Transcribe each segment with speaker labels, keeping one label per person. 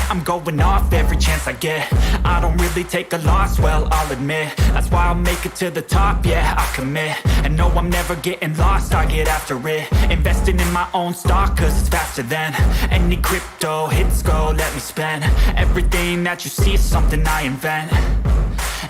Speaker 1: I'm going off every chance I get. I don't really take a loss, well, I'll admit. That's why I'll make it to the top, yeah, I commit. And no, I'm never getting lost, I get after it. Investing in my own stock, cause it's faster than any crypto hits go, let me spend. Everything that you see is something I invent,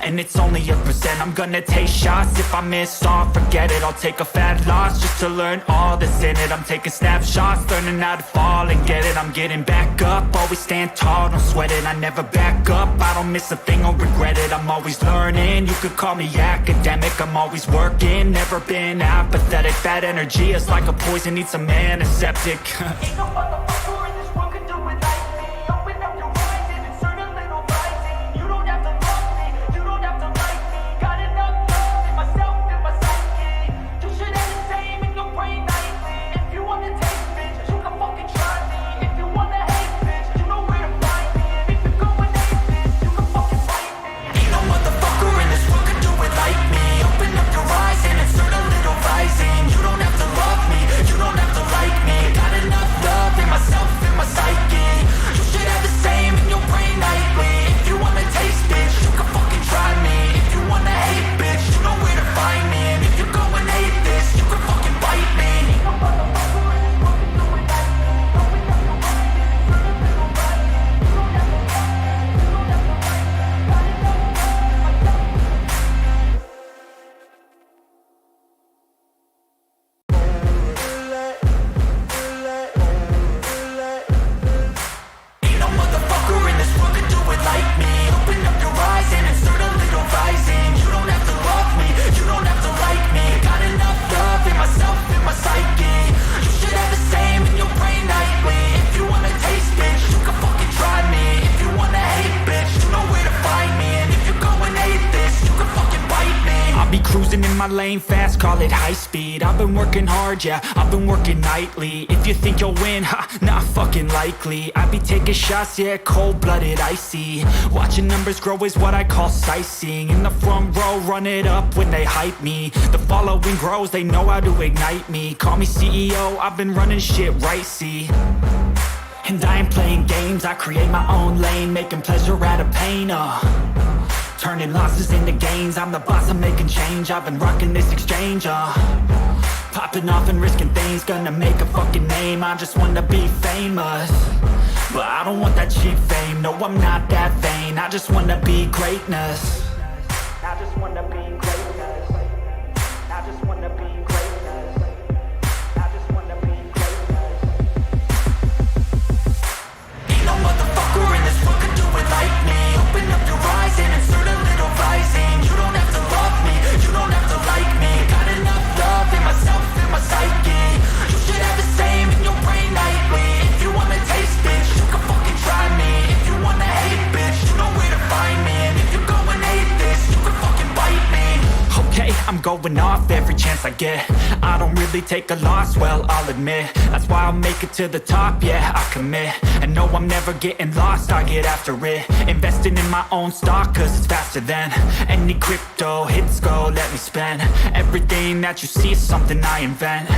Speaker 1: and it's only a percent. I'm gonna take shots, if I miss all, forget it. I'll take a fat loss just to learn all that's in it. I'm taking snapshots, learning how to fall and get it. I'm getting back up, always stand tall, don't sweat it. I never back up, I don't miss a thing or regret it. I'm always learning, you could call me academic. I'm always working, never been apathetic. That energy is like a poison, needs some antiseptic.
Speaker 2: Ain't no motherfucker in this world can do it like me. Open up your eyes and insert a little rising. You don't have to love me, you don't have to like me. Got enough love in myself and my psyche. You should have the same in your brain nightly. If you wanna taste, bitch, you can fucking try me. If you wanna hate, bitch, you know where to find me. And if you're going hate, bitch, you can fucking fight me.
Speaker 1: Ain't no motherfucker in this world can do it like me. Open up your eyes and insert a little rising. You don't have to love me, you don't have to like me. Got enough love in myself and my psyche. You should have the same in your brain nightly. If you wanna taste, bitch, you can fucking try me. If you wanna hate, bitch, you know where to find me. And if you're going hate this, you can fucking bite me.
Speaker 2: Ain't no motherfucker in this world can do it like me. Open up your eyes and insert a little rising. You don't have to love me, you don't have to like me. Got enough love in myself.
Speaker 1: Ain't no motherfucker in this world can do it like me. Open up your eyes and insert a little rising. You don't have to love me, you don't have to like me. Got enough love in myself and my psyche. You should have the same in your brain nightly. If you wanna taste, bitch, you can fucking try me. If you wanna hate, bitch, you know where to find me. And if you're going hate this, you can fucking bite me. I'll be cruising in my lane fast, call it high speed. I've been working hard, yeah, I've been working nightly. If you think you'll win, ha, not fucking likely. I be taking shots, yeah, cold-blooded, icy. Watching numbers grow is what I call sightseeing. In the front row, run it up when they hype me. The following grows, they know how to ignite me. Call me CEO, I've been running shit right, see. And I ain't playing games, I create my own lane, making pleasure out of pain, turning losses into gains, I'm the boss, I'm making change. I've been rocking this exchange, popping off and risking things, gonna make a fucking name. I just wanna be famous, but I don't want that cheap fame. No, I'm not that vain, I just wanna be greatness. I just wanna be greatness. I just wanna be greatness. I just wanna be greatness. Ain't no motherfucker in this world can do it like me. Open up your eyes and insert a little rising. You don't have to love me, you don't have to like me. Got enough love in myself and my psyche. You should have the same in your brain nightly. If you wanna taste, bitch, you can fucking try me. If you wanna hate, bitch, you know where to find me. And if you're going hate this, you can fucking bite me. Okay, I'm going off every chance I get. I don't really take a loss, well, I'll admit. That's why I'll make it to the top, yeah, I commit. And no, I'm never getting lost, I get after it. Investing in my own stock, cause it's faster than any crypto hits go, let me spend. Everything that you see is something I invent,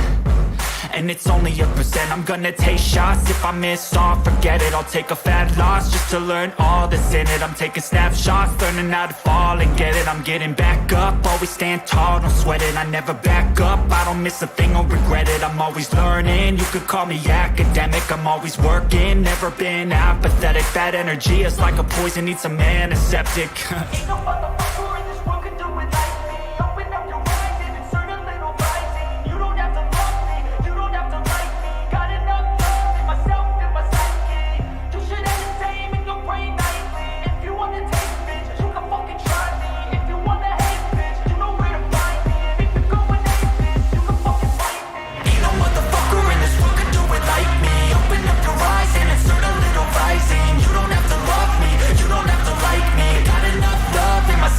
Speaker 1: and it's only a percent. I'm gonna take shots, if I miss all, forget it. I'll take a fat loss just to learn all that's in it. I'm taking snapshots, learning how to fall and get it. I'm getting back up, always stand tall, don't sweat it. I never back up, I don't miss a thing or regret it. I'm always learning, you could call me academic. I'm always working, never been apathetic. That energy is like a poison, needs some antiseptic.
Speaker 2: Ain't no motherfucker in this world can do it like me. Open up your eyes and insert a little rising. You don't have to love me, you don't have to like me. Got enough love in myself and my psyche. You should have the same in your brain nightly. If you wanna taste, bitch, you can fucking try me. If you wanna hate, bitch, you know where to find me. And if you're going hate this, you can fucking fight me.
Speaker 1: Ain't no motherfucker in this world can do it like me. Open up your eyes and insert a little rising. You don't have to love me, you don't have to like me. Got enough love in myself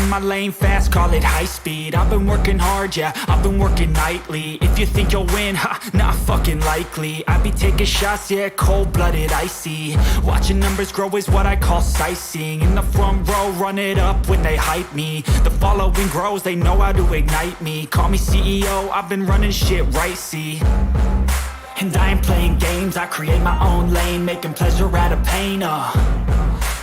Speaker 1: in my lane fast, call it high speed. I've been working hard, yeah, I've been working nightly. If you think you'll win, ha, not fucking likely. I be taking shots, yeah, cold-blooded, icy. Watching numbers grow is what I call sightseeing. In the front row, run it up when they hype me. The following grows, they know how to ignite me. Call me CEO, I've been running shit right, see. And I ain't playing games, I create my own lane, making pleasure out of pain,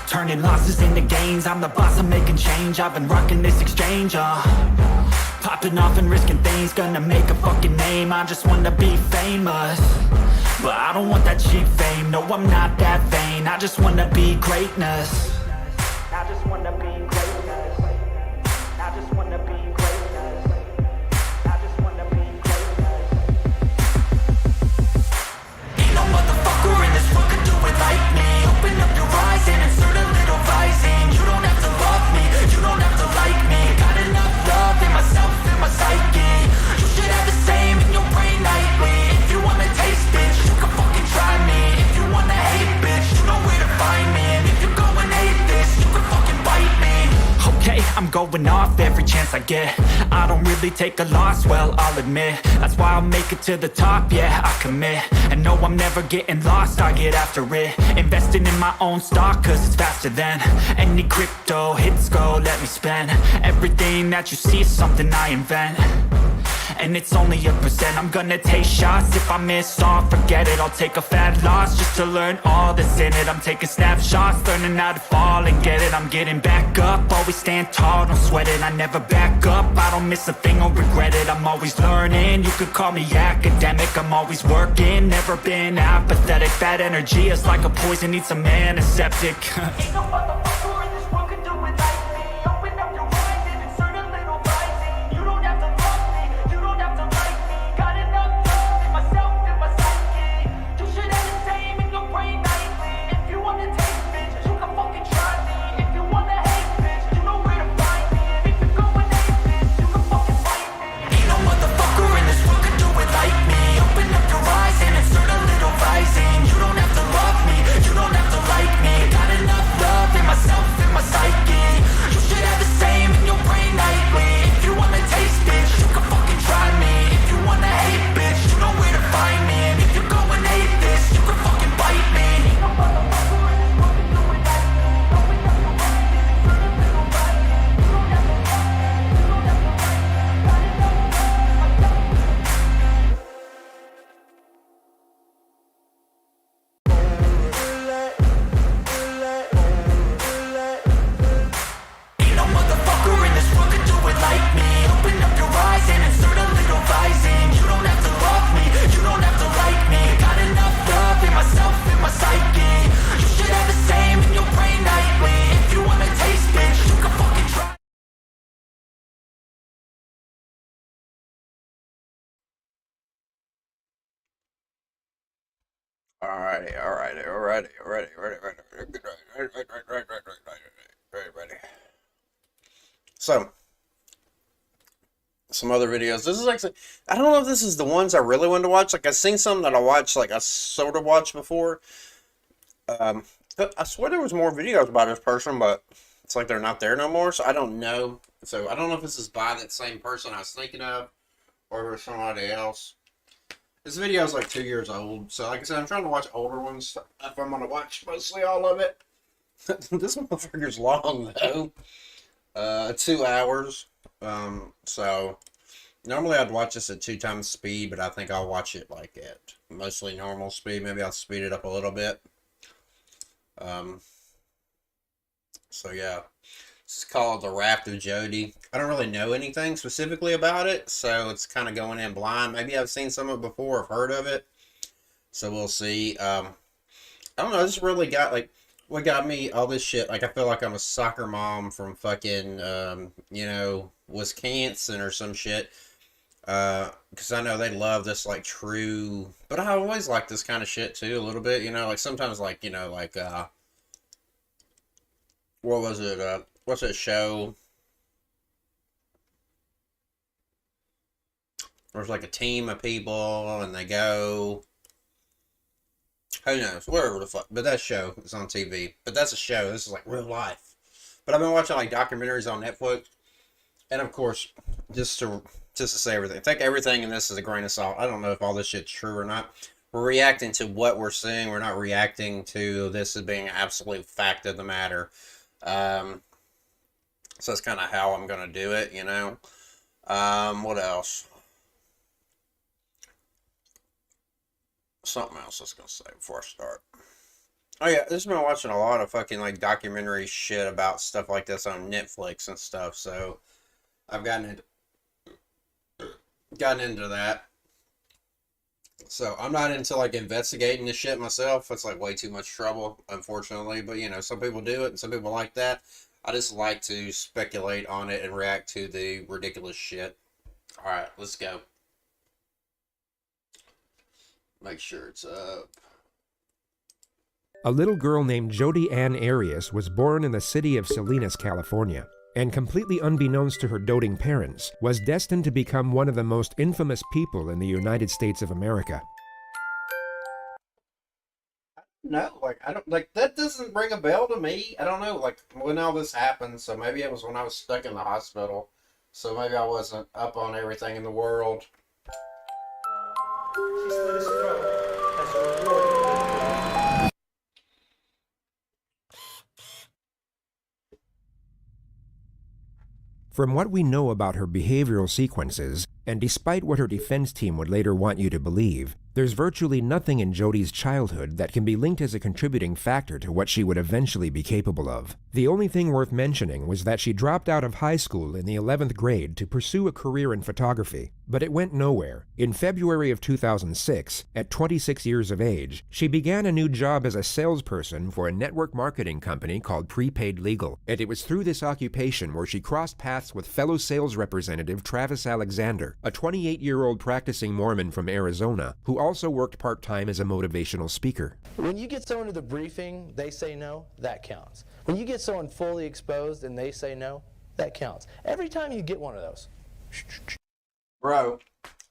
Speaker 1: turning losses into gains, I'm the boss, I'm making change. I've been rocking this exchange, popping off and risking things, gonna make a fucking name. I just wanna be famous, but I don't want that cheap fame. No, I'm not that vain, I just wanna be greatness. I just wanna be greatness. I just wanna be greatness. I just wanna be greatness. Ain't no motherfucker in this world could do it like me. Open up your eyes and insert a little rising. You don't have to love me, you don't have to like me. Got enough love in myself, in my psyche. You should have the same in your brain nightly. If you wanna taste, bitch, you can fucking try me. If you wanna hate, bitch, you know where to find me. And if you go and hate this, you can fucking bite me. Okay, I'm going off every chance I get. I don't really take a loss, well, I'll admit. That's why I'll make it to the top, yeah, I commit. And no, I'm never getting lost, I get after it. Investing in my own stock, cause it's faster than any crypto hits go, let me spend. Everything that you see is something I invent, and it's only a percent. I'm gonna take shots, if I miss all, forget it. I'll take a fat loss just to learn all that's in it. I'm taking snapshots, learning how to fall and get it. I'm getting back up, always stand tall, don't sweat it. I never back up, I don't miss a thing or regret it. I'm always learning, you could call me academic. I'm always working, never been apathetic. Bad energy is like a poison, needs some antiseptic.
Speaker 2: Ain't no motherfucker in this world could do it like me. Open up your eyes and insert a little rising. You don't have to love me, you don't have to like me. Got enough love in myself, in my psyche. You should have the same in your brain nightly. If you wanna taste, bitch, you can fucking try me. If you wanna hate, bitch, you know where to find me. And if you go and hate, bitch, you can fucking fight me.
Speaker 1: Ain't no motherfucker in this world could do it like me. Open up your eyes and insert a little rising. You don't have to love me, you don't have to like me. Got enough love in myself, in my psyche. You should have the same in your brain nightly. If you wanna taste, bitch, you can fucking try me. If you wanna hate, bitch, you know where to find me. And if you go and hate this, you can fucking bite me.
Speaker 2: Ain't no motherfucker in this world could do it like me. Open up your eyes and insert a little rising. You don't have to love me, you don't have to like me. Got enough love in myself.
Speaker 1: Ain't no motherfucker in this world could do it like me. Open up your eyes and insert a little rising. You don't have to love me, you don't have to like me. Got enough love in myself, in my psyche. You should have the same in your brain nightly. If you wanna taste, bitch, you can fucking try.
Speaker 3: Alrighty. So, some other videos. This is actually, I don't know if this is the ones I really wanted to watch. Like, I've seen some that I watched, like, I sort of watched before. But I swear there was more videos about this person, but it's like they're not there no more, so I don't know. So, I don't know if this is by that same person I was thinking of, or if it's somebody else. This video is like 2 years old, so like I said, I'm trying to watch older ones if I'm going to watch mostly all of it. This motherfucker's long, though. 2 hours. So, normally I'd watch this at 2 times speed, but I think I'll watch it like at mostly normal speed. Maybe I'll speed it up a little bit. So yeah. This is called The Raft of Jodi. I don't really know anything specifically about it, so it's kind of going in blind. Maybe I've seen some of it before, I've heard of it. So we'll see. I don't know, this really got, like, what got me all this shit, like, I feel like I'm a soccer mom from fucking, you know, Wisconsin or some shit. Because I know they love this, like, true, but I always like this kind of shit, too, a little bit, you know, like, sometimes, like, you know, like, what was it, what's that show? There's, like, a team of people, and they go, who knows, whatever the fuck, but that show is on TV, but that's a show, this is, like, real life. But I've been watching, like, documentaries on Netflix, And of course, just to say everything, take everything in this as a grain of salt. I don't know if all this shit's true or not. We're reacting to what we're seeing. We're not reacting to this as being an absolute fact of the matter. So that's kind of how I'm gonna do it, you know. What else? Something else I was gonna say before I start. Oh yeah, this has been watching a lot of fucking like documentary shit about stuff like this on Netflix and stuff. So I've gotten into that. So I'm not into like investigating this shit myself. It's like way too much trouble, unfortunately. But you know, some people do it and some people like that. I just like to speculate on it and react to the ridiculous shit. Alright, let's go. Make sure it's up.
Speaker 4: A little girl named Jodi Ann Arias was born in the city of Salinas, California, and completely unbeknownst to her doting parents, was destined to become one of the most infamous people in the United States of America.
Speaker 3: No, like I don't like that doesn't ring a bell to me. I don't know, like when all this happened, so maybe it was when I was stuck in the hospital. So maybe I wasn't up on everything in the world.
Speaker 4: From what we know about her behavioral sequences, and despite what her defense team would later want you to believe, there's virtually nothing in Jodi's childhood that can be linked as a contributing factor to what she would eventually be capable of. The only thing worth mentioning was that she dropped out of high school in the 11th grade to pursue a career in photography, but it went nowhere. In February of 2006, at 26 years of age, she began a new job as a salesperson for a network marketing company called Prepaid Legal, and it was through this occupation where she crossed paths with fellow sales representative Travis Alexander, a 28-year-old practicing Mormon from Arizona, who also worked part-time as a motivational speaker.
Speaker 5: When you get someone to the briefing, they say no, that counts. When you get someone fully exposed and they say no, that counts. Every time you get one of those.
Speaker 3: Bro,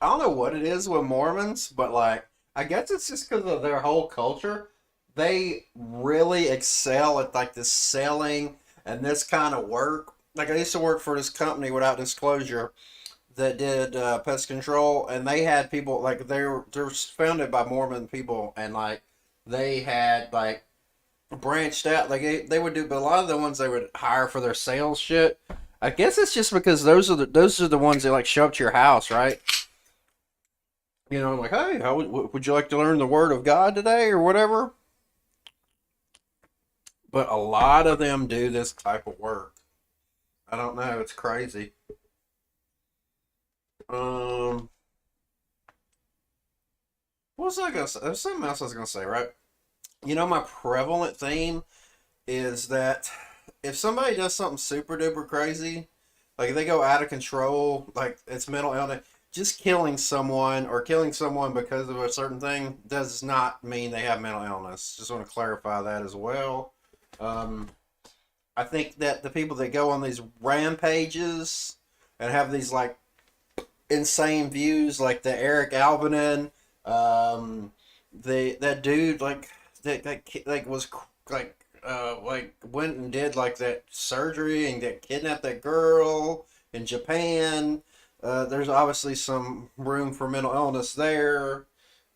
Speaker 3: I don't know what it is with Mormons, but like, I guess it's just because of their whole culture. They really excel at like this selling and this kind of work. Like I used to work for this company without disclosure that did pest control, and they had people like they're founded by Mormon people, and like they had like branched out. Like they would do, but a lot of the ones they would hire for their sales shit. I guess it's just because those are the ones that like show up to your house, right? You know, like, hey, how would you like to learn the Word of God today or whatever? But a lot of them do this type of work. I don't know. It's crazy. What was I gonna say? There's something else I was gonna say, right? You know, my prevalent theme is that if somebody does something super duper crazy, like they go out of control, like it's mental illness, just killing someone or killing someone because of a certain thing does not mean they have mental illness. Just want to clarify that as well. I think that the people that go on these rampages and have these like insane views, like the Eric Albanin, that dude like that was like went and did like that surgery and that kidnapped that girl in Japan. There's obviously some room for mental illness there.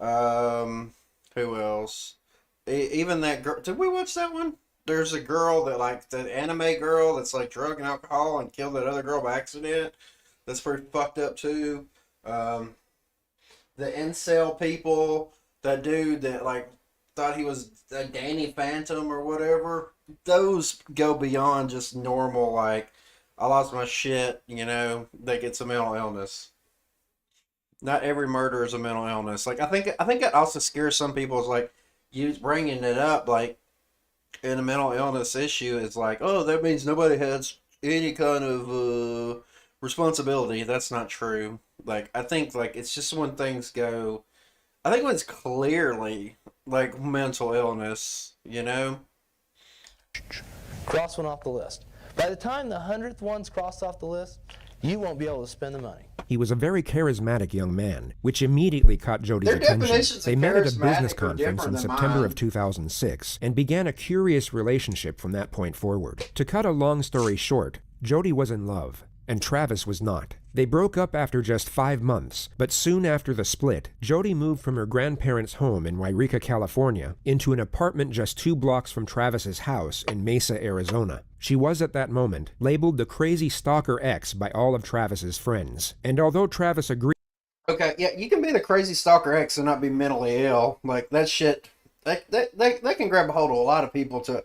Speaker 3: Who else? Even that girl. Did we watch that one? There's a girl that like the anime girl that's like drug and alcohol and killed that other girl by accident. That's pretty fucked up too. The incel people, that dude that like thought he was a Danny Phantom or whatever. Those go beyond just normal like I lost my shit, you know, they get some mental illness. Not every murder is a mental illness. Like I think that also scares some people is like you bringing it up like in a mental illness issue is like, oh, that means nobody has any kind of responsibility. That's not true. Like I think like it's just when things go I think when it's clearly like mental illness, you know?
Speaker 5: Cross one off the list. By the time the 100th one's crossed off the list, you won't be able to spend the money.
Speaker 4: He was a very charismatic young man, which immediately caught Jodi's attention. They met at a business conference in September of 2006 and began a curious relationship from that point forward. To cut a long story short, Jodi was in love. and Travis was not. They broke up after just 5 months, but soon after the split, Jodi moved from her grandparents' home in Yreka, California, into an apartment just 2 blocks from Travis's house in Mesa, Arizona. She was at that moment labeled the crazy stalker ex by all of Travis's friends, and although Travis agreed.
Speaker 3: Okay, yeah, you can be the crazy stalker ex and not be mentally ill. Like, that shit, that can grab a hold of a lot of people to...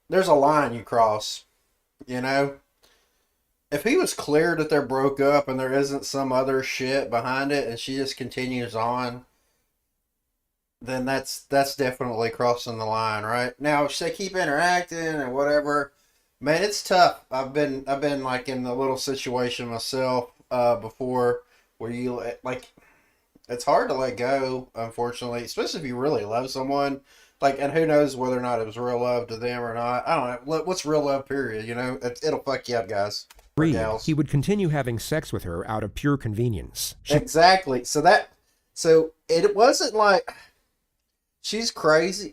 Speaker 3: There's a line you cross, you know? If he was clear that they're broke up and there isn't some other shit behind it and she just continues on, then that's definitely crossing the line, right? Now, if they keep interacting and whatever, man, it's tough. I've been like in a little situation myself before where you like, it's hard to let go, unfortunately, especially if you really love someone. Like, and who knows whether or not it was real love to them or not. I don't know. What's real love, period, you know? It'll fuck you up, guys.
Speaker 4: He would continue having sex with her out of pure convenience.
Speaker 3: Exactly. So it wasn't like she's crazy,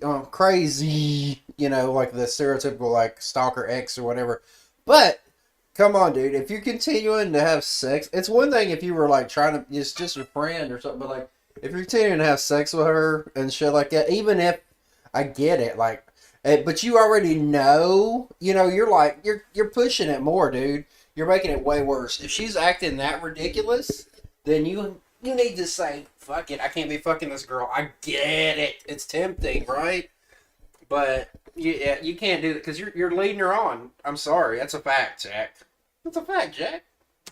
Speaker 3: you know, like the stereotypical like stalker ex or whatever. But come on, dude, if you're continuing to have sex, it's one thing if you were like trying to just a friend or something, but like if you're continuing to have sex with her and shit like that, even if I get it, like, but you already know, you know, you're like you're pushing it more, dude. You're making it way worse. If she's acting that ridiculous, then you need to say, fuck it, I can't be fucking this girl. I get it. It's tempting, right? But you can't do it because you're leading her on. I'm sorry. That's a fact, Jack. That's a fact, Jack.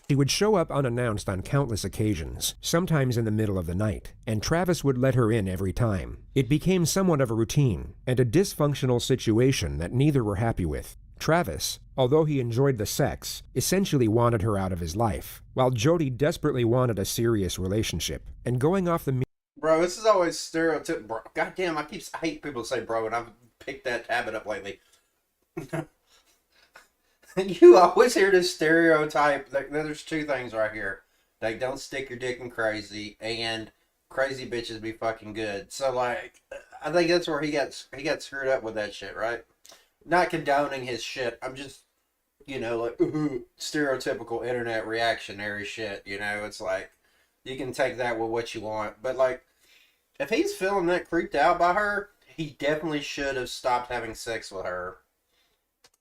Speaker 4: She would show up unannounced on countless occasions, sometimes in the middle of the night, and Travis would let her in every time. It became somewhat of a routine, and a dysfunctional situation that neither were happy with. Travis, although he enjoyed the sex, essentially wanted her out of his life, while Jodi desperately wanted a serious relationship. And going off the...
Speaker 3: Bro, this is always stereotypical. Bro, goddamn, I hate people to say bro, and I've picked that habit up lately. You always hear this stereotype. There's 2 things right here. Like, don't stick your dick in crazy, and crazy bitches be fucking good. So, like, I think that's where he got screwed up with that shit, right? Not condoning his shit. I'm just, you know, like, stereotypical internet reactionary shit, you know? It's like, you can take that with what you want. But, like, if he's feeling that creeped out by her, he definitely should have stopped having sex with her.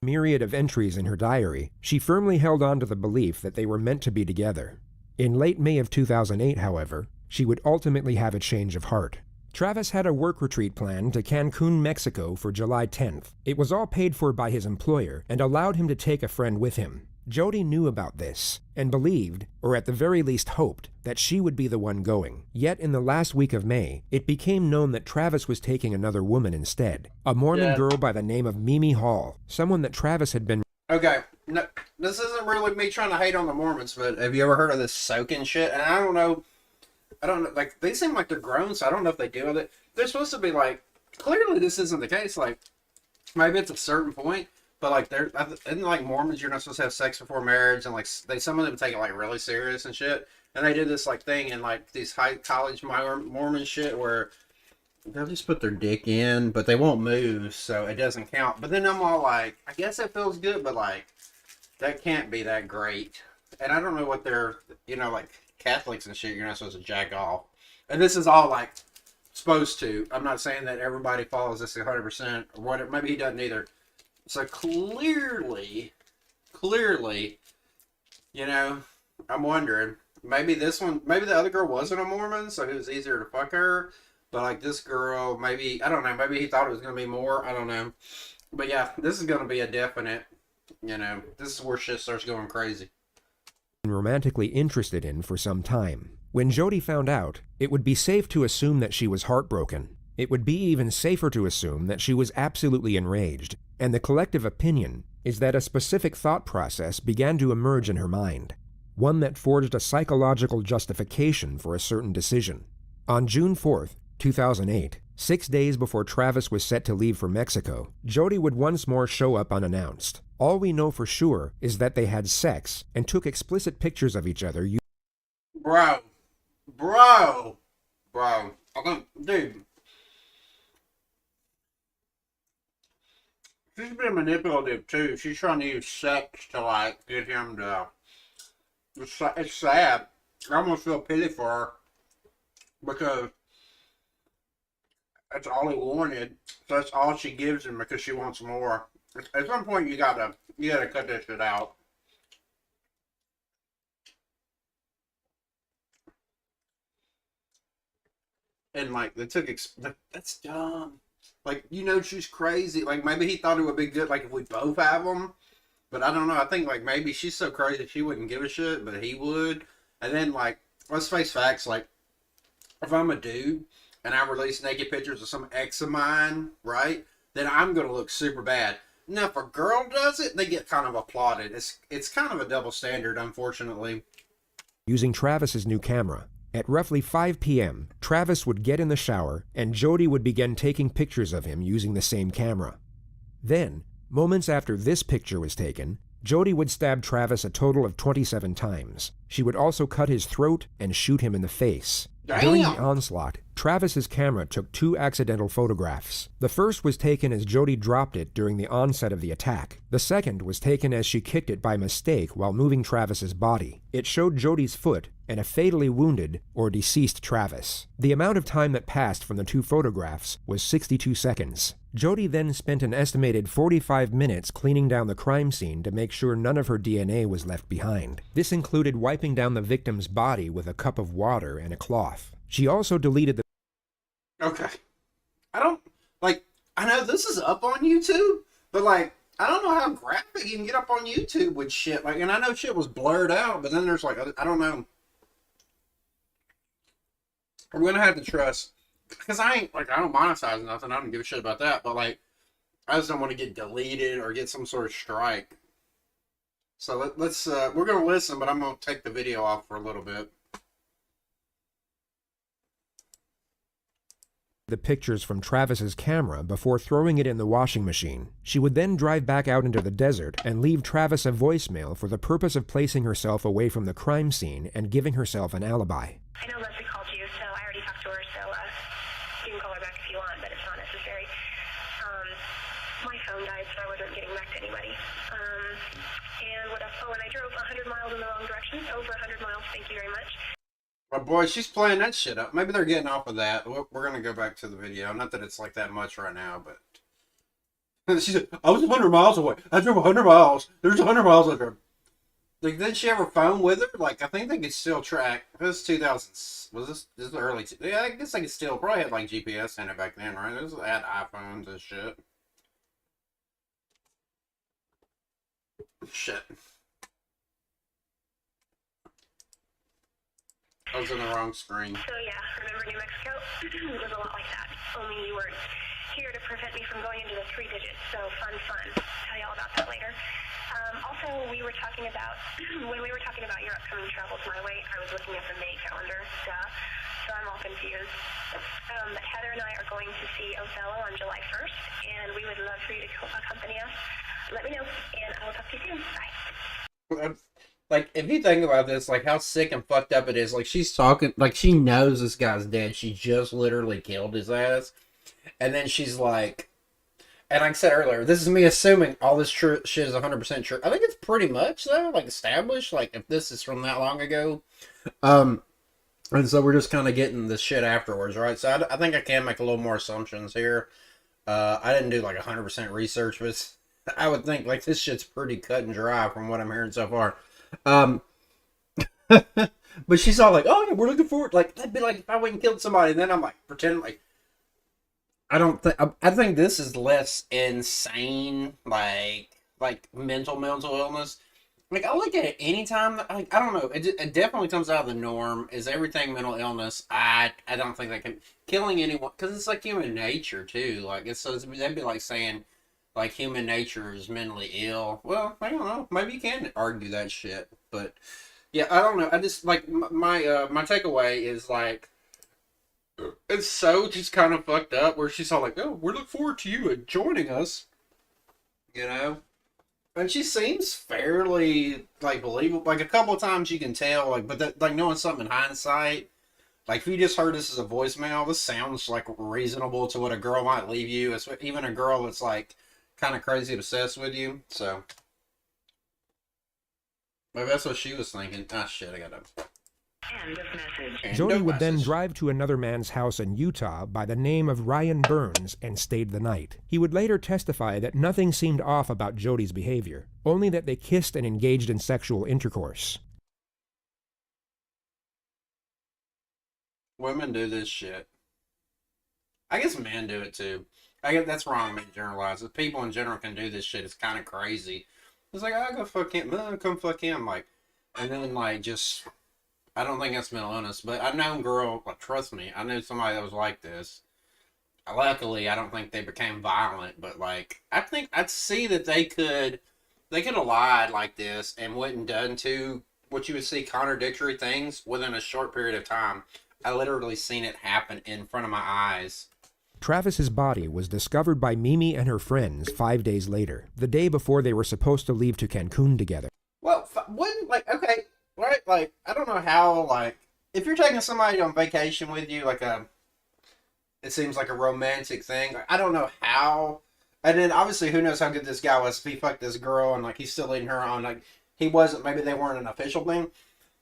Speaker 4: Myriad of entries in her diary, she firmly held on to the belief that they were meant to be together. In late May of 2008, however, she would ultimately have a change of heart. Travis had a work retreat planned to Cancun, Mexico for July 10th. It was all paid for by his employer and allowed him to take a friend with him. Jodi knew about this and believed, or at the very least hoped, that she would be the one going. Yet in the last week of May, it became known that Travis was taking another woman instead, a Mormon girl by the name of Mimi Hall, someone that Travis had been...
Speaker 3: Okay, no, this isn't really me trying to hate on the Mormons, but have you ever heard of this soaking shit? And I don't know, like, they seem like they're grown, so I don't know if they deal with it. They're supposed to be like, clearly this isn't the case, like, maybe it's a certain point, but like, isn't like Mormons, you're not supposed to have sex before marriage, and like, some of them take it like really serious and shit, and they do this like thing in like these high college Mormon shit where they'll just put their dick in, but they won't move, so it doesn't count. But then I'm all like, I guess it feels good, but like, that can't be that great. And I don't know what they're, you know, like Catholics and shit, you're not supposed to jack off. And this is all like supposed to. I'm not saying that everybody follows this 100% or whatever. Maybe he doesn't either. So clearly, you know, I'm wondering, maybe this one, maybe the other girl wasn't a Mormon, so it was easier to fuck her. But like this girl, maybe, I don't know, maybe he thought it was going to be more, I don't know. But yeah, this is going to be a definite, you know, this is where shit starts going crazy.
Speaker 4: Romantically interested in for some time. When Jodi found out, it would be safe to assume that she was heartbroken. It would be even safer to assume that she was absolutely enraged, and the collective opinion is that a specific thought process began to emerge in her mind, one that forged a psychological justification for a certain decision. On June 4th, 2008, 6 days before Travis was set to leave for Mexico, Jodi would once more show up unannounced. All we know for sure is that they had sex and took explicit pictures of each other.
Speaker 3: Bro. Dude. She's been manipulative too. She's trying to use sex to like get him to It's sad. I almost feel pity for her because that's all he wanted. So that's all she gives him because she wants more. At some point, you gotta cut that shit out. And like they took that's dumb. Like she's crazy. Like maybe he thought it would be good. Like if we both have them. But I don't know. I think like maybe she's so crazy she wouldn't give a shit, but he would. And then like let's face facts. Like if I'm a dude and I release naked pictures of some ex of mine, right? Then I'm gonna look super bad. Now if a girl does it, they get kind of applauded. It's kind of a double standard, unfortunately.
Speaker 4: Using Travis's new camera. At roughly 5 p.m., Travis would get in the shower and Jodi would begin taking pictures of him using the same camera. Then, moments after this picture was taken, Jodi would stab Travis a total of 27 times. She would also cut his throat and shoot him in the face.
Speaker 3: Damn.
Speaker 4: During the onslaught, Travis's camera took 2 accidental photographs. The first was taken as Jodi dropped it during the onset of the attack. The second was taken as she kicked it by mistake while moving Travis's body. It showed Jodi's foot and a fatally wounded or deceased Travis. The amount of time that passed from the 2 photographs was 62 seconds. Jodi then spent an estimated 45 minutes cleaning down the crime scene to make sure none of her DNA was left behind. This included wiping down the victim's body with a cup of water and a cloth. She also deleted the...
Speaker 3: Okay. I know this is up on YouTube, but like, I don't know how graphic you can get up on YouTube with shit. Like, and I know shit was blurred out, but then there's like, I don't know. We're going to have to trust, because I don't monetize nothing. I don't give a shit about that, but like, I just don't want to get deleted or get some sort of strike. So let's we're going to listen, but I'm going to take the video off for a little bit.
Speaker 4: The pictures from Travis's camera before throwing it in the washing machine. She would then drive back out into the desert and leave Travis a voicemail for the purpose of placing herself away from the crime scene and giving herself an alibi.
Speaker 6: I know Leslie called you, so I already talked to her, so you can call her back if you want, but it's not necessary. My phone died, so I wasn't getting back to anybody. And what else? Oh, and I drove 100 miles in the wrong direction, over 100 miles, thank you very much.
Speaker 3: My boy, she's playing that shit up. Maybe they're getting off of that. We're going to go back to the video. Not that it's like that much right now, but... She said, I was 100 miles away. I drove 100 miles. There's 100 miles I drove. Like, did she have her phone with her? Like, I think they could still track. This is 2000. Was this is the early... Yeah, I guess they could still probably had, like, GPS in it back then, right? This had iPhones and shit. Shit. I was in the wrong screen.
Speaker 6: So yeah, remember New Mexico? It was a lot like that. Only you weren't here to prevent me from going into the 3 digits. So fun. Tell you all about that later. Also, we were talking about, when we were talking about your upcoming travels my way, I was looking at the May calendar, so I'm all confused. But Heather and I are going to see Othello on July 1st, and we would love for you to accompany us. Let me know, and I will talk to you soon. Bye.
Speaker 3: Like, if you think about this, like, how sick and fucked up it is, like, she's talking, like, she knows this guy's dead. She just literally killed his ass. And then she's like, and like I said earlier, this is me assuming all this shit is 100% true. I think it's pretty much, though, like, established, like, if this is from that long ago. And so we're just kind of getting this shit afterwards, right? So I think I can make a little more assumptions here. I didn't do, like, 100% research, but I would think, like, this shit's pretty cut and dry from what I'm hearing so far. But she's all like, oh yeah, we're looking forward, like, that'd be like if I went and killed somebody, and then I'm like pretending like I think this is less insane, like mental illness. Like, I look at it anytime, like, I don't know, it definitely comes out of the norm. Is everything mental illness? I don't think that can killing anyone, because it's like human nature too. Like, that'd be like saying, like, human nature is mentally ill. Well, I don't know. Maybe you can argue that shit. But, yeah, I don't know. I just, like, my takeaway is, like, it's so just kind of fucked up where she's all like, oh, we look forward to you joining us. You know? And she seems fairly, like, believable. Like, a couple of times you can tell, like, but that, like, knowing something in hindsight, like, if you just heard this as a voicemail, this sounds, like, reasonable to what a girl might leave you. Even a girl that's, like, kind of crazy obsessed with you. So Maybe that's what she was thinking. Ah, shit, I got to...
Speaker 6: End of message.
Speaker 4: Jodi would then drive to another man's house in Utah by the name of Ryan Burns and stayed the night. He would later testify that nothing seemed off about Jodi's behavior, only that they kissed and engaged in sexual intercourse.
Speaker 3: Women do this shit. I guess men do it too. I guess that's wrong to generalize. If people in general can do this shit, it's kind of crazy. It's like, I go fuck him, come fuck him, like, and then like just... I don't think that's mental illness, but I've known girl, like, trust me, I knew somebody that was like this. Luckily, I don't think they became violent, but like, I think I'd see that they could have lied like this and wouldn't done to what you would see contradictory things within a short period of time. I literally seen it happen in front of my eyes.
Speaker 4: Travis's body was discovered by Mimi and her friends 5 days later, the day before they were supposed to leave to Cancun together.
Speaker 3: Well, wouldn't, like, okay, right, like, I don't know how, like, if you're taking somebody on vacation with you, like it seems like a romantic thing, like, I don't know how, and then obviously who knows how good this guy was if he fucked this girl and, like, he's still leading her on, like, he wasn't, maybe they weren't an official thing,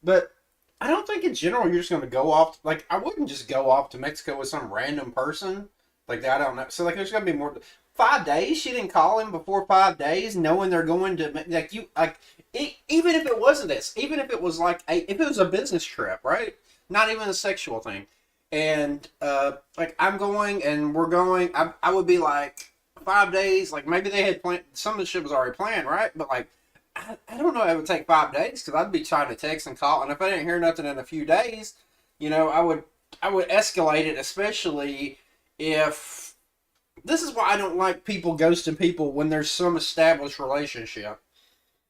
Speaker 3: but I don't think in general you're just going to go off, like, I wouldn't just go off to Mexico with some random person, like, I don't know, so, like, there's going to be more, 5 days, she didn't call him before 5 days, knowing they're going to, like, you, like, even if it wasn't this, even if it was like if it was a business trip, right? Not even a sexual thing, and like I'm going and we're going, I would be like 5 days, like maybe they had planned, some of the shit was already planned, right? But like I don't know, it would take 5 days because I'd be trying to text and call, and if I didn't hear nothing in a few days, you know, I would escalate it, especially if this is why I don't like people ghosting people when there's some established relationship.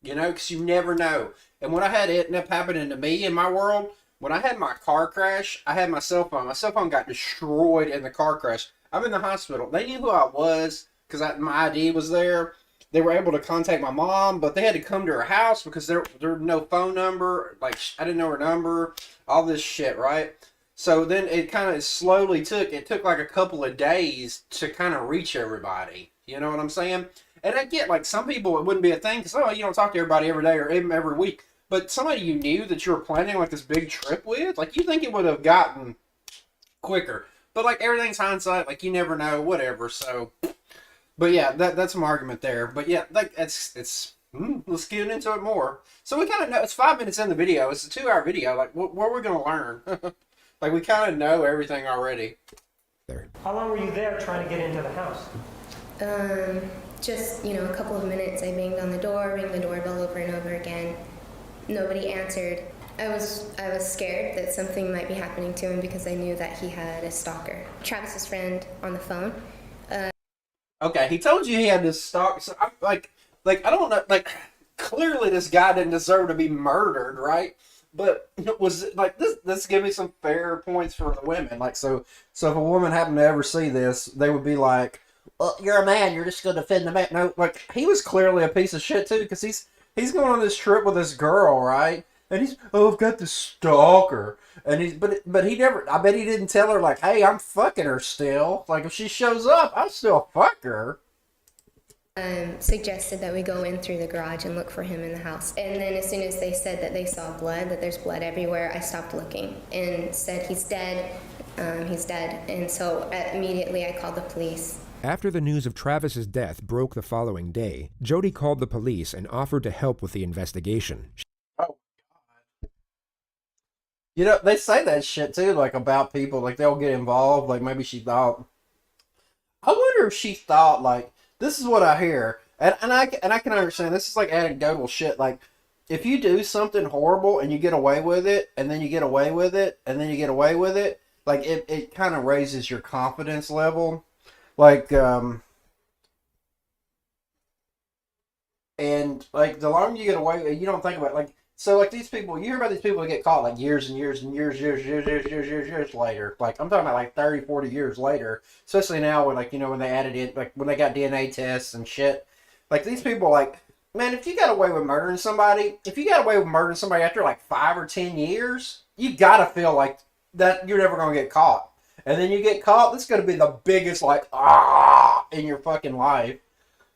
Speaker 3: You know, because you never know. And what I had end up happening to me in my world, when I had my car crash, I had my cell phone. My cell phone got destroyed in the car crash. I'm in the hospital. They knew who I was because my ID was there. They were able to contact my mom, but they had to come to her house because there was no phone number. Like, I didn't know her number. All this shit, right? So then it kind of slowly took like a couple of days to kind of reach everybody. You know what I'm saying? And I get, like, some people, it wouldn't be a thing, because, you don't talk to everybody every day or even every week. But somebody you knew that you were planning, like, this big trip with, like, you think it would have gotten quicker. But, like, everything's hindsight, like, you never know, whatever, so. But, yeah, that's some argument there. But, yeah, like, let's get into it more. So, we kind of know, it's 5 minutes in the video. It's a 2-hour video. Like, what are we going to learn? Like, we kind of know everything already.
Speaker 7: How long were you there trying to get into the house?
Speaker 8: Just, a couple of minutes. I banged on the door, rang the doorbell over and over again. Nobody answered. I was scared that something might be happening to him because I knew that he had a stalker. Travis's friend on the phone.
Speaker 3: Okay, he told you he had this stalker. So I'm like, I don't know, like, clearly this guy didn't deserve to be murdered, right? But was it like this give me some fair points for the women. Like, so if a woman happened to ever see this, they would be like, well, you're a man, you're just going to defend the man. No, like, he was clearly a piece of shit, too, because he's going on this trip with this girl, right? And I've got this stalker. And but he never, I bet he didn't tell her, like, hey, I'm fucking her still. Like, if she shows up, I'll still fuck her.
Speaker 8: Suggested that we go in through the garage and look for him in the house. And then as soon as they said that they saw blood, that there's blood everywhere, I stopped looking and said, he's dead. He's dead. And so immediately I called the police.
Speaker 4: After the news of Travis's death broke the following day, Jodi called the police and offered to help with the investigation.
Speaker 3: Oh, God. They say that shit, too, like, about people, like, they'll get involved, like, maybe she thought, I wonder if she thought, like, this is what I hear, and I can understand, this is, like, anecdotal shit, like, if you do something horrible and you get away with it, and then you get away with it, and then you get away with it, like, it kind of raises your confidence level. Like, and, like, the longer you get away, you don't think about it. Like, so, like, these people, you hear about these people that get caught, like, years and years and years later. Like, I'm talking about, like, 30, 40 years later. Especially now when, like, when they added in, like, when they got DNA tests and shit. Like, these people, like, man, if you got away with murdering somebody, after, like, 5 or 10 years, you gotta feel like that you're never gonna get caught. And then you get caught, this is going to be the biggest, like, in your fucking life.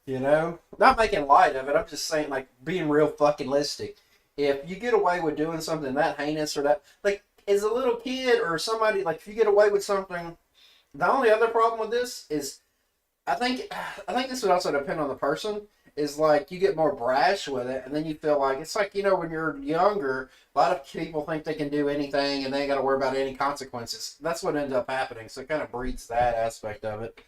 Speaker 3: Not making light of it. I'm just saying, like, being real fucking realistic. if you get away with doing something that heinous or that, like, as a little kid or somebody, like, if you get away with something, the only other problem with this is, I think this would also depend on the person. Is like you get more brash with it, and then you feel like it's like, when you're younger, a lot of people think they can do anything and they ain't got to worry about any consequences. That's what ends up happening. So it kind of breeds that aspect of it.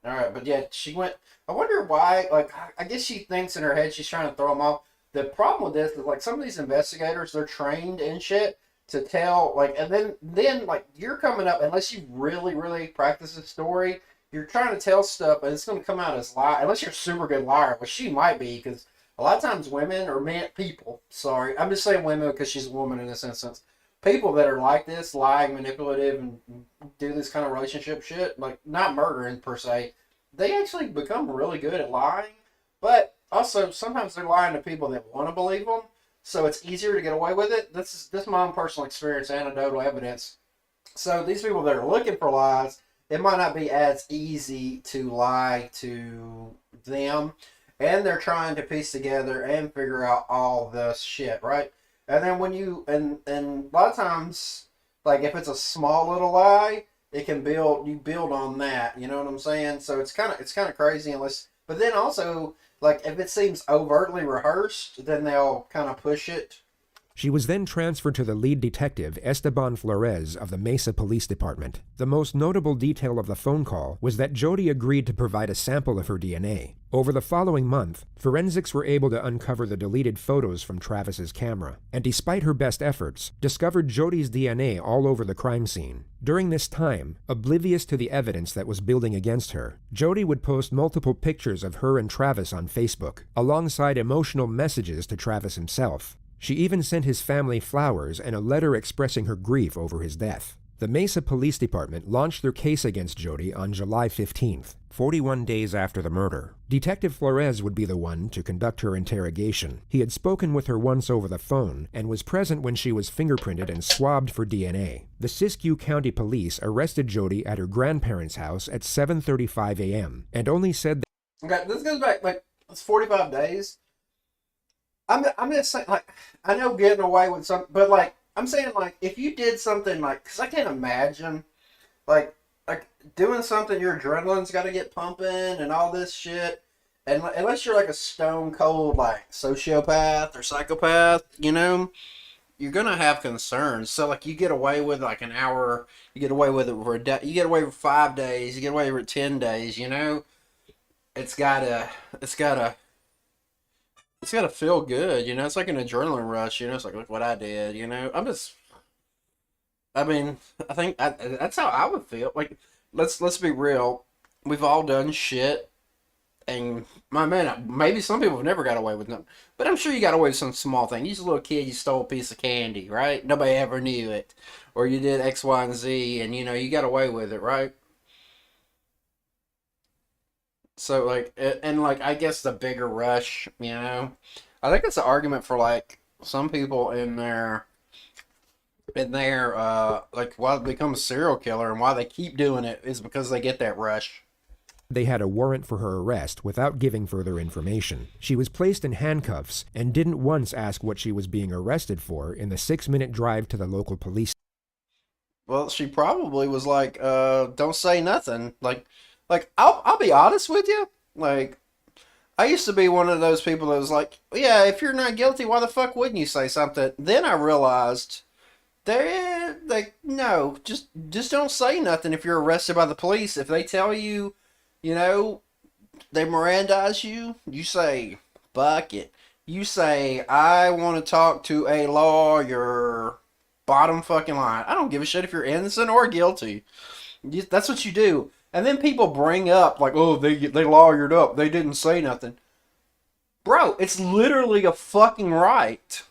Speaker 3: All right, but yeah, she went. I wonder why. Like, I guess she thinks in her head she's trying to throw them off. The problem with this is, like, some of these investigators, they're trained and shit to tell, like, and then like, you're coming up, unless you really, really practice the story, you're trying to tell stuff, and it's going to come out as lie, unless you're a super good liar, which she might be, because a lot of times women, or people, sorry, I'm just saying women because she's a woman in this instance, people that are like this, lying, manipulative, and do this kind of relationship shit, like, not murdering per se, they actually become really good at lying, but also sometimes they're lying to people that want to believe them, so it's easier to get away with it. This is my own personal experience, anecdotal evidence. So these people that are looking for lies, it might not be as easy to lie to them, and they're trying to piece together and figure out all this shit, right? And then when you, and a lot of times, like, if it's a small little lie, it can you build on that, you know what I'm saying? So it's kind of crazy, but then also, like, if it seems overtly rehearsed, then they'll kind of push it.
Speaker 4: She was then transferred to the lead detective, Esteban Flores, of the Mesa Police Department. The most notable detail of the phone call was that Jodi agreed to provide a sample of her DNA. Over the following month, forensics were able to uncover the deleted photos from Travis's camera, and despite her best efforts, discovered Jodi's DNA all over the crime scene. During this time, oblivious to the evidence that was building against her, Jodi would post multiple pictures of her and Travis on Facebook, alongside emotional messages to Travis himself. She even sent his family flowers and a letter expressing her grief over his death. The Mesa Police Department launched their case against Jodi on July 15th, 41 days after the murder. Detective Flores would be the one to conduct her interrogation. He had spoken with her once over the phone and was present when she was fingerprinted and swabbed for DNA. The Siskiyou County Police arrested Jodi at her grandparents' house at 7:35 a.m. and only said that...
Speaker 3: Okay, this goes back, like, it's 45 days. I'm just saying, like, I know getting away with something, but, like, I'm saying, like, if you did something, like, because I can't imagine, like doing something, your adrenaline's got to get pumping and all this shit, and unless you're, like, a stone cold, like, sociopath or psychopath, you're going to have concerns. So, like, you get away with, like, an hour, you get away with it for a day, you get away with 5 days, you get away with 10 days, it's gotta feel good, it's like an adrenaline rush, it's like, look what I did, I think that's how I would feel. Like, let's be real, we've all done shit, and my man, maybe some people have never got away with nothing, but I'm sure you got away with some small thing. You was a little kid, you stole a piece of candy, right? Nobody ever knew it, or you did X, Y, and Z, and you got away with it, right? So, like, and, like, I guess the bigger rush, I think it's an argument for, like, some people in their, like, why they become a serial killer and why they keep doing it is because they get that rush.
Speaker 4: They had a warrant for her arrest without giving further information. She was placed in handcuffs and didn't once ask what she was being arrested for in the 6-minute drive to the local police.
Speaker 3: Well, she probably was like, don't say nothing. Like, I'll be honest with you. Like, I used to be one of those people that was like, yeah, if you're not guilty, why the fuck wouldn't you say something? Then I realized, no, just don't say nothing if you're arrested by the police. If they tell you, they Mirandize you, you say, fuck it. You say, I want to talk to a lawyer. Bottom fucking line. I don't give a shit if you're innocent or guilty. That's what you do. And then people bring up, like, oh, they lawyered up. They didn't say nothing. Bro, it's literally a fucking right.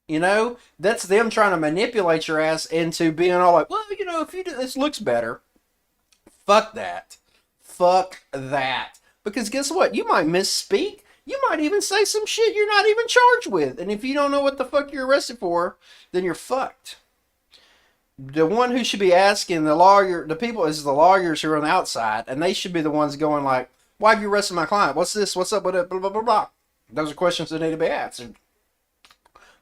Speaker 3: That's them trying to manipulate your ass into being all like, well, if you do this looks better. Fuck that. Fuck that. Because guess what? You might misspeak. You might even say some shit you're not even charged with. And if you don't know what the fuck you're arrested for, then you're fucked. The one who should be asking the people is the lawyers who are on the outside, and they should be the ones going like, why have you arrested my client? What's this? What's up with it? Blah, blah, blah, blah. Those are questions that need to be answered.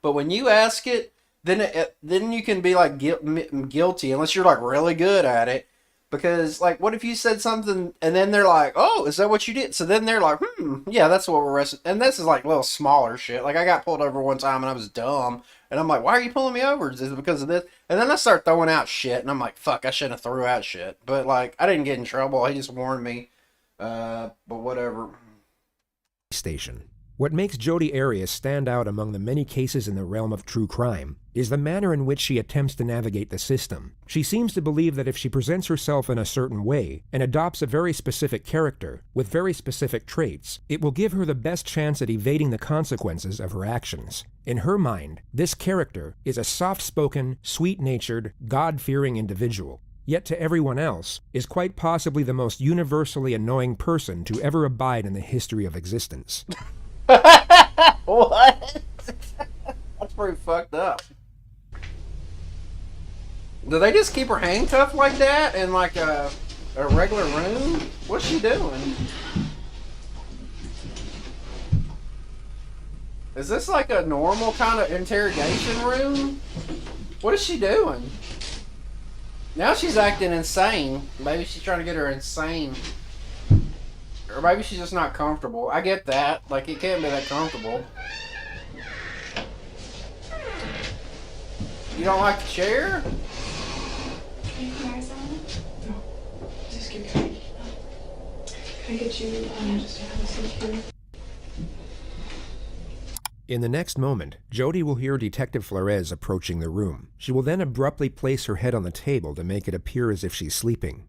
Speaker 3: But when you ask it, then you can be like guilty unless you're like really good at it. Because like, what if you said something and then they're like, "Oh, is that what you did?" So then they're like, yeah, that's what we're arrested. And this is like little smaller shit. Like I got pulled over one time and I was dumb, and I'm like, "Why are you pulling me over? Is it because of this?" And then I start throwing out shit, and I'm like, "Fuck, I shouldn't have threw out shit." But like, I didn't get in trouble. He just warned me. But whatever.
Speaker 4: Station. What makes Jodi Arias stand out among the many cases in the realm of true crime is the manner in which she attempts to navigate the system. She seems to believe that if she presents herself in a certain way and adopts a very specific character with very specific traits, it will give her the best chance at evading the consequences of her actions. In her mind, this character is a soft-spoken, sweet-natured, God-fearing individual. Yet to everyone else, is quite possibly the most universally annoying person to ever abide in the history of existence.
Speaker 3: What? That's pretty fucked up. Do they just keep her handcuffed like that in like a regular room? What's she doing? Is this like a normal kind of interrogation room? What is she doing? Now she's acting insane. Maybe she's trying to get her insane. Or maybe she's just not comfortable. I get that. Like, it can't be that comfortable. You don't like the chair?
Speaker 9: Can you fire someone? No. Just give me a minute. Can I get you just to have a seat here?
Speaker 4: In the next moment, Jodi will hear Detective Flores approaching the room. She will then abruptly place her head on the table to make it appear as if she's sleeping.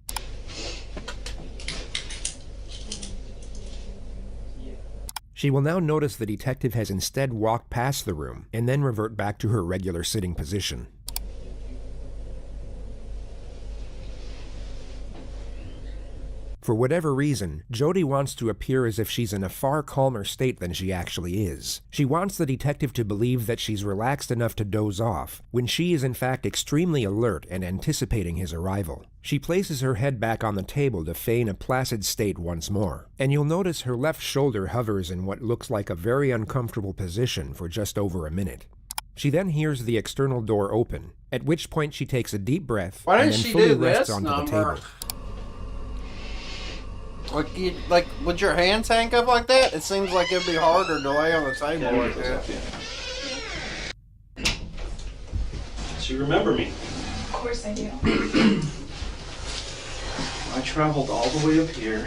Speaker 4: She will now notice the detective has instead walked past the room and then revert back to her regular sitting position. For whatever reason, Jodi wants to appear as if she's in a far calmer state than she actually is. She wants the detective to believe that she's relaxed enough to doze off, when she is in fact extremely alert and anticipating his arrival. She places her head back on the table to feign a placid state once more, and you'll notice her left shoulder hovers in what looks like a very uncomfortable position for just over a minute. She then hears the external door open, at which point she takes a deep breath and then fully rests onto the table.
Speaker 3: Like, would your hands handcuff like that? It seems like it'd be harder to lay on the table like that.
Speaker 10: So you remember me?
Speaker 9: Of course I do.
Speaker 10: I traveled all the way up here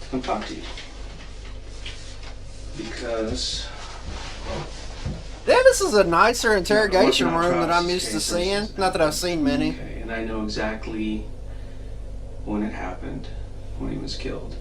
Speaker 10: to come talk to you. Because...
Speaker 3: Yeah, this is a nicer interrogation room than I'm used to seeing. Not that I've seen many.
Speaker 10: Okay, and I know exactly when it happened, when he was killed.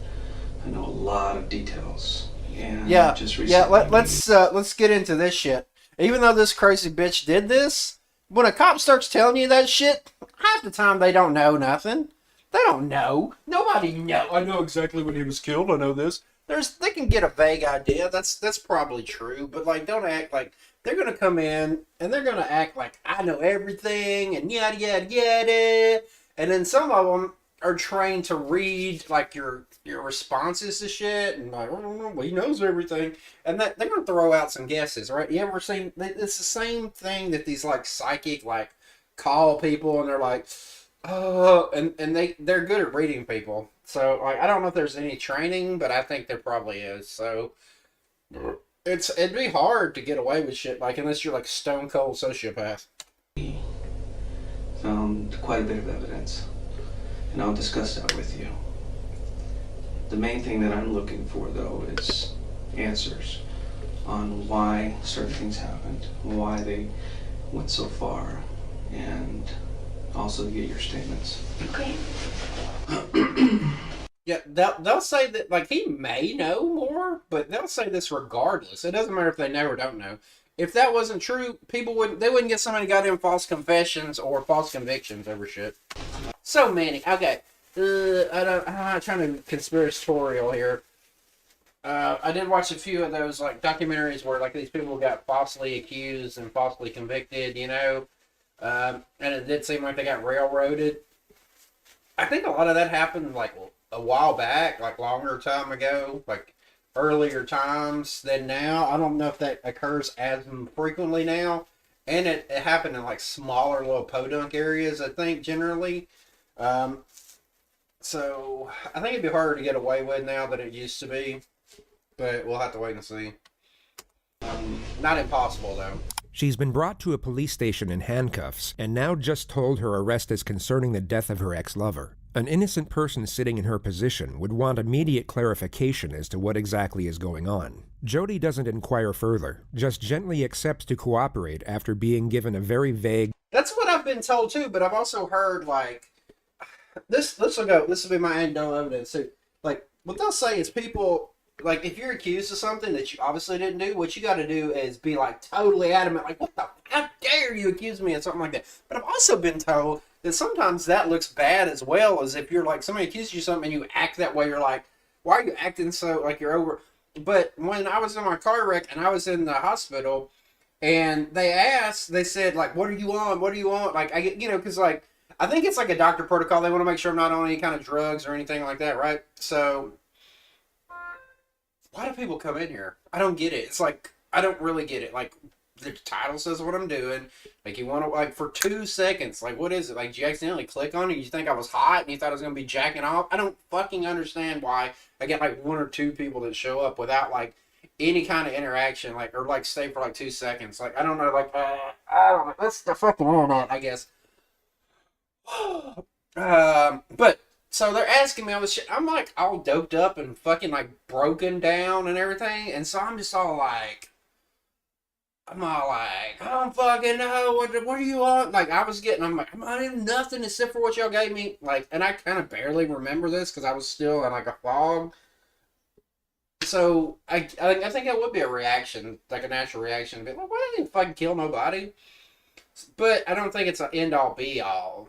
Speaker 10: I know a lot of details. And
Speaker 3: Yeah,
Speaker 10: just
Speaker 3: yeah.
Speaker 10: recently
Speaker 3: Let's get into this shit. Even though this crazy bitch did this, when a cop starts telling you that shit, half the time they don't know nothing. They don't know. Nobody know. I know exactly when he was killed. I know this. They can get a vague idea. That's probably true. But like, don't act like they're gonna come in and they're gonna act like I know everything and yada yada yada. And then some of them are trained to read like your responses to shit and like, oh, he knows everything, and that they're gonna throw out some guesses, right? You ever seen? It's the same thing that these like psychic like call people and they're like, oh, and they're good at reading people. So like, I don't know if there's any training, but I think there probably is. So it'd be hard to get away with shit like unless you're like stone cold sociopath.
Speaker 10: found quite a bit of evidence. And I'll discuss that with you. The main thing that I'm looking for, though, is answers on why certain things happened, why they went so far, and also to get your statements.
Speaker 9: Okay.
Speaker 3: Yeah, they'll say that, like, he may know more, but they'll say this regardless. It doesn't matter if they know or don't know. If that wasn't true, they wouldn't get so many goddamn false confessions or false convictions over shit. So many. Okay. I'm not trying to be conspiratorial here. I did watch a few of those, like, documentaries where, like, these people got falsely accused and falsely convicted, you know? And it did seem like they got railroaded. I think a lot of that happened, like, a while back, like, longer time ago. Like, earlier times than now. I don't know if that occurs as frequently now. And it happened in like smaller little podunk areas, I think, generally. So I think it'd be harder to get away with now than it used to be. But we'll have to wait and see. Not impossible, though.
Speaker 4: She's been brought to a police station in handcuffs and now just told her arrest is concerning the death of her ex-lover. An innocent person sitting in her position would want immediate clarification as to what exactly is going on. Jodi doesn't inquire further, just gently accepts to cooperate after being given a very vague...
Speaker 3: That's what I've been told too, but I've also heard like this will be my anecdotal evidence too. Like what they'll say is people, like if you're accused of something that you obviously didn't do, what you got to do is be like totally adamant, like how dare you accuse me of something like that. But I've also been told that sometimes that looks bad as well, as if you're like somebody accuses you of something and you act that way. You're like, why are you acting so like you're over? But when I was in my car wreck and I was in the hospital, and they said like, what are you on? What do you want? Like because like I think it's like a doctor protocol. They want to make sure I'm not on any kind of drugs or anything like that, right? So why do people come in here? I don't get it. It's like I don't really get it. Like the title says what I'm doing. Like you want to like for 2 seconds. Like what is it? Like did you accidentally click on it? You think I was hot and you thought I was gonna be jacking off? I don't fucking understand why I get like 1 or 2 people that show up without like any kind of interaction, like or like stay for like 2 seconds. Like I don't know. Like I don't know. That's the fucking internet, I guess. But so they're asking me all this shit. I'm like all doped up and fucking like broken down and everything, and so I'm just all like. I don't fucking know. What do you want? Like, I'm like, I'm not even nothing except for what y'all gave me. Like, and I kind of barely remember this because I was still in, like, a fog. So, I think that would be a reaction, like a natural reaction. Be like, well, I didn't fucking kill nobody. But I don't think it's an end-all, be-all.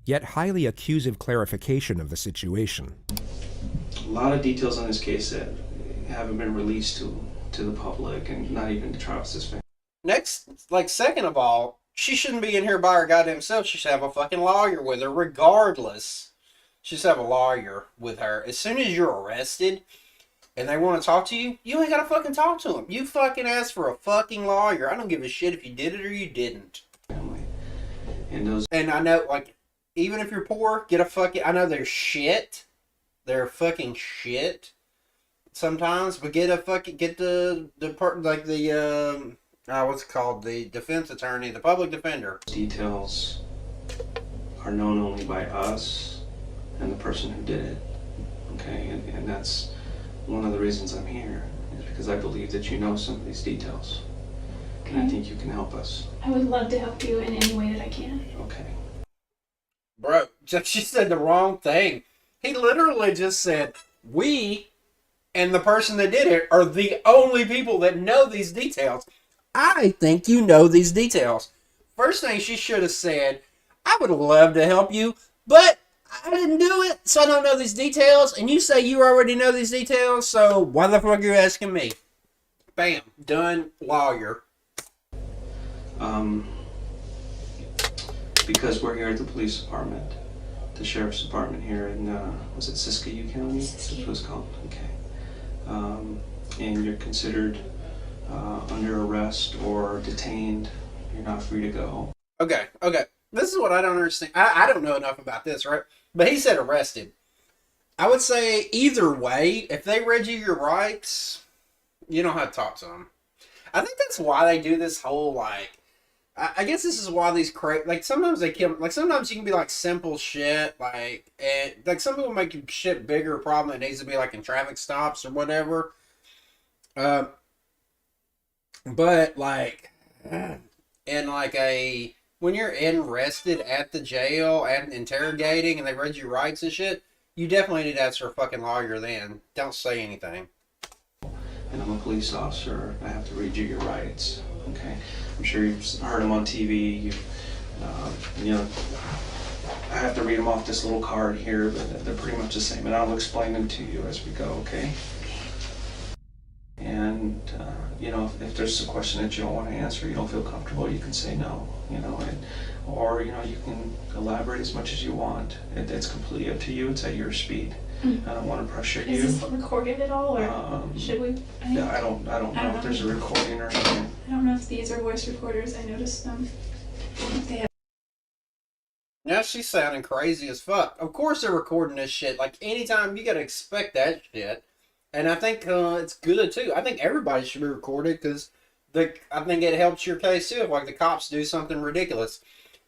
Speaker 4: Yet highly accusive clarification of the situation.
Speaker 10: A lot of details on this case that haven't been released to the public and not even to Travis's family.
Speaker 3: Next, like, second of all, she shouldn't be in here by her goddamn self. She should have a fucking lawyer with her, regardless. She should have a lawyer with her. As soon as you're arrested and they want to talk to you, you ain't gotta fucking talk to them. You fucking ask for a fucking lawyer. I don't give a shit if you did it or you didn't. And I know, like, even if you're poor, get a fucking... I know they're shit. They're fucking shit. Sometimes, but get the what's it called, the defense attorney, the public defender.
Speaker 10: Details are known only by us and the person who did it, okay, and that's one of the reasons I'm here, is because I believe that you know some of these details, and I think you can help us.
Speaker 9: I would love to help you in any way that I can.
Speaker 10: Okay.
Speaker 3: Bro, she said the wrong thing. He literally just said, we and the person that did it are the only people that know these details. I think you know these details. First thing she should have said, I would love to help you, but I didn't do it, so I don't know these details. And you say you already know these details, so why the fuck are you asking me? Bam. Done. Lawyer.
Speaker 10: Because we're here at the police department, the sheriff's department here in, was it Siskiyou County? Siskiyou. That's what it's called. Okay. And you're considered under arrest or detained. You're not free to go.
Speaker 3: Okay. This is what I don't understand. I don't know enough about this, right? But he said arrested. I would say either way, if they read you your rights, you don't have to talk to them. I think that's why they do this whole, like, I guess this is why these like sometimes they kill, like sometimes you can be like simple shit, like, and like some people make shit bigger problem that needs to be like in traffic stops or whatever. But like, in like when you're arrested at the jail and interrogating and they read your rights and shit, you definitely need to ask for a fucking lawyer then. Don't say anything.
Speaker 10: And I'm a police officer. I have to read you your rights. Okay, I'm sure you've heard them on TV. You know, I have to read them off this little card here, but they're pretty much the same, and I'll explain them to you as we go. Okay. And you know, if there's a question that you don't want to answer, you don't feel comfortable, you can say no, you know, or, you know, you can elaborate as much as you want. It's completely up to you. It's at your speed. I don't want to pressure you.
Speaker 9: Is this recorded at all, or should we?
Speaker 10: Yeah, I don't know if there's a recording or something.
Speaker 9: I don't know if these are voice recorders. I noticed them. If they have.
Speaker 3: Now she's sounding crazy as fuck. Of course they're recording this shit. Like, anytime, you gotta expect that shit. And I think it's good, too. I think everybody should be recorded, because I think it helps your case, too, if, like, the cops do something ridiculous.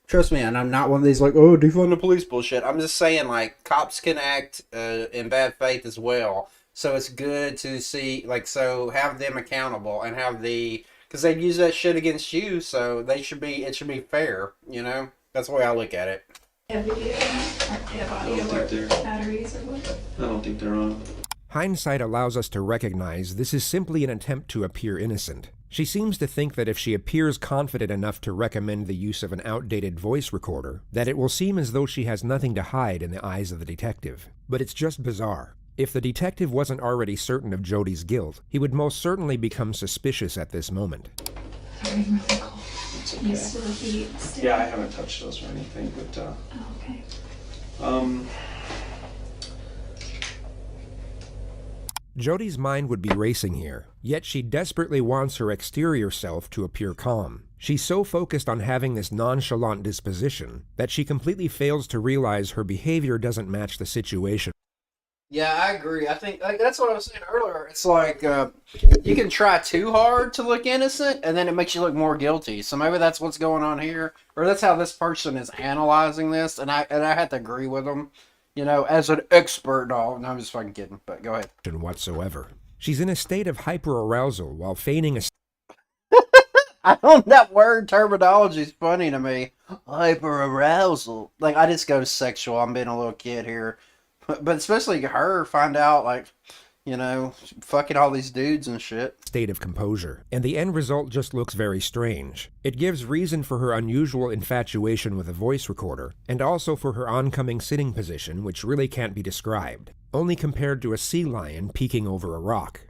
Speaker 3: Trust me, and I'm not one of these, like, oh, defund the police bullshit. I'm just saying, like, cops can act in bad faith as well. So it's good to see, like, so have them accountable and have because they use that shit against you, so it should be fair, you know? That's the way I look at it.
Speaker 9: Have video, or they have audio, or batteries, or what?
Speaker 10: I don't think they're on.
Speaker 4: Hindsight allows us to recognize this is simply an attempt to appear innocent. She seems to think that if she appears confident enough to recommend the use of an outdated voice recorder, that it will seem as though she has nothing to hide in the eyes of the detective. But it's just bizarre. If the detective wasn't already certain of Jodi's guilt, he would most certainly become suspicious at this moment.
Speaker 9: Sorry, I'm really cold.
Speaker 10: It's okay.
Speaker 9: You still heat still?
Speaker 10: Yeah, I haven't touched those or anything, but
Speaker 9: Oh, okay.
Speaker 4: Jodi's mind would be racing here, yet she desperately wants her exterior self to appear calm. She's so focused on having this nonchalant disposition that she completely fails to realize her behavior doesn't match the situation.
Speaker 3: Yeah, I agree. I think that's what I was saying earlier. It's like you can try too hard to look innocent, and then it makes you look more guilty. So maybe that's what's going on here, or that's how this person is analyzing this. And I had to agree with them, you know, as an expert. No, I'm just fucking kidding. But go ahead.
Speaker 4: Whatsoever. She's in a state of hyperarousal while feigning a.
Speaker 3: I don't. That word terminology is funny to me. Hyperarousal. Like, I just go sexual. I'm being a little kid here. But especially her find out, like, you know, fucking all these dudes and shit.
Speaker 4: State of composure, and the end result just looks very strange. It gives reason for her unusual infatuation with a voice recorder, and also for her oncoming sitting position, which really can't be described, only compared to a sea lion peeking over a rock.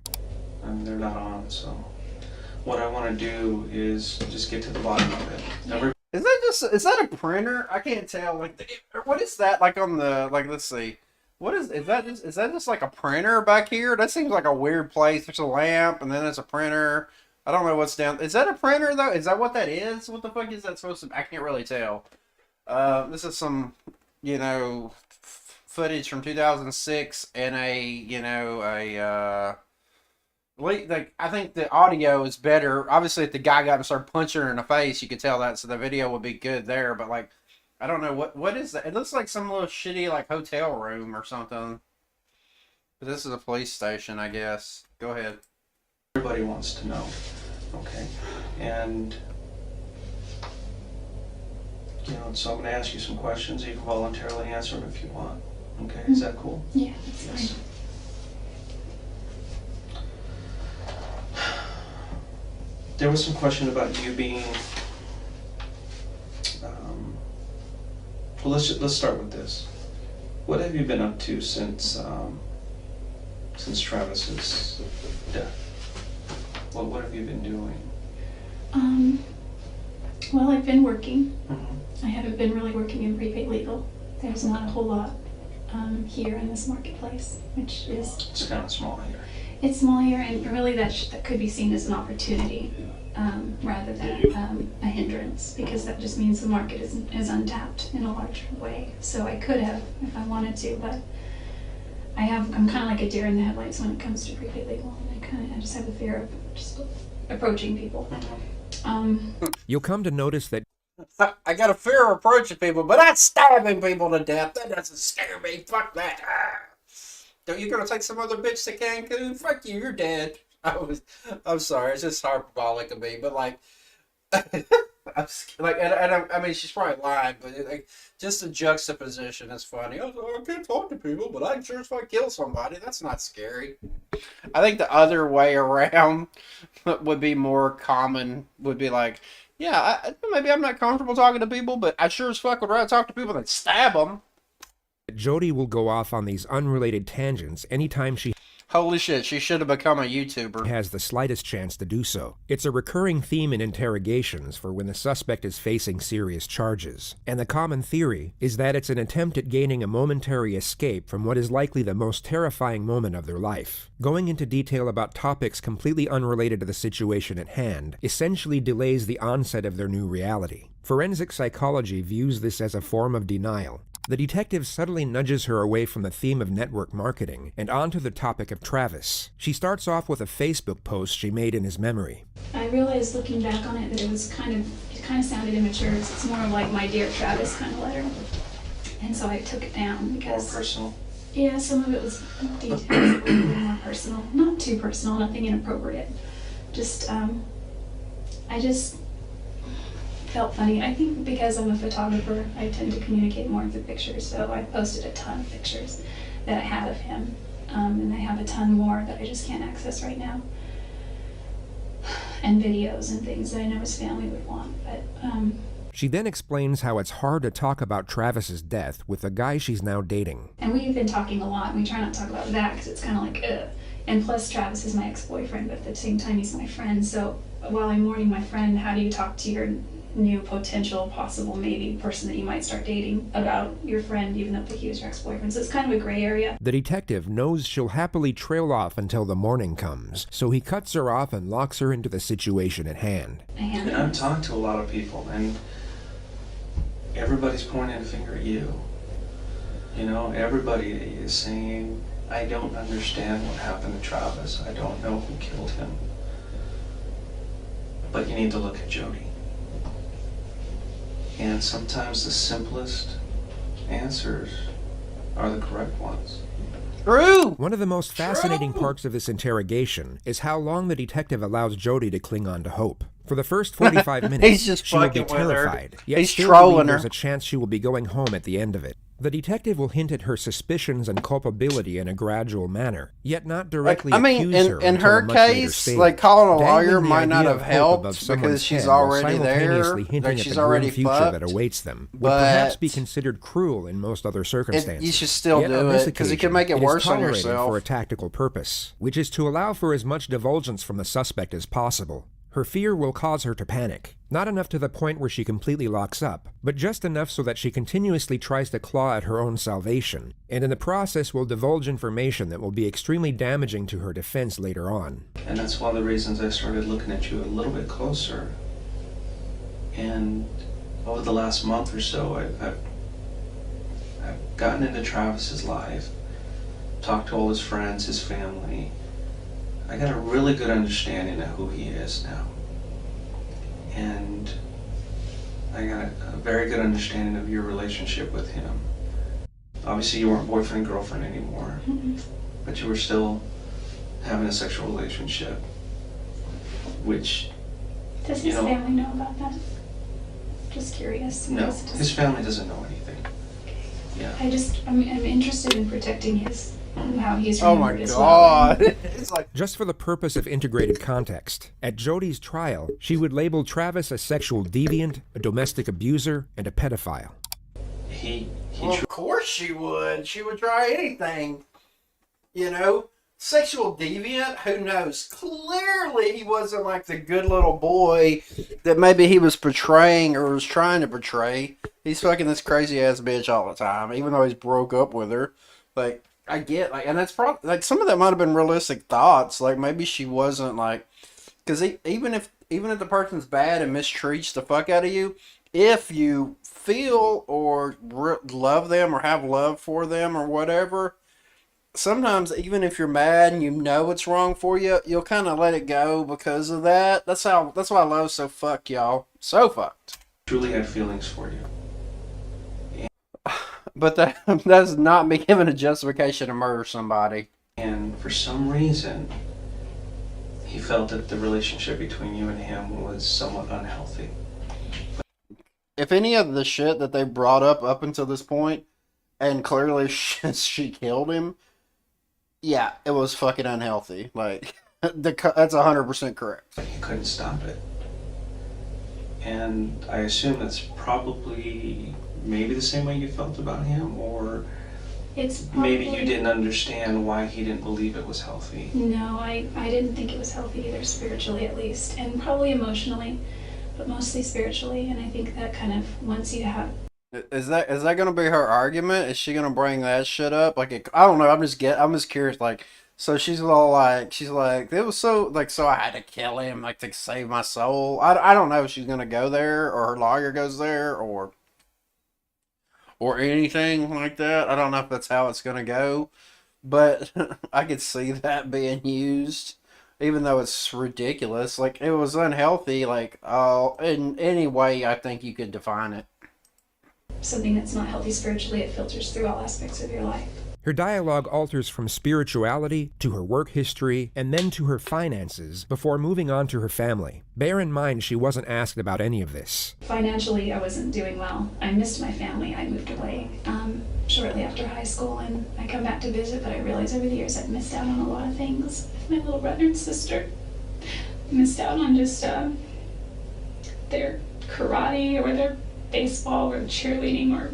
Speaker 10: And they're not on, so what I want to do is just get to the bottom of it.
Speaker 3: Is that a printer? I can't tell. Like, what is that? Like on the, like, let's see. What is that? Is that just like a printer back here? That seems like a weird place. There's a lamp, and then there's a printer. I don't know what's down. Is that a printer though? Is that what that is? What the fuck is that supposed to? I can't really tell. This is some, you know, footage from 2006, and like, I think the audio is better. Obviously, if the guy got him and started punching her in the face, you could tell that, so the video would be good there. But, like, I don't know, what is that? It looks like some little shitty, like, hotel room or something. But this is a police station, I guess. Go ahead.
Speaker 10: Everybody wants to know, okay? And, you know, so I'm going to ask you some questions. You can voluntarily answer them if you want. Okay, is that cool?
Speaker 9: Yeah, that's
Speaker 10: Yes.
Speaker 9: fine.
Speaker 10: There was some question about you being. Well, let's start with this. What have you been up to since Travis's death? What have you been doing?
Speaker 9: Well, I've been working.
Speaker 10: Mm-hmm.
Speaker 9: I haven't been really working in prepaid legal. There's not a whole lot here in this marketplace, which is.
Speaker 10: It's kind of small here.
Speaker 9: It's small here, and really that could be seen as an opportunity rather than a hindrance, because that just means the market is untapped in a large way. So I could have if I wanted to, but I'm kind of like a deer in the headlights when it comes to prepaid legal, and I just have the fear of just approaching people.
Speaker 4: You'll come to notice that
Speaker 3: I got a fear of approaching people, but not stabbing people to death. That doesn't scare me. Fuck that. Don't you gonna take some other bitch to Cancun? Fuck you, you're dead. I'm sorry, it's just hyperbolic of me, but like, I mean, she's probably lying, but like, just the juxtaposition is funny. I can't talk to people, but I can sure as fuck kill somebody. That's not scary. I think the other way around would be more common. Would be like, yeah, maybe I'm not comfortable talking to people, but I sure as fuck would rather talk to people than stab them.
Speaker 4: Jodi will go off on these unrelated tangents anytime she
Speaker 3: Holy shit, she should have become a YouTuber.
Speaker 4: Has the slightest chance to do so. It's a recurring theme in interrogations for when the suspect is facing serious charges. And the common theory is that it's an attempt at gaining a momentary escape from what is likely the most terrifying moment of their life. Going into detail about topics completely unrelated to the situation at hand essentially delays the onset of their new reality. Forensic psychology views this as a form of denial. The detective subtly nudges her away from the theme of network marketing and onto the topic of Travis. She starts off with a Facebook post she made in his memory.
Speaker 9: I realized looking back on it that it kind of sounded immature. It's more of like my Dear Travis kind of letter. And so I took it down because...
Speaker 10: More personal?
Speaker 9: Yeah, some of it was details that were a little more personal. Not too personal, nothing inappropriate. Just, I just felt funny. I think because I'm a photographer, I tend to communicate more through pictures, so I posted a ton of pictures that I had of him, and I have a ton more that I just can't access right now, and videos and things that I know his family would want, but
Speaker 4: She then explains how it's hard to talk about Travis's death with the guy she's now dating.
Speaker 9: and we've been talking a lot, and we try not to talk about that because it's kind of like, ugh. And plus Travis is my ex-boyfriend, but at the same time he's my friend, so while I'm mourning my friend, how do you talk to your new potential possible maybe person that you might start dating about your friend even though he was your ex-boyfriend? So it's kind of a gray area.
Speaker 4: The detective knows she'll happily trail off until the morning comes, so he cuts her off and locks her into the situation at hand.
Speaker 10: And I've talked to a lot of people, and everybody's pointing a finger at you. You know, everybody is saying, I don't understand what happened to Travis. I don't know who killed him. But you need to look at Jodi. And sometimes the simplest answers are the correct ones.
Speaker 3: True!
Speaker 4: One of the most fascinating parts of this interrogation is how long the detective allows Jodi to cling on to hope. For the first 45 minutes,
Speaker 3: He's just
Speaker 4: she will be
Speaker 3: fucking with her.
Speaker 4: terrified, yet
Speaker 3: He's
Speaker 4: still
Speaker 3: trolling
Speaker 4: believe
Speaker 3: her.
Speaker 4: there's a chance she will be going home at the end of it. The detective will hint at her suspicions and culpability in a gradual manner, yet not directly accuse her
Speaker 3: in
Speaker 4: until a
Speaker 3: her
Speaker 4: much later
Speaker 3: case,
Speaker 4: stage.
Speaker 3: like calling a lawyer
Speaker 4: Dangling the
Speaker 3: might not
Speaker 4: idea
Speaker 3: have
Speaker 4: of hope
Speaker 3: helped
Speaker 4: above
Speaker 3: because
Speaker 4: someone's
Speaker 3: she's
Speaker 4: head while
Speaker 3: already there,
Speaker 4: simultaneously hinting
Speaker 3: like
Speaker 4: at
Speaker 3: she's
Speaker 4: the
Speaker 3: already
Speaker 4: grim future
Speaker 3: fucked,
Speaker 4: that awaits them would
Speaker 3: but
Speaker 4: perhaps be considered cruel in most other circumstances.
Speaker 3: you should still
Speaker 4: Yet
Speaker 3: do
Speaker 4: on this
Speaker 3: it, 'cause it could
Speaker 4: occasion,
Speaker 3: make it
Speaker 4: is
Speaker 3: worse on
Speaker 4: tolerated
Speaker 3: yourself.
Speaker 4: for a tactical purpose, which is to allow for as much divulgence from the suspect as possible. Her fear will cause her to panic. Not enough to the point where she completely locks up, but just enough so that she continuously tries to claw at her own salvation, and in the process will divulge information that will be extremely damaging to her defense later on.
Speaker 10: And that's one of the reasons I started looking at you a little bit closer. And over the last month or so, I've gotten into Travis's life, talked to all his friends, his family. I got a really good understanding of who he is now. And I got a very good understanding of your relationship with him. Obviously you weren't boyfriend and girlfriend anymore, but you were still having a sexual relationship, which,
Speaker 9: Does
Speaker 10: you
Speaker 9: his
Speaker 10: know,
Speaker 9: family know about that? Just curious.
Speaker 10: no,
Speaker 9: Just-
Speaker 10: his family doesn't know anything. Yeah.
Speaker 9: I'm interested in protecting how he's
Speaker 3: Oh my
Speaker 9: remembered as well.
Speaker 3: god. It's like,
Speaker 4: Just for the purpose of integrated context, at Jodi's trial, she would label Travis a sexual deviant, a domestic abuser, and a pedophile.
Speaker 10: He
Speaker 3: well, of course she would. She would try anything. You know? Sexual deviant? Who knows? Clearly he wasn't like the good little boy that maybe he was portraying or was trying to portray. He's fucking this crazy ass bitch all the time, even though he's broke up with her. Like, I get, like, and that's probably, like, some of that might have been realistic thoughts. Like, maybe she wasn't, like, because even if the person's bad and mistreats the fuck out of you, if you feel or love them or have love for them or whatever, sometimes even if you're mad and you know it's wrong for you, you'll kind of let it go because of that. That's why love's so fucked, y'all. So fucked.
Speaker 10: truly had feelings for you.
Speaker 3: But that does not be given a justification to murder somebody.
Speaker 10: And for some reason, he felt that the relationship between you and him was somewhat unhealthy.
Speaker 3: If any of the shit that they brought up until this point, and clearly she killed him, yeah, it was fucking unhealthy. Like, that's 100% correct.
Speaker 10: He couldn't stop it. And I assume that's probably maybe the same way you felt about him, or
Speaker 9: It's probably...
Speaker 10: Maybe you didn't understand why he didn't believe it was healthy.
Speaker 9: No, I didn't think it was healthy either, spiritually at least, and probably emotionally, but mostly spiritually. And I think that kind of, once you have...
Speaker 3: Is that gonna be her argument? Is she gonna bring that shit up? Like, I don't know. I'm just curious. Like, so she's like, it was so like, so I had to kill him like to save my soul. I don't know if she's gonna go there or her lawyer goes there or anything like that. I don't know if that's how it's gonna go, but I could see that being used, even though it's ridiculous. Like, it was unhealthy. Like, in any way I think you could define it.
Speaker 9: Something that's not healthy spiritually, it filters through all aspects of your life.
Speaker 4: Her dialogue alters from spirituality to her work history and then to her finances before moving on to her family. Bear in mind she wasn't asked about any of this.
Speaker 9: Financially, I wasn't doing well. I missed my family. I moved away shortly after high school, and I come back to visit, but I realized over the years I'd missed out on a lot of things with my little brother and sister. I missed out on just their karate or their baseball or cheerleading or...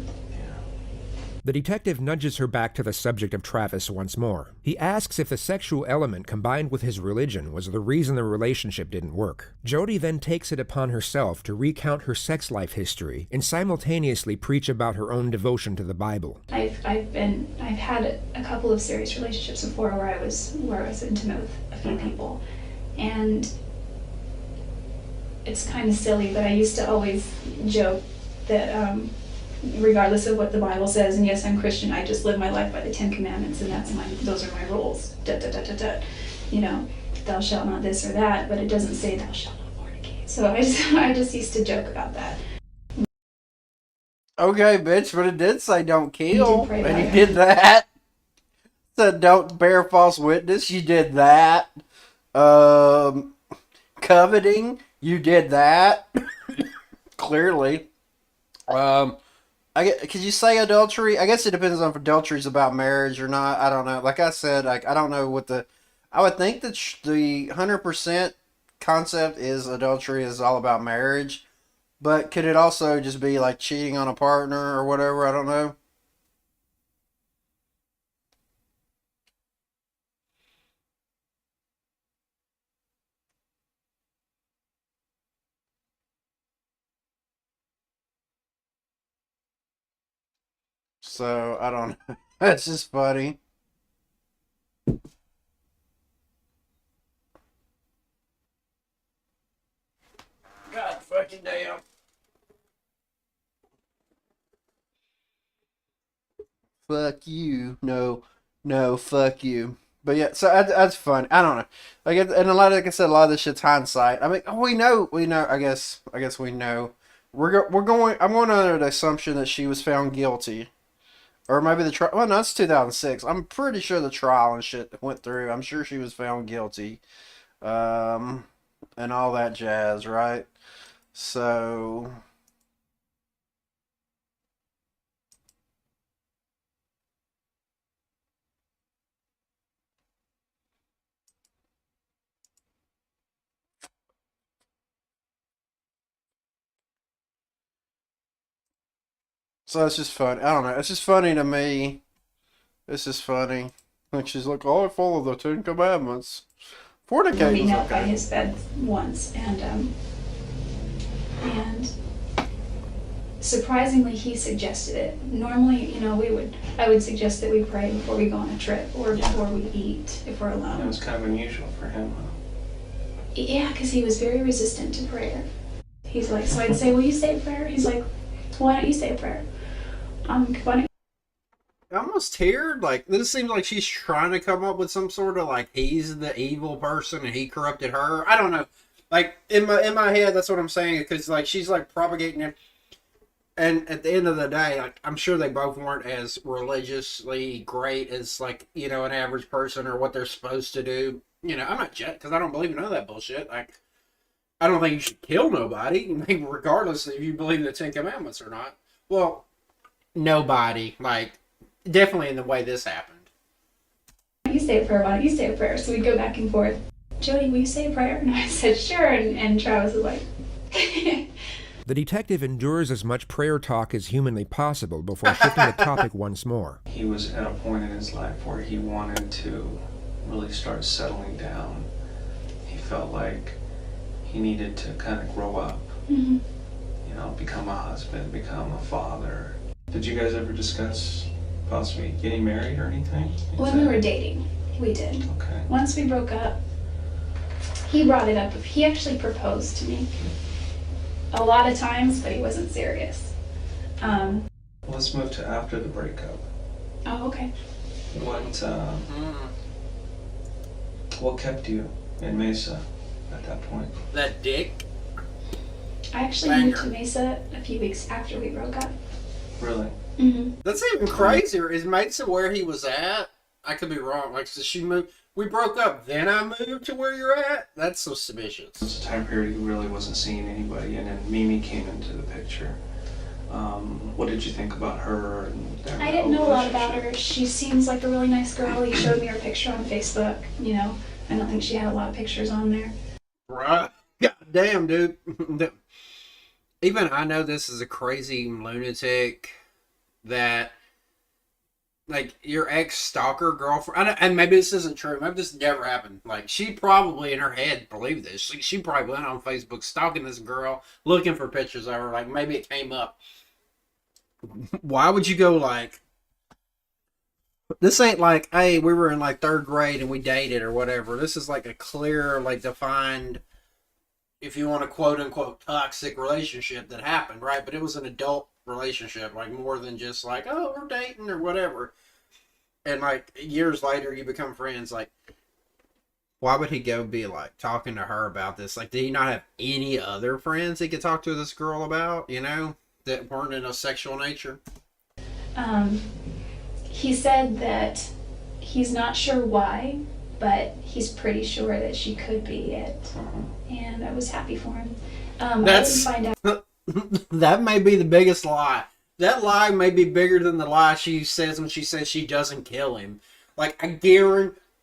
Speaker 4: The detective nudges her back to the subject of Travis once more. He asks if the sexual element combined with his religion was the reason the relationship didn't work. Jodi then takes it upon herself to recount her sex life history and simultaneously preach about her own devotion to the Bible.
Speaker 9: I've had a couple of serious relationships before where I was intimate with a few people, and it's kind of silly, but I used to always joke that regardless of what the Bible says, and yes, I'm Christian, I just live my life by the 10 Commandments, and those are my rules. Da, da, da, da, da. You know, thou shalt not this or that, but it doesn't say thou shalt not fornicate. So I just used to joke about that.
Speaker 3: Okay, bitch, but it did say don't kill, and you did that. It said don't bear false witness, you did that. Coveting, you did that. Clearly. Could you say adultery? I guess it depends on if adultery is about marriage or not. I don't know. Like I said, I don't know what I would think that the 100% concept is adultery is all about marriage, but could it also just be like cheating on a partner or whatever? I don't know. So, I don't know. That's just funny. God fucking damn. Fuck you. No, fuck you. But yeah, so that's fun. I don't know. Like, and like I said, a lot of this shit's hindsight. I mean, we know. I guess we know. I'm going under the assumption that she was found guilty. Or maybe the trial. Well, no, it's 2006. I'm pretty sure the trial and shit went through. I'm sure she was found guilty. And all that jazz, right? So. So it's just fun. I don't know. It's just funny to me. It's just funny. Like, she's like, oh, I follow the 10 Commandments. Fornicate
Speaker 9: We
Speaker 3: was
Speaker 9: knelt by
Speaker 3: okay.
Speaker 9: his bed once, and surprisingly, he suggested it. Normally, you know, I would suggest that we pray before we go on a trip or before we eat if we're alone.
Speaker 10: That was kind of unusual for him, huh?
Speaker 9: Yeah, because he was very resistant to prayer. He's like, so I'd say, will you say a prayer? He's like, why don't you say a prayer? Funny.
Speaker 3: I almost teared. Like, this seems like she's trying to come up with some sort of, like, he's the evil person and he corrupted her. I don't know. Like, in my head, that's what I'm saying, because, like, she's, like, propagating it. And at the end of the day, like, I'm sure they both weren't as religiously great as, like, you know, an average person or what they're supposed to do. You know, I'm not judging, because I don't believe in none of that bullshit. Like, I don't think you should kill nobody, regardless if you believe in the 10 Commandments or not. Well, nobody. Like, definitely in the way this happened.
Speaker 9: You say a prayer, why don't you say a prayer? So we'd go back and forth. Jodi, will you say a prayer? And I said, sure. And Travis was like,
Speaker 4: The detective endures as much prayer talk as humanly possible before shifting the topic once more.
Speaker 10: He was at a point in his life where he wanted to really start settling down. He felt like he needed to kind of grow up,
Speaker 9: Mm-hmm.
Speaker 10: you know, become a husband, become a father. Did you guys ever discuss possibly getting married or anything?
Speaker 9: When we were dating, we did.
Speaker 10: Okay.
Speaker 9: Once we broke up, he brought it up. He actually proposed to me a lot of times, but he wasn't serious.
Speaker 10: Let's move to after the breakup.
Speaker 9: Oh, okay.
Speaker 10: What kept you in Mesa at that point?
Speaker 3: That dick.
Speaker 9: I actually moved to Mesa a few weeks after we broke up.
Speaker 10: Really?
Speaker 9: Mm-hmm.
Speaker 3: That's even crazier. Is Mesa where he was at? I could be wrong. Like, so she moved. We broke up, then I moved to where you're at? That's so suspicious.
Speaker 10: It's a time period he really wasn't seeing anybody, and then Mimi came into the picture. What did you think about her? And
Speaker 9: I didn't know a lot about her. She seems like a really nice girl. He showed me her picture on Facebook. You know, I don't think she had a lot of pictures on there.
Speaker 3: Right. God damn, dude. Even I know this is a crazy lunatic that, like, your ex-stalker girlfriend, and maybe this isn't true, maybe this never happened. Like, she probably in her head believed this. She probably went on Facebook stalking this girl, looking for pictures of her, like, maybe it came up. Why would you go, like, this ain't like, hey, we were in, like, 3rd grade and we dated or whatever. This is, like, a clear, like, defined, if you want to quote-unquote toxic relationship that happened, right? But it was an adult relationship, like, more than just like, oh, we're dating or whatever. And like years later you become friends. Like, why would he go be like talking to her about this? Like, did he not have any other friends he could talk to this girl about, you know, that weren't in a sexual nature?
Speaker 9: He said that he's not sure why, but he's pretty sure that she could be it. And I was happy for him. I didn't find out.
Speaker 3: That may be the biggest lie. That lie may be bigger than the lie she says when she says she doesn't kill him. Like, I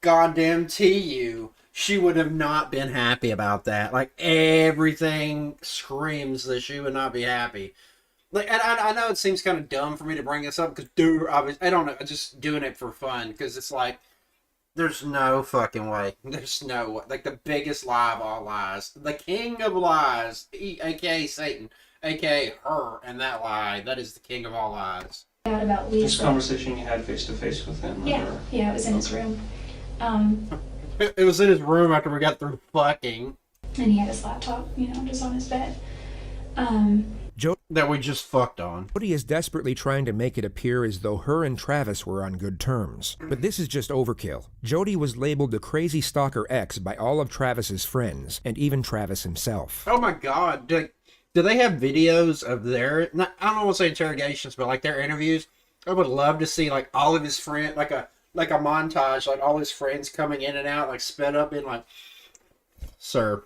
Speaker 3: guarantee you, she would have not been happy about that. Like, everything screams that she would not be happy. Like, and I know it seems kind of dumb for me to bring this up, because, dude, I don't know, I'm just doing it for fun, because it's like, there's no fucking way. There's no way. Like, the biggest lie of all lies. The king of lies, a.k.a. Satan, a.k.a. her, and that lie. That is the king of all lies.
Speaker 9: About Lisa.
Speaker 10: This conversation you had face-to-face with him?
Speaker 9: Yeah,
Speaker 10: or?
Speaker 9: yeah, it was in his room.
Speaker 3: It was in his room after we got through fucking.
Speaker 9: And he had his laptop, you know, just on his bed.
Speaker 3: That we just fucked on.
Speaker 4: Jodi is desperately trying to make it appear as though her and Travis were on good terms. But this is just overkill. Jodi was labeled the crazy stalker ex by all of Travis's friends, and even Travis himself.
Speaker 3: Oh my god. Do they have videos of their, I don't want to say interrogations, but like their interviews? I would love to see like all of his friends, like a montage, like all his friends coming in and out, like sped up, being like, sir,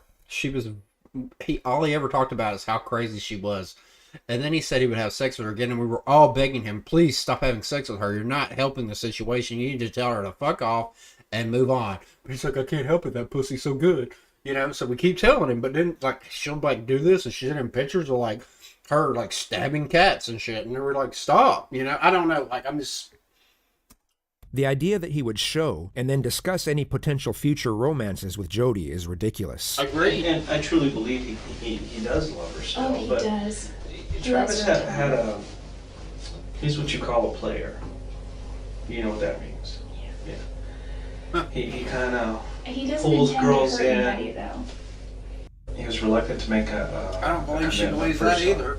Speaker 3: all he ever talked about is how crazy she was. And then he said he would have sex with her again, and we were all begging him, please stop having sex with her. You're not helping the situation. You need to tell her to fuck off and move on. But he's like, I can't help it. That pussy's so good. You know, so we keep telling him, but then, like, she'll, like, do this, and she's in pictures of, like, her, like, stabbing cats and shit, and we're like, stop, you know? I don't know, like, I'm just...
Speaker 4: The idea that he would show and then discuss any potential future romances with Jodi is ridiculous.
Speaker 3: I agree.
Speaker 10: And I truly believe he does love her still.
Speaker 9: Oh, he
Speaker 10: but
Speaker 9: does.
Speaker 10: Travis had he's what you call a player. You know what that means. Yeah. He kind of pulls girls in.
Speaker 9: Anybody, though.
Speaker 10: He was reluctant to make a
Speaker 3: I don't believe she believes that either.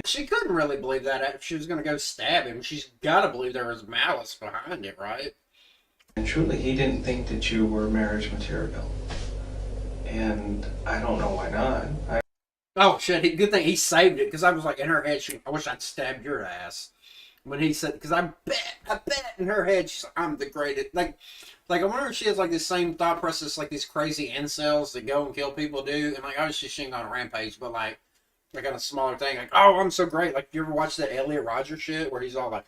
Speaker 3: She couldn't really believe that if she was going to go stab him. She's got to believe there was malice behind it, right?
Speaker 10: And truly, he didn't think that you were marriage material. And I don't know why not.
Speaker 3: Oh, shit. Good thing he saved it, because I was like, in her head, I wish I'd stabbed your ass. When he said, because I bet in her head, she's like, I'm the greatest. Like, I wonder if she has, like, this same thought process, like these crazy incels that go and kill people do. And, like, obviously she ain't on a rampage, but, like on a smaller thing. Like, oh, I'm so great. Like, you ever watch that Elliot Rodgers shit where he's all like,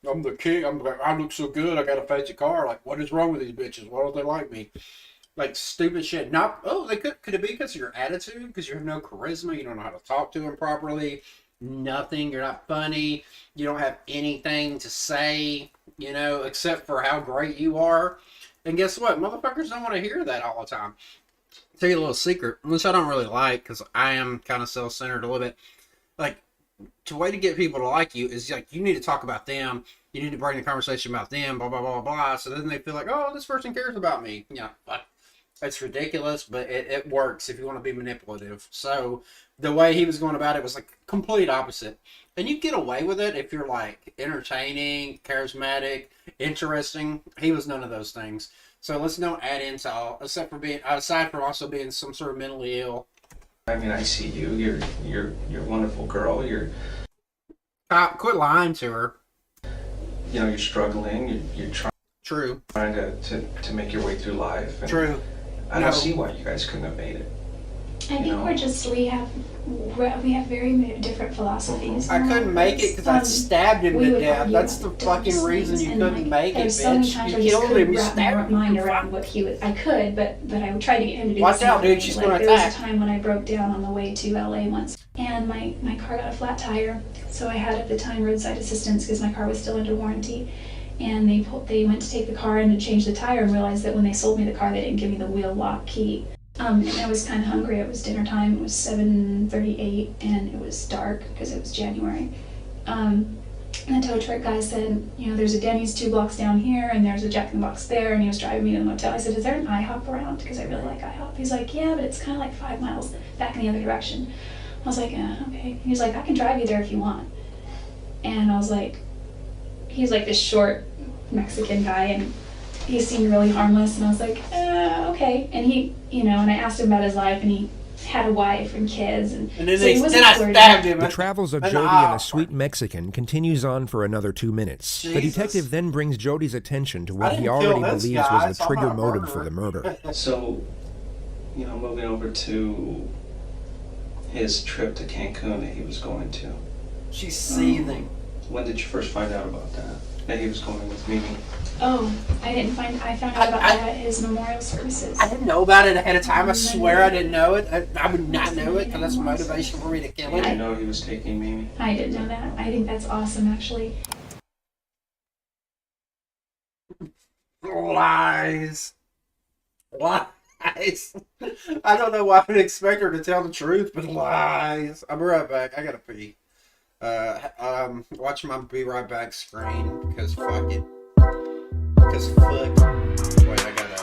Speaker 3: I'm the king. I look so good. I got a fancy car. Like, what is wrong with these bitches? Why don't they like me? like stupid shit. Not they could it be because of your attitude? Because you have no charisma, you don't know how to talk to him properly, nothing. You're not funny. You don't have anything to say, except for how great you are. And guess what? Motherfuckers don't want to hear that all the time. I'll tell you a little secret, which I don't really like because I am kind of self-centered a little bit. Like, the way to get people to like you is like you need to talk about them. You need to bring the conversation about them, blah, blah, blah, blah. So then they feel like, oh, this person cares about me. But it's ridiculous, but it works if you want to be manipulative. So the way he was going about it was like complete opposite. And you get away with it if you're like entertaining, charismatic, interesting. He was none of those things. So let's don't add into all, aside from also being some sort of mentally ill.
Speaker 10: I mean, I see you. You're a wonderful girl.
Speaker 3: Quit lying to her.
Speaker 10: You're struggling. You're
Speaker 3: True.
Speaker 10: trying to make your way through life. And
Speaker 3: True.
Speaker 10: I don't see why you guys couldn't have made it.
Speaker 9: I think we have very different philosophies.
Speaker 3: I couldn't make it because I stabbed him to death. That's the fucking reason you couldn't make it, bitch. You killed him. You stabbed him.
Speaker 9: Mind around what he would. I could, but I would try to get him to do.
Speaker 3: Watch out, dude. She's gonna
Speaker 9: There was
Speaker 3: attack.
Speaker 9: a time when I broke down on the way to LA once, and my car got a flat tire. So I had at the time roadside assistance because my car was still under warranty. And they went to take the car in to change the tire and realized that when they sold me the car, they didn't give me the wheel lock key. And I was kind of hungry. It was dinner time. It was 7:38, and it was dark because it was January. And the tow truck guy said, there's a Denny's 2 blocks down here, and there's a Jack in the Box there, and he was driving me to the motel. I said, is there an IHOP around? Because I really like IHOP. He's like, yeah, but it's kind of like 5 miles back in the other direction. I was like, okay. He's like, I can drive you there if you want. And I was like, he's like this short Mexican guy, and he seemed really harmless, and I was like, okay. And he, and I asked him about his life, and he had a wife and kids, and
Speaker 3: then
Speaker 9: so he wasn't
Speaker 3: I
Speaker 9: flirty.
Speaker 3: stabbed him.
Speaker 4: The travels of Jodi and the sweet Mexican continues on for another 2 minutes. The
Speaker 3: Jesus.
Speaker 4: detective then brings Jodi's attention to what
Speaker 3: I
Speaker 4: he
Speaker 3: didn't
Speaker 4: already
Speaker 3: kill this
Speaker 4: believes
Speaker 3: guy,
Speaker 4: was
Speaker 3: so
Speaker 4: the
Speaker 3: I'm
Speaker 4: trigger
Speaker 3: not a
Speaker 4: motive
Speaker 3: murderer.
Speaker 4: for the murder.
Speaker 10: So, moving over to his trip to Cancun that he was going to.
Speaker 3: She's seething.
Speaker 10: When did you first find out about that he was going with Mimi?
Speaker 9: Oh, I found out about that at his memorial services.
Speaker 3: I didn't know about it ahead of time. I swear I didn't know it. I would not know it because that's motivation for me to kill
Speaker 10: You didn't
Speaker 3: him.
Speaker 10: know he was taking Mimi?
Speaker 9: I didn't know that. I think that's awesome, actually.
Speaker 3: Lies. Lies. I don't know why I would expect her to tell the truth, but lies. I'll be right back. I gotta pee. Watch my be right back screen because fuck it. Because fuck. Wait, I gotta.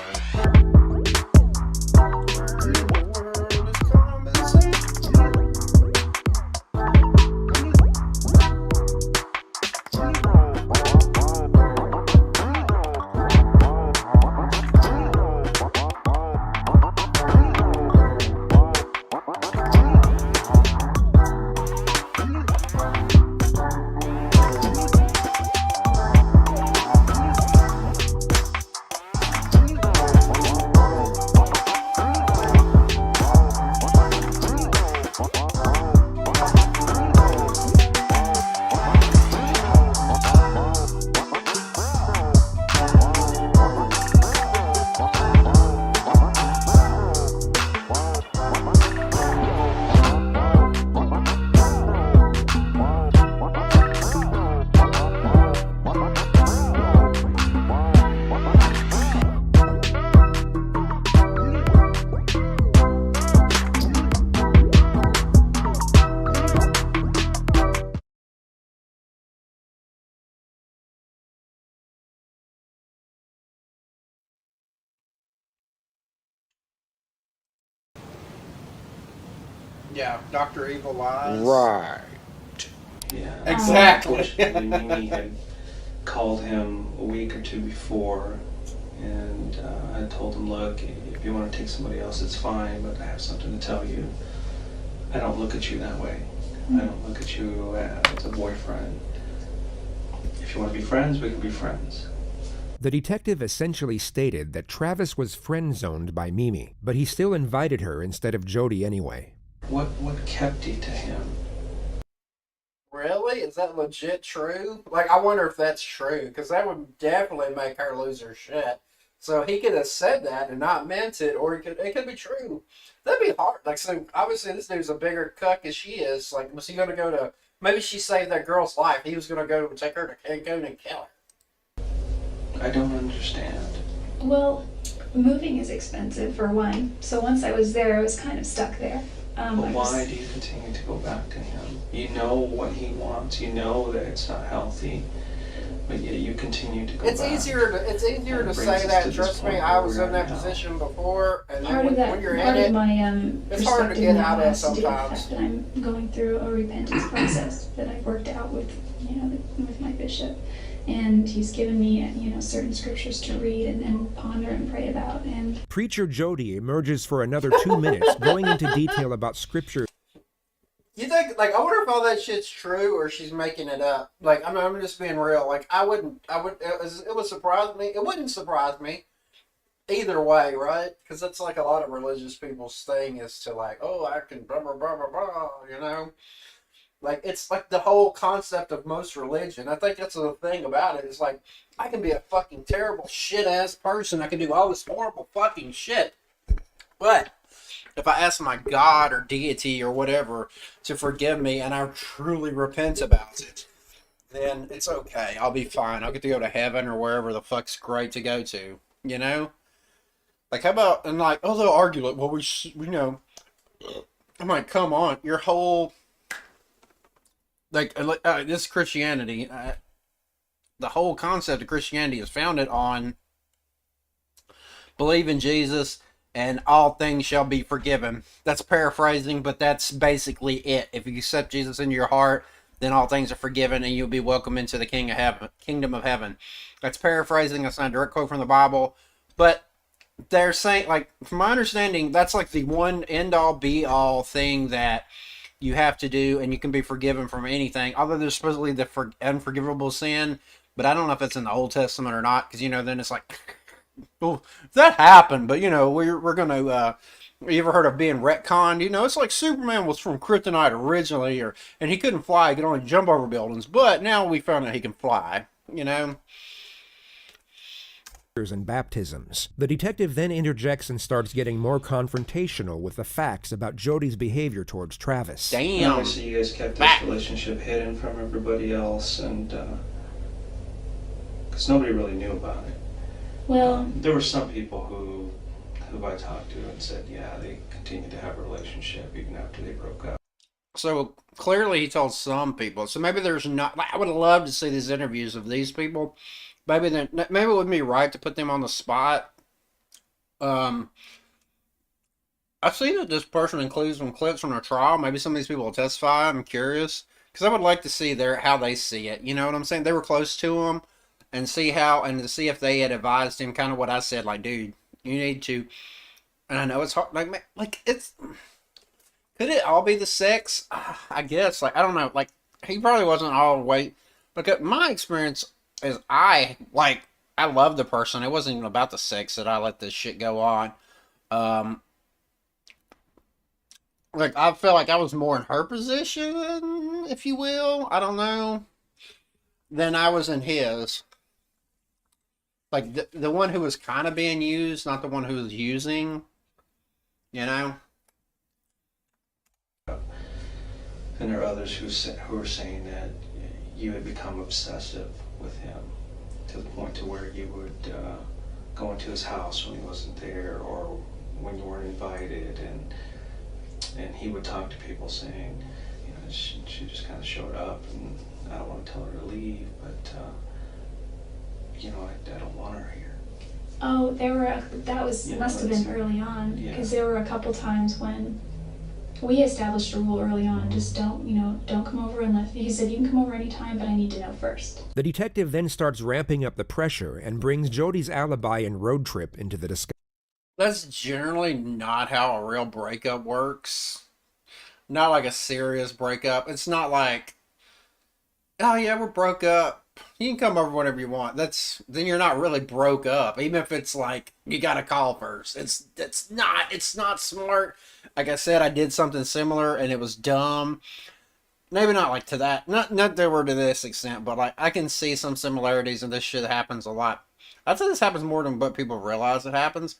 Speaker 3: Yeah, Dr. Evil Lies.
Speaker 4: Right.
Speaker 10: Yeah.
Speaker 3: Exactly.
Speaker 10: Unfortunately, Mimi had called him a week or two before, and I told him, look, if you want to take somebody else, it's fine, but I have something to tell you. I don't look at you that way. I don't look at you as a boyfriend. If you want to be friends, we can be friends.
Speaker 4: The detective essentially stated that Travis was friend-zoned by Mimi, but he still invited her instead of Jodi anyway.
Speaker 10: What kept you to him?
Speaker 3: Really? Is that legit true? Like, I wonder if that's true, because that would definitely make her lose her shit. So he could have said that and not meant it, or it could be true. That'd be hard. Like, so obviously this dude's a bigger cuck as she is. Like, was he gonna go to? Maybe she saved that girl's life. He was gonna go take her to Cancun and kill her.
Speaker 10: I don't understand.
Speaker 9: Well, moving is expensive for one. So once I was there, I was kind of stuck there.
Speaker 10: But why do you continue to go back to him? You know what he wants. You know that it's not healthy, but yet you continue to go back.
Speaker 3: It's easier to say that. Trust me, I was in that position before, and
Speaker 9: Part of that,
Speaker 3: when you're
Speaker 9: part
Speaker 3: in
Speaker 9: of
Speaker 3: it,
Speaker 9: my
Speaker 3: it's hard to
Speaker 9: perspective
Speaker 3: get
Speaker 9: now
Speaker 3: out of
Speaker 9: has to do with the
Speaker 3: sometimes.
Speaker 9: fact that I'm going through a repentance process that I've worked out with, with my bishop, and he's given me, certain scriptures to read and then ponder and pray about. And
Speaker 4: Preacher Jodi emerges for another 2 minutes, going into detail about scripture.
Speaker 3: You think, like, I wonder if all that shit's true or she's making it up. Like, I'm just being real. Like, it would surprise me. It wouldn't surprise me either way, right? Because that's like a lot of religious people's thing is to like, oh, I can blah, blah, blah, blah, blah, Like, it's like the whole concept of most religion. I think that's the thing about it. It's like, I can be a fucking terrible shit-ass person. I can do all this horrible fucking shit. But if I ask my God or deity or whatever to forgive me and I truly repent about it, then it's okay. I'll be fine. I'll get to go to heaven or wherever the fuck's great to go to, Like, how about, and like, oh, they'll argue, like, well, I'm like, come on, your whole, this Christianity, the whole concept of Christianity is founded on believe in Jesus and all things shall be forgiven. That's paraphrasing, but that's basically it. If you accept Jesus into your heart, then all things are forgiven and you'll be welcome into the kingdom of heaven. That's paraphrasing. That's not a direct quote from the Bible, but they're saying, like, from my understanding, that's like the one end-all, be-all thing that you have to do, and you can be forgiven from anything, although there's supposedly the unforgivable sin, but I don't know if it's in the Old Testament or not, because, then it's like, well, that happened, but, we're going to, you ever heard of being retconned? It's like Superman was from Kryptonite originally, and he couldn't fly, he could only jump over buildings, but now we found out he can fly,
Speaker 4: and baptisms. The detective then interjects and starts getting more confrontational with the facts about Jodi's behavior towards Travis.
Speaker 3: Damn.
Speaker 10: Obviously, you guys kept this relationship hidden from everybody else, and because nobody really knew about it.
Speaker 9: well,
Speaker 10: There were some people who I talked to and said, yeah, they continued to have a relationship even after they broke up.
Speaker 3: So clearly he told some people. So maybe there's not. I would love to see these interviews of these people. Maybe it wouldn't be right to put them on the spot. I've seen that this person includes some clips from their trial. Maybe some of these people will testify. I'm curious because I would like to see how they see it. You know what I'm saying? They were close to him, and to see if they had advised him kind of what I said. Like, dude, you need to. And I know it's hard. Like it's. Could it all be the sex? I guess. Like, I don't know. Like, he probably wasn't all the way. Because my experience is I love the person. It wasn't even about the sex that I let this shit go on. Like, I felt like I was more in her position, if you will. I don't know. Than I was in his. Like, the one who was kind of being used, not the one who was using.
Speaker 10: And there are others who are saying that you had become obsessive with him to the point to where you would go into his house when he wasn't there or when you weren't invited, and he would talk to people saying, she just kind of showed up, and I don't want to tell her to leave, but I don't want her here.
Speaker 9: oh, must have been early on,
Speaker 10: Yeah.
Speaker 9: because there were a couple times when we established a rule early on, just don't come over unless, he said, you can come over anytime, but I need to know first.
Speaker 4: The detective then starts ramping up the pressure and brings Jodi's alibi and road trip into the discussion.
Speaker 3: That's generally not how a real breakup works. Not like a serious breakup. It's not like, oh yeah, we're broke up. You can come over whenever you want. Then you're not really broke up. Even if it's like you gotta call first. It's not smart. Like I said, I did something similar and it was dumb. Maybe not like to that. Not that we're to this extent, but like I can see some similarities, and this shit happens a lot. I'd say this happens more than what people realize it happens.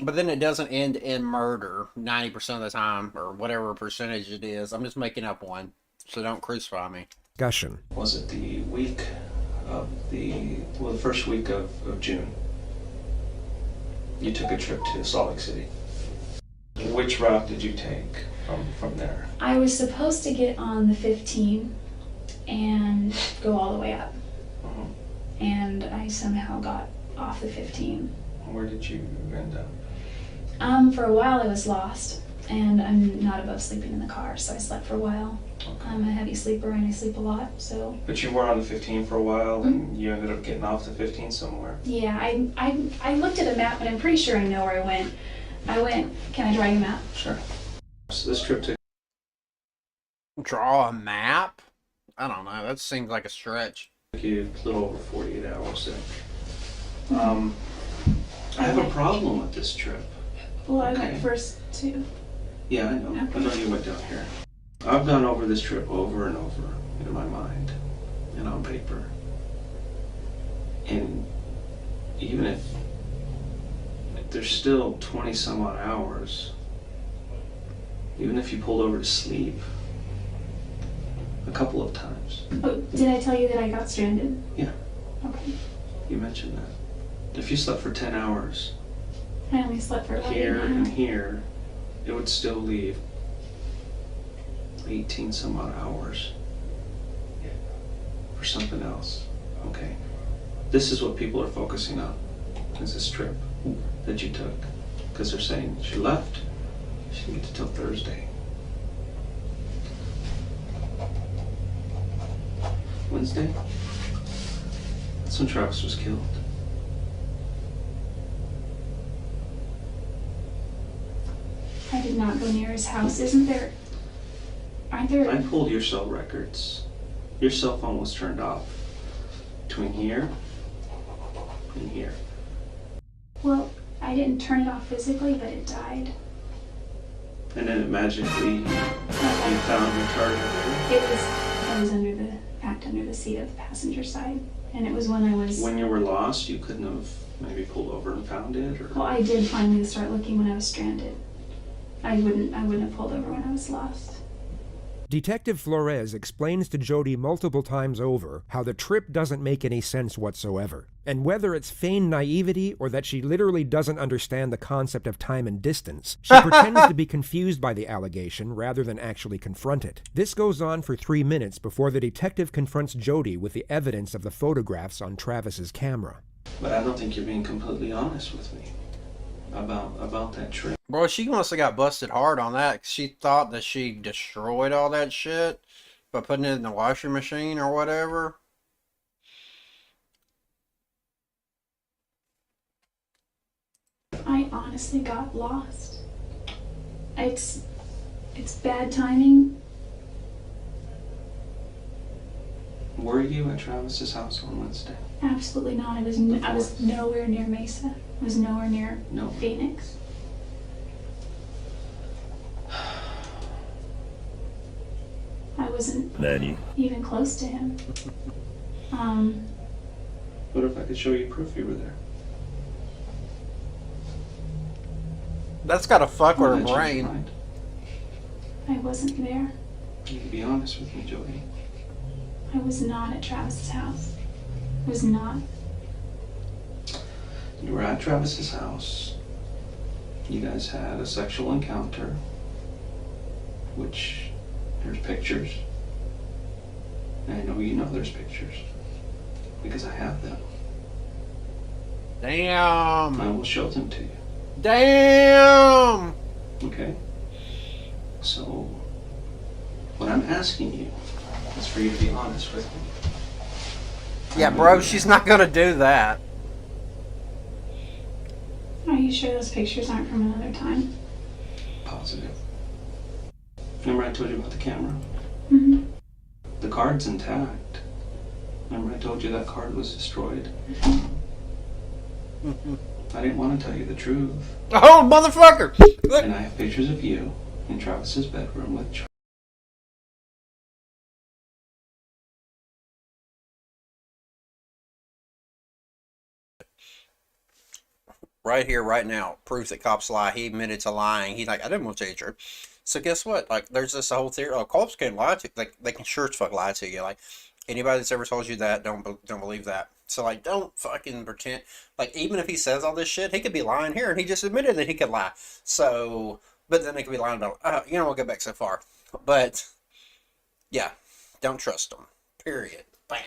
Speaker 3: But then it doesn't end in murder 90% of the time, or whatever percentage it is. I'm just making up one, so don't crucify me.
Speaker 4: Discussion.
Speaker 10: Was it the week of the first week of June? You took a trip to Salt Lake City. Which route did you take from there?
Speaker 9: I was supposed to get on the 15 and go all the way up. And I somehow got off the 15.
Speaker 10: Where did you end up?
Speaker 9: For a while I was lost, and I'm not above sleeping in the car, so I slept for a while.
Speaker 10: Okay.
Speaker 9: I'm a heavy sleeper and I sleep a lot, so.
Speaker 10: But you were on the 15 for a while, and you ended up getting off the 15 somewhere.
Speaker 9: Yeah, I looked at a map, but I'm pretty sure I know where I went. Can I draw you a map?
Speaker 10: Sure. So this trip took
Speaker 3: Draw a map? I don't know. That seems like a stretch.
Speaker 10: you a little over 48 hours then. I have a problem with this trip.
Speaker 9: Well, I
Speaker 10: Okay.
Speaker 9: went first too.
Speaker 10: Yeah, I know. I know you went down here. I've gone over this trip over and over in my mind and on paper. And even if there's still 20 some odd hours, even if you pulled over to sleep a couple of times.
Speaker 9: Oh, did I tell you that I got stranded?
Speaker 10: Yeah,
Speaker 9: Okay.
Speaker 10: you mentioned that. If you slept for 10 hours
Speaker 9: I only slept for about
Speaker 10: here
Speaker 9: 8
Speaker 10: and
Speaker 9: hours.
Speaker 10: here, it would still leave 18 some odd hours for something else. Okay. This is what people are focusing on, is this trip that you took. Because they're saying she left, she didn't get to till Thursday. Wednesday? That's when Travis was killed.
Speaker 9: I did not go near his house. Aren't there?
Speaker 10: I pulled your cell records. Your cell phone was turned off between here and here.
Speaker 9: Well, I didn't turn it off physically, but it died.
Speaker 10: And then it magically, you found the target there.
Speaker 9: I was packed under the seat of the passenger side, and it was when I was.
Speaker 10: When you were lost, you couldn't have maybe pulled over and found it, or?
Speaker 9: Well, I did finally start looking when I was stranded. I wouldn't have pulled over when I was lost.
Speaker 4: Detective Flores explains to Jodi multiple times over how the trip doesn't make any sense whatsoever, and whether it's feigned naivety or that she literally doesn't understand the concept of time and distance, she pretends to be confused by the allegation rather than actually confront it. This goes on for 3 minutes before the detective confronts Jodi with the evidence of the photographs on Travis's camera.
Speaker 10: But I don't think you're being completely honest with me about that trip.
Speaker 3: Bro, she must have got busted hard on that. 'Cause she thought that she destroyed all that shit by putting it in the washing machine or whatever.
Speaker 9: I honestly got lost. It's bad timing.
Speaker 10: Were you at Travis's house on Wednesday?
Speaker 9: Absolutely not. I was nowhere near Mesa. I was nowhere near
Speaker 10: No.
Speaker 9: Phoenix. I wasn't even close to him.
Speaker 10: What if I could show you proof you were there?
Speaker 3: That's gotta fuck with
Speaker 10: Will
Speaker 3: her
Speaker 10: that change your
Speaker 3: brain.
Speaker 10: mind?
Speaker 9: I wasn't there.
Speaker 10: You can be honest with me, Jodi.
Speaker 9: I was not at Travis's house. I was not.
Speaker 10: You were at Travis's house. You guys had a sexual encounter, which there's pictures. And I know you know there's pictures because I have them.
Speaker 3: Damn.
Speaker 10: I will show them to you.
Speaker 3: Damn.
Speaker 10: Okay? So, what I'm asking you is for you to be honest with me.
Speaker 3: Yeah, bro, she's not gonna do that.
Speaker 9: Are you sure those pictures aren't from another time?
Speaker 10: Positive. Remember I told you about the camera?
Speaker 9: Mm-hmm.
Speaker 10: The card's intact. Remember I told you that card was destroyed? I didn't want to tell you the truth.
Speaker 3: Oh, motherfucker!
Speaker 10: And I have pictures of you in Travis's bedroom with
Speaker 3: right here, right now, proves that cops lie. He admitted to lying. He's like, I didn't want to tell you the truth. So guess what? Like, there's this whole theory. Oh, cops can lie to you. Like, they can sure as fuck lie to you. Like, anybody that's ever told you that, don't believe that. So, like, don't fucking pretend. Like, even if he says all this shit, he could be lying here, and he just admitted that he could lie. So, but then they could be lying about, we'll go back so far. But, yeah, don't trust them. Period. Bam.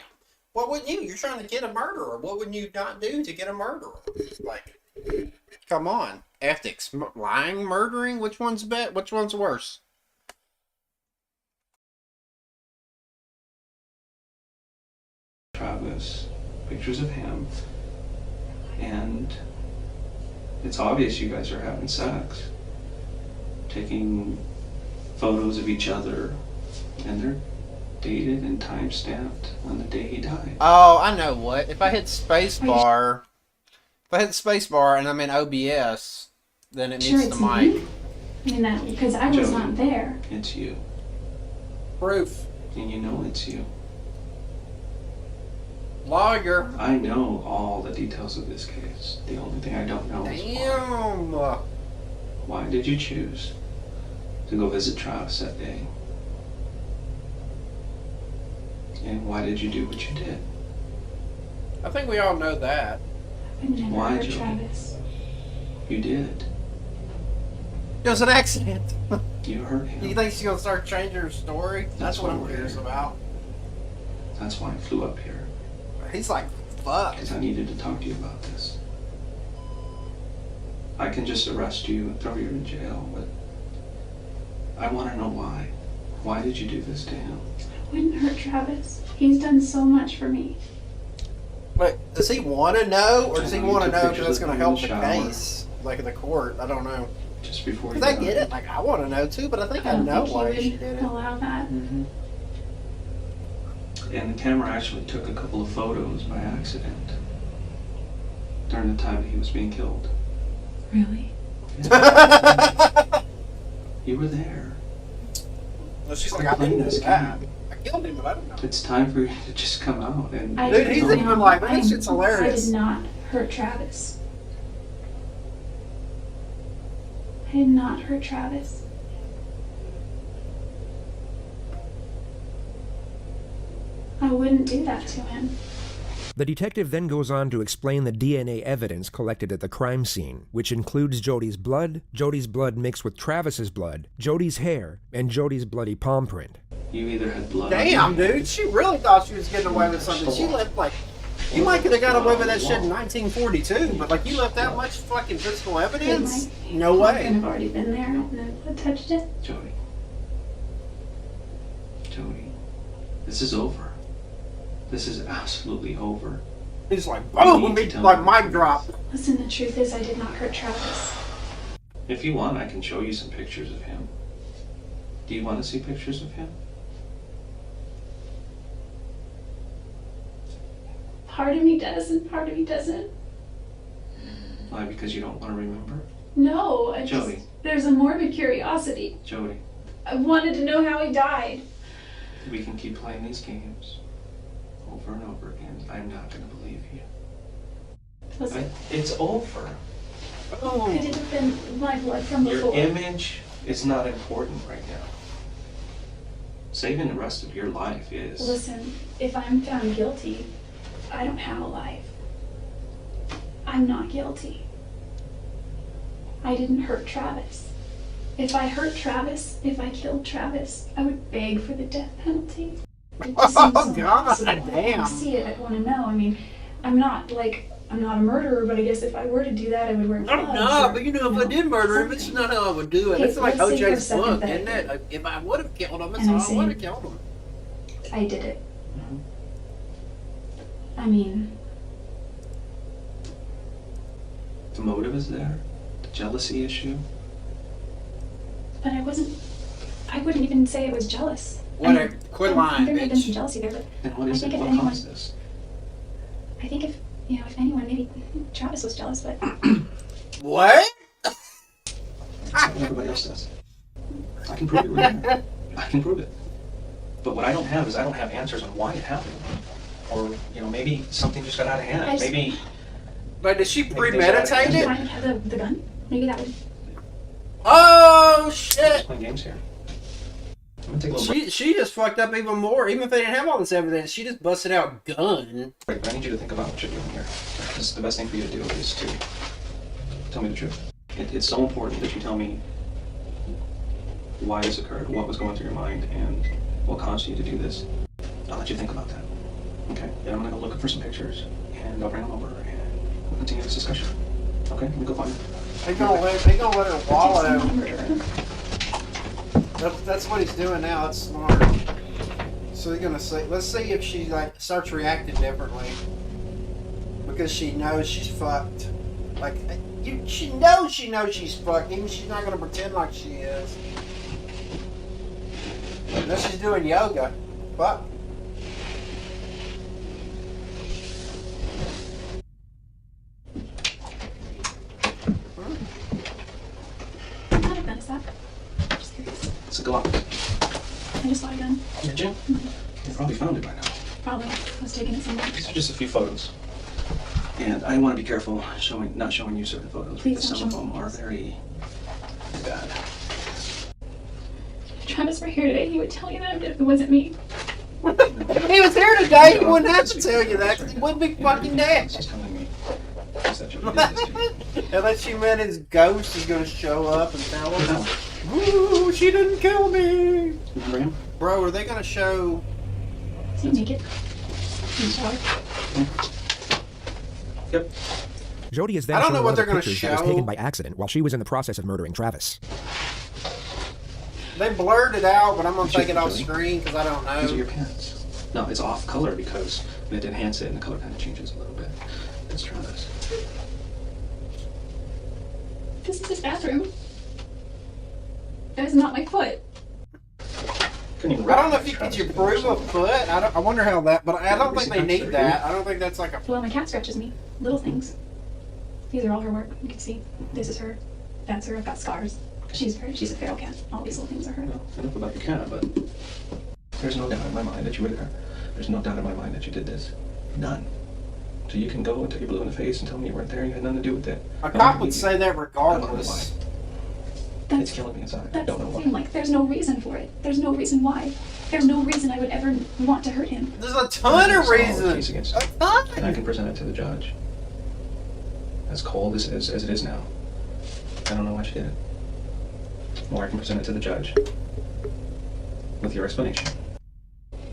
Speaker 3: What wouldn't you? You're trying to get a murderer. What would you not do to get a murderer? Like, come on. Ethics. Lying, murdering, which one's better? Which one's worse?
Speaker 10: Travis, pictures of him, and it's obvious you guys are having sex. Taking photos of each other, and they're dated and time-stamped on the day he died.
Speaker 3: Oh, I know what. If I hit spacebar, and I'm in OBS, then it
Speaker 9: Sure,
Speaker 3: needs
Speaker 9: it's
Speaker 3: the mic.
Speaker 9: me. I mean, that because I was
Speaker 10: Jodi,
Speaker 9: not there.
Speaker 10: It's you.
Speaker 3: Proof.
Speaker 10: And you know it's you.
Speaker 3: Lawyer.
Speaker 10: I know all the details of this case. The only thing I don't know is why.
Speaker 3: Damn.
Speaker 10: Why did you choose to go visit Travis that day? And why did you do what you did?
Speaker 3: I think we all know that.
Speaker 9: I never
Speaker 10: Why,
Speaker 9: heard
Speaker 10: Jodi?
Speaker 9: Travis.
Speaker 10: You did.
Speaker 3: It was an accident.
Speaker 10: You hurt him.
Speaker 3: You think she's gonna start changing her story? That's what I'm
Speaker 10: we're
Speaker 3: curious
Speaker 10: here.
Speaker 3: about.
Speaker 10: That's why I flew up here.
Speaker 3: He's like, fuck.
Speaker 10: Because I needed to talk to you about this. I can just arrest you and throw you in jail, but I want to know why. Why did you do this to him?
Speaker 9: I wouldn't hurt Travis. He's done so much for me.
Speaker 3: But does he want to know, or does he
Speaker 10: You
Speaker 3: want to
Speaker 10: took
Speaker 3: know
Speaker 10: pictures
Speaker 3: because it's
Speaker 10: of
Speaker 3: going to
Speaker 10: him in
Speaker 3: help the
Speaker 10: the shower.
Speaker 3: case? Like in the court? I don't know.
Speaker 10: Just before you
Speaker 3: Because I
Speaker 10: died.
Speaker 3: get it. Like, I want to know too, but I think I
Speaker 9: don't
Speaker 3: know
Speaker 9: think
Speaker 3: why
Speaker 9: he
Speaker 3: she
Speaker 9: would
Speaker 3: did it.
Speaker 9: allow that.
Speaker 10: Mm-hmm. And the camera actually took a couple of photos by accident during the time that he was being killed.
Speaker 9: Really?
Speaker 10: You were there.
Speaker 3: Well, she's like,
Speaker 10: Stop
Speaker 3: I
Speaker 10: playing
Speaker 3: didn't
Speaker 10: this
Speaker 3: do that.
Speaker 10: game.
Speaker 3: I killed him, but I don't know.
Speaker 10: It's time for you to just come out and.
Speaker 3: Dude, he's even like, man, this shit's hilarious.
Speaker 9: I did not hurt Travis. I did not hurt Travis. I wouldn't do that to him.
Speaker 4: The detective then goes on to explain the DNA evidence collected at the crime scene, which includes Jodi's blood mixed with Travis's blood, Jodi's hair, and Jodi's bloody palm print.
Speaker 10: You either had blood.
Speaker 3: Damn, dude, she really thought she was getting away with something. She left, like, you might could have got away with that shit in 1942, but, like, you left that much fucking physical evidence? No
Speaker 9: Could
Speaker 3: way.
Speaker 9: have already been there and I touched it.
Speaker 10: Jodi. Jodi. This is over. This is absolutely over.
Speaker 3: He's like, boom, like mic drop.
Speaker 9: Listen, the truth is I did not hurt Travis.
Speaker 10: If you want, I can show you some pictures of him. Do you want to see pictures of him?
Speaker 9: Part of me does and part of me doesn't.
Speaker 10: Why? Because you don't want to remember?
Speaker 9: No, I just,
Speaker 10: Jodi.
Speaker 9: there's a morbid curiosity.
Speaker 10: Jodi,
Speaker 9: I wanted to know how he died.
Speaker 10: we can keep playing these games over and over again. I'm not going to believe you.
Speaker 9: Listen,
Speaker 10: It's over.
Speaker 9: could it have been my blood from
Speaker 10: Your
Speaker 9: before?
Speaker 10: image is not important right now. Saving the rest of your life is.
Speaker 9: Listen, if I'm found guilty, I don't have a life. I'm not guilty. I didn't hurt Travis. If I hurt Travis, if I killed Travis, I would beg for the death penalty. It just seems
Speaker 3: Oh, God,
Speaker 9: impossible. I
Speaker 3: damn.
Speaker 9: want to see it. I want to know. I mean, I'm not a murderer, but I guess if I were to do that, I would wear gloves.
Speaker 3: I'm not,
Speaker 9: or,
Speaker 3: but you know, if I did murder him, it's not how I would do it.
Speaker 9: Okay,
Speaker 3: It's like
Speaker 9: let's say for a
Speaker 3: OJ's
Speaker 9: second
Speaker 3: book,
Speaker 9: that-
Speaker 3: isn't it? If I would have killed him, it's
Speaker 9: And I'm
Speaker 3: how I would have
Speaker 9: saying-
Speaker 3: killed him.
Speaker 9: I did it.
Speaker 10: Mhm.
Speaker 9: I mean,
Speaker 10: The motive is there. The jealousy issue.
Speaker 9: but I wouldn't even say I was jealous.
Speaker 3: Whatever. Quit lying,
Speaker 9: There may have been some
Speaker 3: bitch.
Speaker 9: jealousy there, but
Speaker 10: Then what
Speaker 9: I
Speaker 10: is it?
Speaker 9: think if
Speaker 10: What
Speaker 9: anyone-
Speaker 10: caused this?
Speaker 9: I think if anyone, maybe Travis was jealous, but
Speaker 3: What?
Speaker 10: That's what everybody else says. I can prove it right now. I can prove it. But what I don't have is I don't have answers on why it happened. Or, maybe something just got out of hand.
Speaker 9: I just-
Speaker 10: Maybe
Speaker 3: Like, did she
Speaker 5: Maybe
Speaker 3: premeditate
Speaker 9: Did you
Speaker 3: it?
Speaker 9: find the gun? Maybe that would.
Speaker 3: Oh
Speaker 10: Just
Speaker 3: shit!
Speaker 10: playing games here. I'm gonna take a little
Speaker 3: She just fucked up even more. Even if they didn't have all this evidence, she just busted out gun.
Speaker 10: break, but I need you to think about what you're doing here. Because the best thing for you to do is to tell me the truth. It's so important that you tell me why this occurred, what was going through your mind, and what caused you to do this. I'll let you think about that. Okay? And I'm gonna go looking for some pictures, and I'll bring them over, and we'll continue this discussion. Okay? Let me go find them.
Speaker 3: They gonna let her wallow.
Speaker 9: Murderer.
Speaker 3: That's what he's doing now. That's smart. So they're gonna say, let's see if she like starts reacting differently because she knows she's fucked. Like she knows she's fucked. Even she's not gonna pretend like she is. Unless she's doing yoga. Fuck.
Speaker 9: What kind of gun is that? Just curious.
Speaker 10: It's a Glock.
Speaker 9: I just saw a gun.
Speaker 10: Did you? You probably found it by now.
Speaker 9: Probably. I was taking it somewhere.
Speaker 10: These are just a few photos. And I want to be careful not showing you certain photos
Speaker 9: Please
Speaker 10: because
Speaker 9: don't
Speaker 10: some of
Speaker 9: show me
Speaker 10: them are
Speaker 9: those.
Speaker 10: very bad.
Speaker 9: If Travis were here today, he would tell you that it wasn't me.
Speaker 3: If he was here today, he wouldn't have to tell you that because he wouldn't be fucking dead.
Speaker 10: She's telling me is that you did this to you.
Speaker 3: Unless she meant his ghost is gonna show up and tell
Speaker 10: No.
Speaker 3: him, "Ooh, she didn't kill me."
Speaker 10: Remember him?
Speaker 3: Bro, are they gonna show?
Speaker 9: Is he naked? In the shower?
Speaker 10: Yep.
Speaker 4: Jodi is then
Speaker 3: I don't
Speaker 4: shown
Speaker 3: know
Speaker 4: one
Speaker 3: what
Speaker 4: of the
Speaker 3: they're gonna
Speaker 4: pictures that was
Speaker 3: show.
Speaker 4: taken by accident while she was in the process of murdering Travis.
Speaker 3: They blurred it out, but I'm gonna
Speaker 10: It's
Speaker 3: take it
Speaker 10: just
Speaker 3: off
Speaker 10: Jodi.
Speaker 3: screen because I don't
Speaker 10: These are
Speaker 3: know.
Speaker 10: your pants. No, it's off color because it enhances it and the color kind of changes a little bit. Let's try this.
Speaker 9: This is his bathroom. That is not my foot.
Speaker 10: Couldn't even
Speaker 3: I don't know if
Speaker 10: recognize
Speaker 3: you
Speaker 10: Travis
Speaker 3: could
Speaker 10: if it
Speaker 3: prove a
Speaker 10: was
Speaker 3: foot. I wonder how that, but I don't think they need
Speaker 10: Recent
Speaker 3: that. I don't think that's like a.
Speaker 9: Well, my cat scratches me. Little things. These are all her work. You can see. This is her. That's her. I've got scars. She's a feral cat. All these little things are her.
Speaker 10: Well, enough about your cat, but there's no doubt in my mind that you were there. There's no doubt in my mind that you did this. None. So you can go until you're blue in the face and tell me you weren't there and you had nothing to do with it.
Speaker 3: A cop would say that regardless.
Speaker 10: It's
Speaker 9: That's
Speaker 10: killing me inside. I
Speaker 9: That's
Speaker 10: don't know
Speaker 9: the
Speaker 10: why.
Speaker 9: thing. Like, there's no reason for it. There's no reason why. There's no reason I would ever want to hurt him.
Speaker 3: There's a ton of
Speaker 10: It's all a
Speaker 3: reasons.
Speaker 10: case against
Speaker 3: A
Speaker 10: you.
Speaker 3: ton.
Speaker 10: And I can present it to the judge. As cold as it is now. I don't know why she did it. Or I can present it to the judge with your explanation.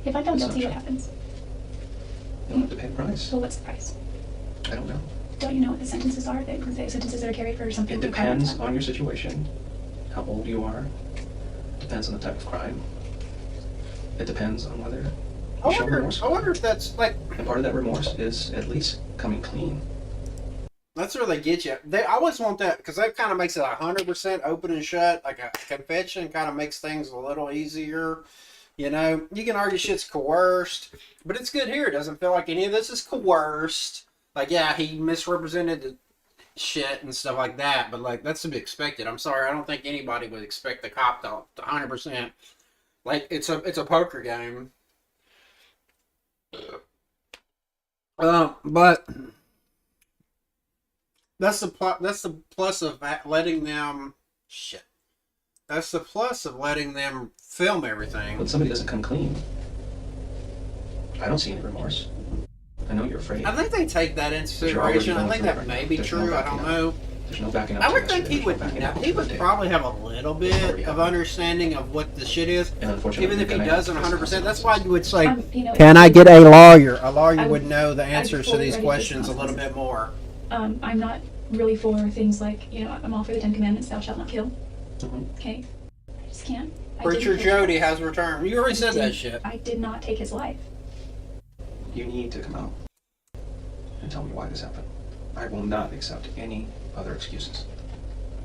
Speaker 9: If I found
Speaker 10: That's
Speaker 9: guilty,
Speaker 10: not
Speaker 9: what
Speaker 10: true.
Speaker 9: happens?
Speaker 10: You'll have to pay the price.
Speaker 9: So what's the price?
Speaker 10: I don't know.
Speaker 9: Don't you know what the sentences are? The sentences that are carried for something.
Speaker 10: It depends on your situation, how old you are. Depends on the type of crime. It depends on whether
Speaker 3: I
Speaker 10: you show
Speaker 3: wonder.
Speaker 10: remorse.
Speaker 3: I wonder if that's like.
Speaker 10: And part of that remorse is at least coming clean.
Speaker 3: That's where they get you. I always want that because that kind of makes it 100% open and shut. Like a confession kind of makes things a little easier. You know, you can argue shit's coerced, but it's good here. It doesn't feel like any of this is coerced. Like, yeah, he misrepresented the shit and stuff like that, but like that's to be expected. I'm sorry, I don't think anybody would expect the cop to 100%. Like it's a poker game. But that's the plus of letting them shit. That's the plus of letting them film everything.
Speaker 10: But somebody doesn't come clean. I don't see any remorse. I know you're afraid.
Speaker 3: I think they take that into
Speaker 10: But you're already
Speaker 3: consideration. I
Speaker 10: going
Speaker 3: think
Speaker 10: through it
Speaker 3: that
Speaker 10: right
Speaker 3: may
Speaker 10: now.
Speaker 3: be
Speaker 10: There's no
Speaker 3: true. I
Speaker 10: backing
Speaker 3: don't
Speaker 10: up.
Speaker 3: know.
Speaker 10: There's no backing up.
Speaker 3: I
Speaker 10: to
Speaker 3: would
Speaker 10: that
Speaker 3: think
Speaker 10: shit.
Speaker 3: he
Speaker 10: There's
Speaker 3: would.
Speaker 10: no backing
Speaker 3: Now,
Speaker 10: up
Speaker 3: he
Speaker 10: to
Speaker 3: would
Speaker 10: it.
Speaker 3: probably have a little bit of understanding of what the shit is,
Speaker 10: And unfortunately,
Speaker 3: even if he
Speaker 10: you're gonna
Speaker 3: doesn't
Speaker 10: have
Speaker 3: 100%. That's why you would say,
Speaker 9: You know,
Speaker 3: "Can I get a lawyer?" A lawyer
Speaker 9: I
Speaker 3: would
Speaker 9: would-
Speaker 3: know the answers to
Speaker 9: fully
Speaker 3: these
Speaker 9: ready for
Speaker 3: questions a
Speaker 9: this
Speaker 3: little
Speaker 9: process.
Speaker 3: bit more.
Speaker 9: I'm not really for things like, I'm all for the 10 Commandments, thou shalt not kill.
Speaker 10: Mhm.
Speaker 9: Okay? I just can't.
Speaker 3: Preacher Jodi has returned. You already said that shit.
Speaker 9: I did not take his life.
Speaker 10: You need to come out and tell me why this happened. I will not accept any other excuses.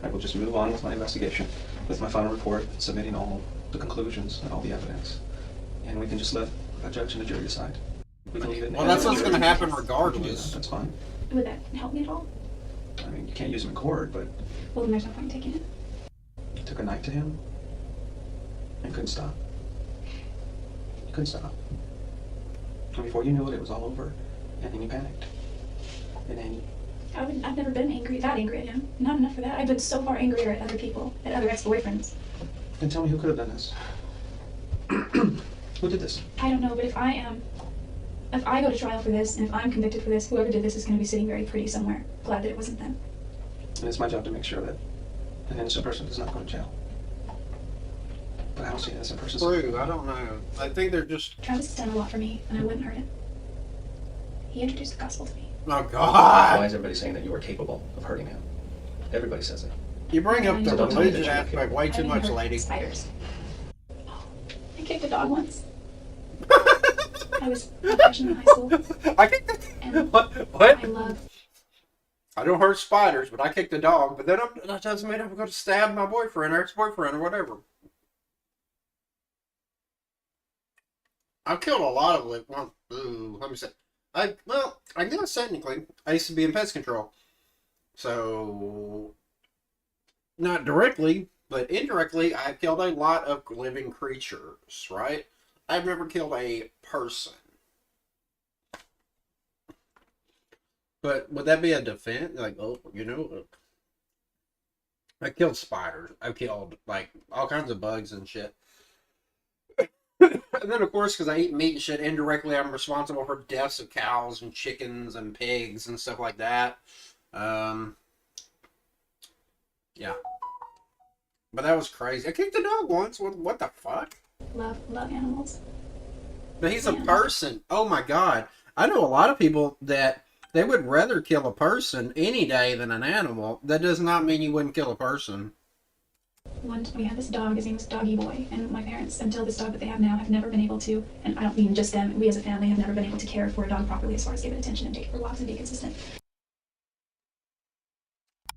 Speaker 10: I will just move on with my investigation, with my final report, submitting all the conclusions and all the evidence. And we can just let a judge and a jury decide. We can leave it in the
Speaker 3: Well,
Speaker 10: hands
Speaker 3: that's
Speaker 10: of
Speaker 3: what's
Speaker 10: the
Speaker 3: going to
Speaker 10: jury.
Speaker 3: happen
Speaker 10: We can do that.
Speaker 3: regardless.
Speaker 10: That's fine.
Speaker 9: Would that help me at all?
Speaker 10: I mean, you can't use them in court, but
Speaker 9: Well, then there's no point in taking it.
Speaker 10: you took a knife to him and couldn't stop. You couldn't stop. And before you knew it, it was all over. And then you panicked. And then
Speaker 9: I've never been that angry at him. Not enough for that. I've been so far angrier at other people, at other ex-boyfriends.
Speaker 10: Then tell me who could have done this. Who did this?
Speaker 9: I don't know, but if I go to trial for this, and if I'm convicted for this, whoever did this is going to be sitting very pretty somewhere. Glad that it wasn't them.
Speaker 10: And it's my job to make sure that an innocent person does not go to jail. But I don't see an innocent person.
Speaker 3: True, I don't know. I think they're just...
Speaker 9: Travis has done a lot for me, and I wouldn't hurt him. He introduced the gospel to me.
Speaker 3: Oh, God!
Speaker 10: Why is everybody saying that you are capable of hurting him? Everybody says it.
Speaker 3: You bring up the
Speaker 10: So don't tell me that
Speaker 3: religion
Speaker 10: you're
Speaker 3: aspect way
Speaker 9: I
Speaker 3: too
Speaker 9: didn't
Speaker 3: much,
Speaker 9: hurt
Speaker 3: lady.
Speaker 9: Spiders. I kicked a dog once. I was a freshman in high school.
Speaker 3: I kicked
Speaker 9: And
Speaker 3: what?
Speaker 9: I love...
Speaker 3: I don't hurt spiders, but I kicked a dog. But then that doesn't mean I'm going to stab my boyfriend or ex-boyfriend or whatever. I've killed a lot of them. Well, let me say. I guess technically, I used to be in pest control. So, not directly, but indirectly, I've killed a lot of living creatures, right? I've never killed a person. But would that be a defense? Like, oh, you know, I killed spiders. I've killed, like, all kinds of bugs and shit. And then, of course, because I eat meat and shit, indirectly, I'm responsible for deaths of cows and chickens and pigs and stuff like that. Yeah. But that was crazy. I kicked a dog once. What the fuck?
Speaker 9: Love animals.
Speaker 3: But he's a person. Oh, my God. I know a lot of people that they would rather kill a person any day than an animal. That does not mean you wouldn't kill a person.
Speaker 9: We had this dog, his name was Doggy Boy, and my parents, until this dog that they have now, have never been able to, and I don't mean just them, we as a family have never been able to care for a dog properly as far as give it attention and take it for walks and be consistent.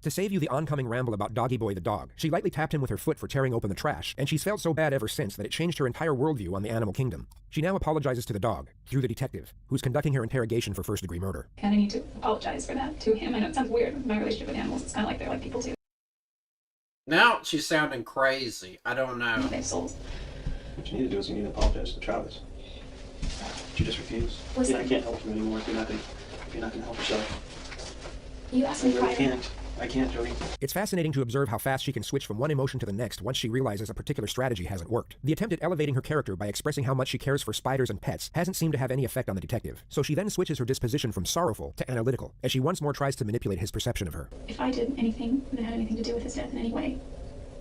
Speaker 4: To save you the oncoming ramble about Doggy Boy the dog, she lightly tapped him with her foot for tearing open the trash, and she's felt so bad ever since that it changed her entire worldview on the animal kingdom. She now apologizes to the dog, through the detective, who's conducting her interrogation for first-degree murder.
Speaker 9: And I need to apologize for that to him. I know it sounds weird, my relationship with animals, it's kind of like they're like people too.
Speaker 3: Now she's sounding crazy. I don't know.
Speaker 9: They have souls.
Speaker 10: What you need to do is you need to apologize to Travis. But you just refuse.
Speaker 9: Listen.
Speaker 10: I can't help you anymore if you're not gonna help yourself.
Speaker 9: You asked
Speaker 10: I
Speaker 9: me
Speaker 10: really
Speaker 9: prior.
Speaker 10: can't. I can't, Jodi.
Speaker 4: It's fascinating to observe how fast she can switch from one emotion to the next once she realizes a particular strategy hasn't worked. The attempt at elevating her character by expressing how much she cares for spiders and pets hasn't seemed to have any effect on the detective, so she then switches her disposition from sorrowful to analytical, as she once more tries to manipulate his perception of her.
Speaker 9: If I did anything that had anything to do with his death in any way,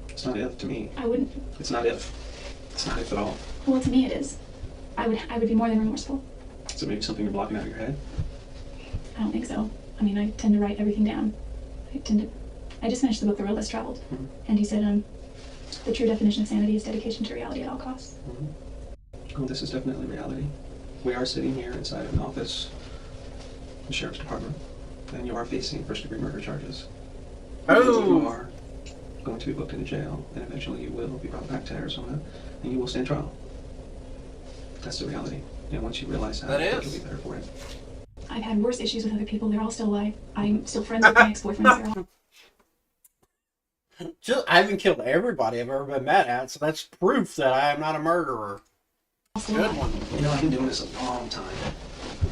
Speaker 10: It's not if to me.
Speaker 9: I wouldn't.
Speaker 10: It's not if. It's not if at all.
Speaker 9: Well, to me it is. I would be more than remorseful.
Speaker 10: Is it maybe something you're blocking out of your head?
Speaker 9: I don't think so. I mean, I tend to write everything down. I just finished the book The Road Less Traveled, and he said, the true definition of sanity is dedication to reality at all costs.
Speaker 10: Well, this is definitely reality. We are sitting here inside of an office, the sheriff's department, and you are facing first-degree murder charges.
Speaker 3: Oh!
Speaker 10: You are going to be booked into jail, and eventually you will be brought back to Arizona, and you will stand trial. That's the reality. And once you realize that, I think you'll be better for it.
Speaker 9: I've had worse issues with other people. They're all still alive. I'm still friends with my ex-boyfriends. They're all
Speaker 3: I haven't killed everybody I've ever been mad at, so that's proof that I am not a murderer.
Speaker 9: still
Speaker 3: Good
Speaker 9: alive.
Speaker 3: one.
Speaker 10: You know, I've been doing this a long time.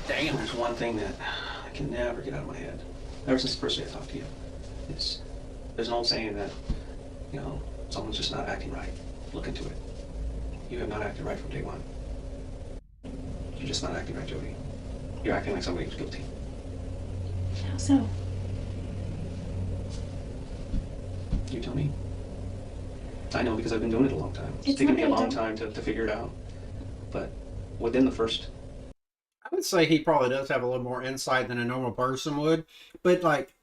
Speaker 3: Damn.
Speaker 10: There's one thing that I can never get out of my head, ever since the first day I talked to you. There's an old saying that, you know, someone's just not acting right. Look into it. You have not acted right from day one. You're just not acting right, Jodi. You're acting like somebody who's guilty.
Speaker 9: How so?
Speaker 10: You tell me. I know because I've been doing it a long time. It's
Speaker 9: It's
Speaker 10: taken
Speaker 9: not
Speaker 10: me a
Speaker 9: that I
Speaker 10: long
Speaker 9: don't.
Speaker 10: time to figure it out. But within the first...
Speaker 3: I would say he probably does have a little more insight than a normal person would. But, like,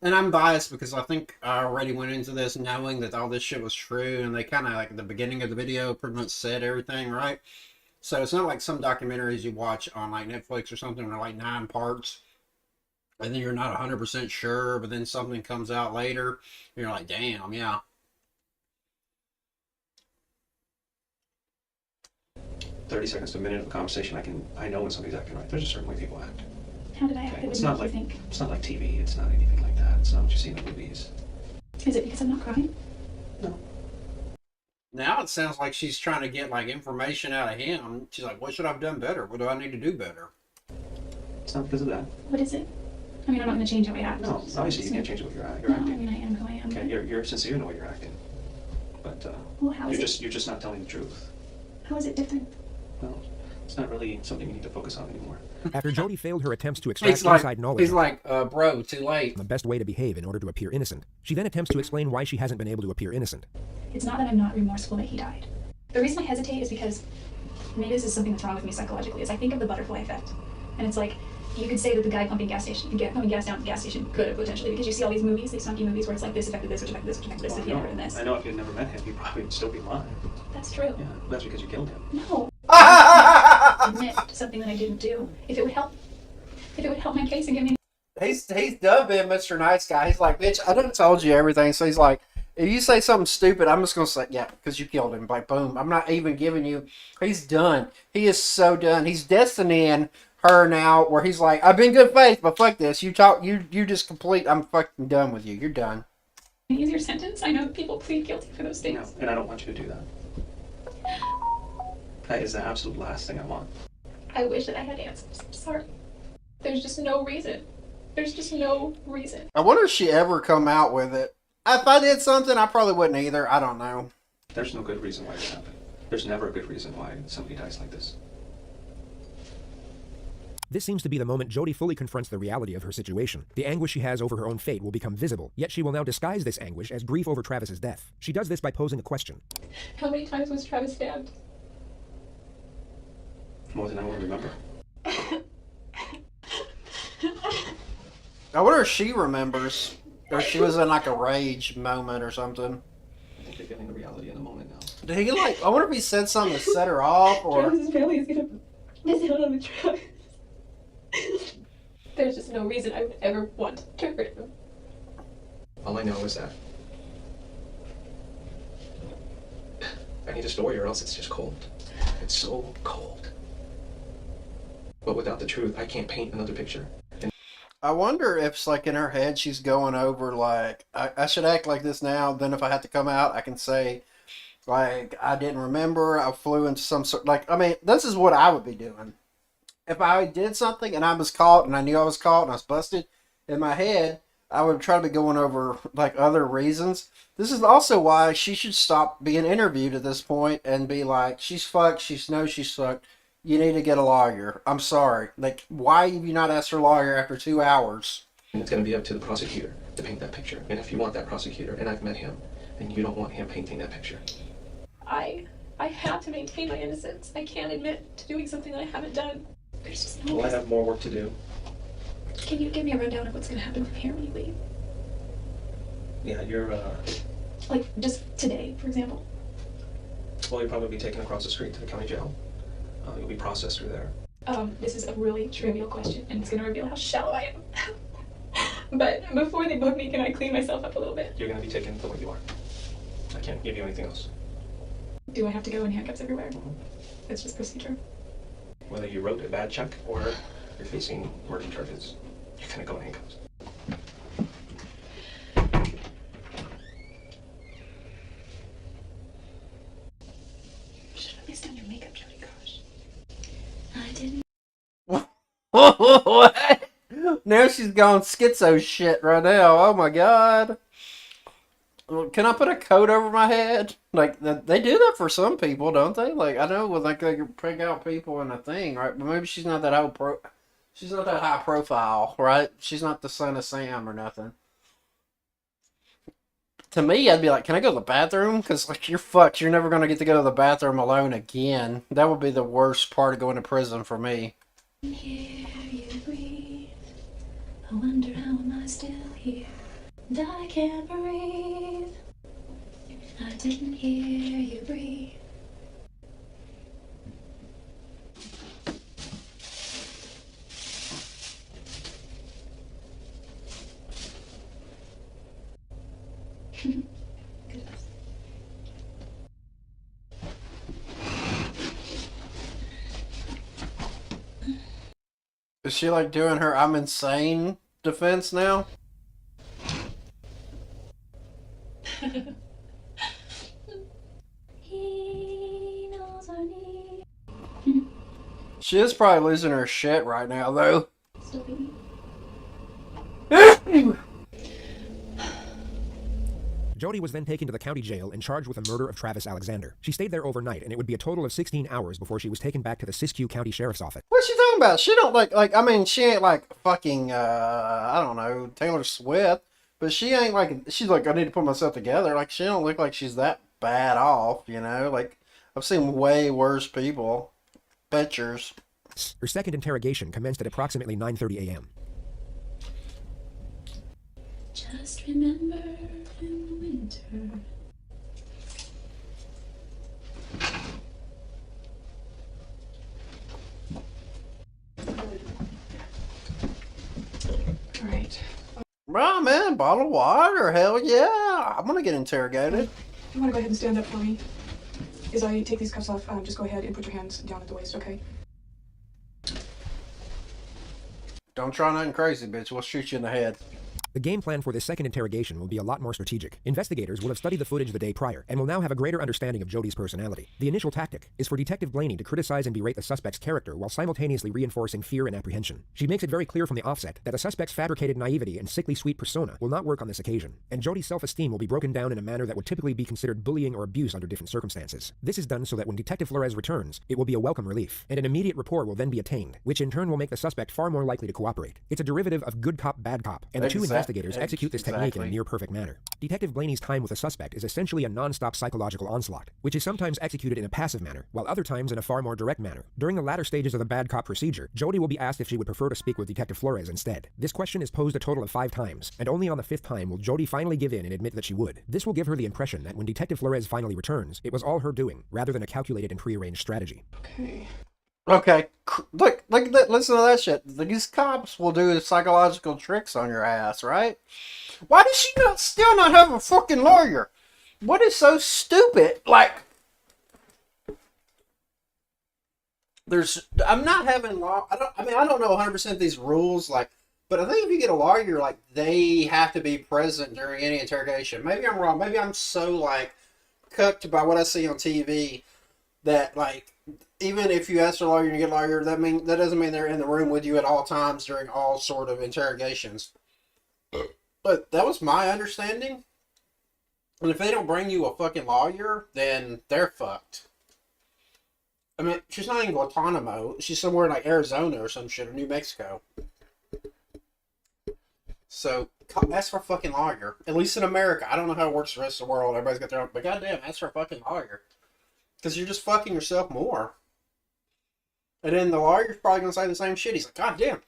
Speaker 3: and I'm biased because I think I already went into this knowing that all this shit was true, and they kind of, like, at the beginning of the video pretty much said everything, right? So it's not like some documentaries you watch on, like, Netflix or something, or like 9 parts, and then you're not 100% sure, but then something comes out later, and you're like, damn, yeah.
Speaker 10: 30 seconds to a minute of a conversation, I know when somebody's acting right. There's a certain way people act.
Speaker 9: How did I act
Speaker 10: Okay?
Speaker 9: that
Speaker 10: It's
Speaker 9: would
Speaker 10: not
Speaker 9: make you
Speaker 10: like
Speaker 9: think?
Speaker 10: it's not like TV. It's not anything like that. It's not what you see in the movies.
Speaker 9: Is it because I'm not crying?
Speaker 10: No.
Speaker 3: Now it sounds like she's trying to get, like, information out of him. She's like, what should I have done better? What do I need to do better?
Speaker 10: It's not because of that.
Speaker 9: What is it? I mean, I'm not going to change how I act.
Speaker 10: No, obviously you can't change what you're
Speaker 9: No, I
Speaker 10: acting.
Speaker 9: mean, I am who I am.
Speaker 10: Okay, you're sincere in the way you're acting. But
Speaker 9: Well, how is
Speaker 10: you're just not telling the truth.
Speaker 9: How is it different?
Speaker 10: Well, it's not really something you need to focus on anymore.
Speaker 4: After Jodi failed her attempts to extract inside knowledge,
Speaker 3: he's like, bro, too late.
Speaker 4: the best way to behave in order to appear innocent, she then attempts to explain why she hasn't been able to appear innocent.
Speaker 9: It's not that I'm not remorseful that he died. The reason I hesitate is because maybe this is something that's wrong with me psychologically, is I think of the butterfly effect. And it's like, you could say that the guy pumping gas down at the gas station could have potentially, because you see all these movies, these snunky movies where it's like this affected this, which affected this, which affected this, if he had written this.
Speaker 10: I know if you'd never met him, he'd probably still be alive.
Speaker 9: That's true.
Speaker 10: Yeah, that's because you killed him.
Speaker 9: No. Admit to something that I didn't do. If it would help my case and give me.
Speaker 3: He's done being Mr. Nice Guy. He's like, bitch, I done told you everything. So he's like, if you say something stupid, I'm just gonna say, yeah, because you killed him. Like, boom. I'm not even giving you. He's done. He is so done. He's destinying her now, where he's like, I've been good faith, but fuck this. You just complete. I'm fucking done with you. You're done.
Speaker 9: An easier sentence. I know that people plead guilty for those things.
Speaker 10: No, and I don't want you to do that. That is the absolute last thing I want.
Speaker 9: I wish that I had answers. I'm sorry. There's just no reason. There's just no reason.
Speaker 3: I wonder if she ever come out with it. If I did something, I probably wouldn't either. I don't know.
Speaker 10: There's no good reason why this happened. There's never a good reason why somebody dies like this.
Speaker 4: This seems to be the moment Jodi fully confronts the reality of her situation. The anguish she has over her own fate will become visible, yet she will now disguise this anguish as grief over Travis's death. She does this by posing a question.
Speaker 9: How many times was Travis stabbed?
Speaker 10: More than I want to remember.
Speaker 3: I wonder if she remembers. Or she was in like a rage moment or something.
Speaker 10: I think you're getting the reality in the moment now.
Speaker 3: Did he like, I wonder if he said something to set her off, or...
Speaker 9: Travis's family is gonna miss out on the Travis. There's just no reason I would ever want to hurt him.
Speaker 10: All I know is that I need a story or else it's just cold. It's so cold. But without the truth, I can't paint another picture.
Speaker 3: I wonder if it's like in her head she's going over like, I should act like this now, then if I have to come out, I can say, like, I didn't remember, I flew into some sort, like, I mean, this is what I would be doing. If I did something and I was caught and I knew I was caught and I was busted, in my head, I would try to be going over like other reasons. This is also why she should stop being interviewed at this point and be like, she's fucked, she knows she's fucked. You need to get a lawyer. I'm sorry. Like, why have you not asked her lawyer after 2 hours?
Speaker 10: And it's going to be up to the prosecutor to paint that picture. And if you want that prosecutor, and I've met him, then you don't want him painting that picture.
Speaker 9: I have to maintain my innocence. I can't admit to doing something that I haven't done. There's just no
Speaker 10: Well, I
Speaker 9: reason.
Speaker 10: have more work to do.
Speaker 9: Can you give me a rundown of what's going to happen from here when you leave?
Speaker 10: Yeah, you're,
Speaker 9: Like, just today, for example.
Speaker 10: well, you'll probably be taken across the street to the county jail. You'll be processed through there.
Speaker 9: This is a really trivial question, and it's going to reveal how shallow I am. But before they book me, can I clean myself up a little bit?
Speaker 10: You're going to be taken the way you are. I can't give you anything else.
Speaker 9: Do I have to go in handcuffs everywhere? It's just procedure.
Speaker 10: Whether you wrote a bad check or you're facing murder charges, you're going to go in handcuffs.
Speaker 9: Should have missed on your makeup, Jodi. Gosh. I didn't.
Speaker 3: What? Now she's gone schizo shit right now. Oh my god. Can I put a coat over my head? Like, they do that for some people, don't they? Like, I know with like they can pick out people in a thing, right? But maybe she's not that she's not that high profile, right? She's not the son of Sam or nothing. To me, I'd be like, can I go to the bathroom? Because, like, you're fucked. You're never going to get to go to the bathroom alone again. That would be the worst part of going to prison for me.
Speaker 9: Hear you breathe. I wonder how am I still here? And I can't breathe. I didn't hear you breathe.
Speaker 3: Is she like doing her I'm insane defense now?
Speaker 9: He knows I need.
Speaker 3: She is probably losing her shit right now, though.
Speaker 9: Still beating.
Speaker 4: Jodi was then taken to the county jail and charged with the murder of Travis Alexander. She stayed there overnight, and it would be a total of 16 hours before she was taken back to the Siskiyou County Sheriff's Office.
Speaker 3: What's she talking about? She don't I mean, she ain't like fucking, I don't know, Taylor Swift, but she ain't like, she's like, I need to put myself together. Like, she don't look like she's that bad off, you know? Like, I've seen way worse people. Pictures.
Speaker 4: Her second interrogation commenced at approximately 9:30 a.m.
Speaker 9: Just remember in the winter.
Speaker 11: All right.
Speaker 3: Right, man, bottle of water, hell yeah. I'm gonna get interrogated.
Speaker 11: You want to go ahead and stand up for me? As I take these cuffs off, just go ahead and put your hands down at the waist, okay?
Speaker 3: Don't try nothing crazy, bitch. We'll shoot you in the head.
Speaker 4: The game plan for this second interrogation will be a lot more strategic. Investigators will have studied the footage the day prior and will now have a greater understanding of Jodi's personality. The initial tactic is for Detective Blaney to criticize and berate the suspect's character while simultaneously reinforcing fear and apprehension. She makes it very clear from the offset that the suspect's fabricated naivety and sickly sweet persona will not work on this occasion, and Jodi's self-esteem will be broken down in a manner that would typically be considered bullying or abuse under different circumstances. This is done so that when Detective Flores returns, it will be a welcome relief, and an immediate rapport will then be attained, which in turn will make the suspect far more likely to cooperate. It's a derivative of good cop, bad cop, and the two investigators execute this technique in a near-perfect manner. Detective Blaney's time with the suspect is essentially a non-stop psychological onslaught, which is sometimes executed in a passive manner, while other times in a far more direct manner. During the latter stages of the bad cop procedure, Jodi will be asked if she would prefer to speak with Detective Flores instead. This question is posed a total of 5 times, and only on the 5th time will Jodi finally give in and admit that she would. This will give her the impression that when Detective Flores finally returns, it was all her doing, rather than a calculated and prearranged strategy.
Speaker 3: Okay, look, listen to that shit. These cops will do psychological tricks on your ass, right? Why does she still not have a fucking lawyer? What is so stupid? Like, I'm not having law. I don't know 100% these rules, like, but I think if you get a lawyer, like, they have to be present during any interrogation. Maybe I'm wrong. Maybe I'm so, like, cooked by what I see on TV that, like, even if you ask for a lawyer and you get a lawyer, that doesn't mean they're in the room with you at all times during all sort of interrogations. But that was my understanding. And if they don't bring you a fucking lawyer, then they're fucked. I mean, she's not in Guantanamo. She's somewhere in like Arizona or some shit, or New Mexico. So, ask for a fucking lawyer. At least in America. I don't know how it works the rest of the world. Everybody's got their own. But goddamn, ask for a fucking lawyer. Because you're just fucking yourself more. And then the lawyer's probably going to say the same shit. He's like, God damn,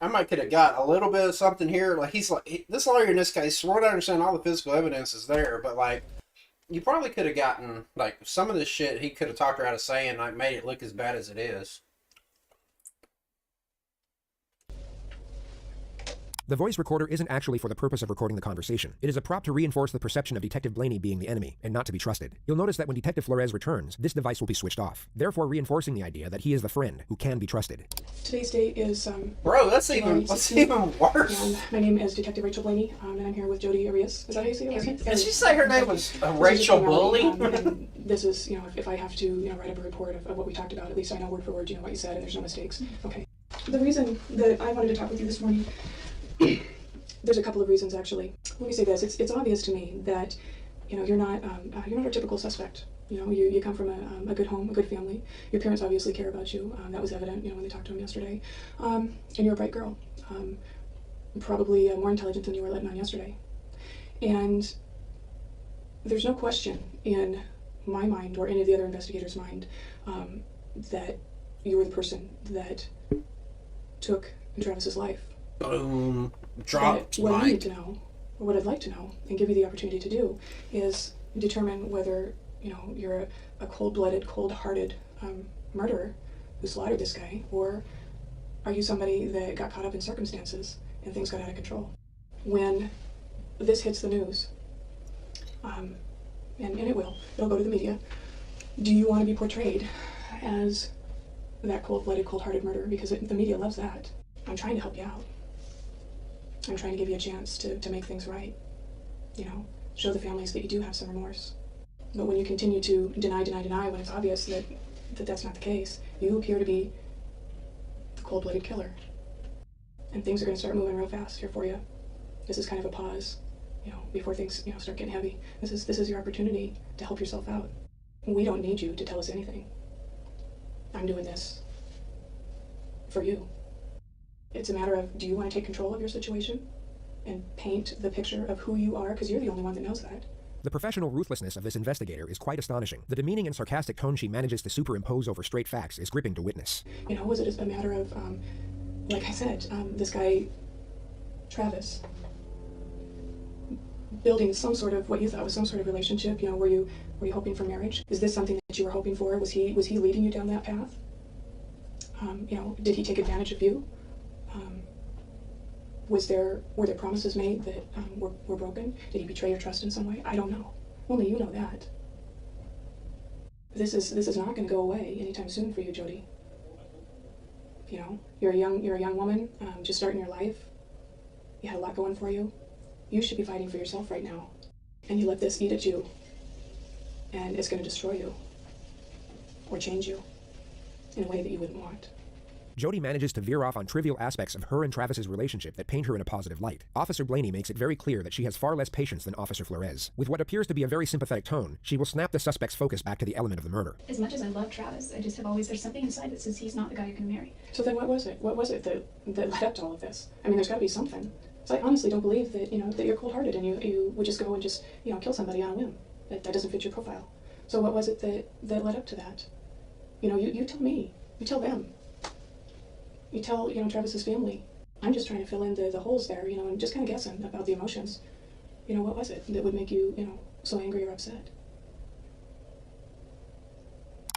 Speaker 3: I might could have got a little bit of something here. Like, this lawyer in this case, from what I understand, all the physical evidence is there. But, like, you probably could have gotten, like, some of this shit he could have talked her out of saying, like, made it look as bad as it is.
Speaker 4: The voice recorder isn't actually for the purpose of recording the conversation. It is a prop to reinforce the perception of Detective Blaney being the enemy, and not to be trusted. You'll notice that when Detective Flores returns, this device will be switched off, therefore reinforcing the idea that he is the friend who can be trusted.
Speaker 11: Today's date is,
Speaker 3: Bro, that's even worse.
Speaker 11: And my name is Detective Rachel Blaney, and I'm here with Jodi Arias. Is that how you say it?
Speaker 3: Did she say her name was Rachel Bully?
Speaker 11: And this is, if I have to, write up a report of what we talked about, at least I know word for word, what you said, and there's no mistakes. Okay. The reason that I wanted to talk with you this morning, there's a couple of reasons actually. Let me say this: it's obvious to me that you're not a typical suspect. You come from a good home, a good family. Your parents obviously care about you. That was evident, when they talked to him yesterday. And you're a bright girl, probably more intelligent than you were letting on yesterday. And there's no question in my mind or any of the other investigators' mind that you were the person that took Travis's life.
Speaker 3: Boom. Dropped
Speaker 11: what I need to know, or what I'd like to know, and give you the opportunity to do, is determine whether, you're a cold-blooded, cold-hearted murderer who slaughtered this guy, or are you somebody that got caught up in circumstances and things got out of control. When this hits the news, and it'll go to the media, do you want to be portrayed as that cold-blooded, cold-hearted murderer? Because the media loves that. I'm trying to help you out. I'm trying to give you a chance to make things right. Show the families that you do have some remorse. But when you continue to deny when it's obvious that that's not the case, you appear to be the cold-blooded killer. And things are going to start moving real fast here for you. This is kind of a pause before things, start getting heavy. This is your opportunity to help yourself out. We don't need you to tell us anything. I'm doing this for you. It's a matter of, do you want to take control of your situation and paint the picture of who you are? Because you're the only one that knows that.
Speaker 4: The professional ruthlessness of this investigator is quite astonishing. The demeaning and sarcastic tone she manages to superimpose over straight facts is gripping to witness.
Speaker 11: Was it a matter of, like I said, this guy, Travis, building some sort of, what you thought was some sort of relationship? Were you hoping for marriage? Is this something that you were hoping for? Was he leading you down that path? Did he take advantage of you? Were there promises made that were broken? Did he betray your trust in some way? I don't know. Only you know that. This is not going to go away anytime soon for you, Jodi. You're a young woman, just starting your life. You had a lot going for you. You should be fighting for yourself right now. And you let this eat at you, and it's going to destroy you or change you in a way that you wouldn't want.
Speaker 4: Jodi manages to veer off on trivial aspects of her and Travis's relationship that paint her in a positive light. Officer Blaney makes it very clear that she has far less patience than Officer Flores. With what appears to be a very sympathetic tone, she will snap the suspect's focus back to the element of the murder.
Speaker 9: As much as I love Travis, I just have always, there's something inside that says he's not the guy you're going to marry.
Speaker 11: So then what was it? What was it that led up to all of this? I mean, there's got to be something. So I honestly don't believe that, that you're cold-hearted and you would just go and just, kill somebody on a whim. That doesn't fit your profile. So what was it that led up to that? You tell me. You tell them. You tell, Travis's family. I'm just trying to fill in the holes there, and just kind of guessing about the emotions. What was it that would make you, so angry or upset?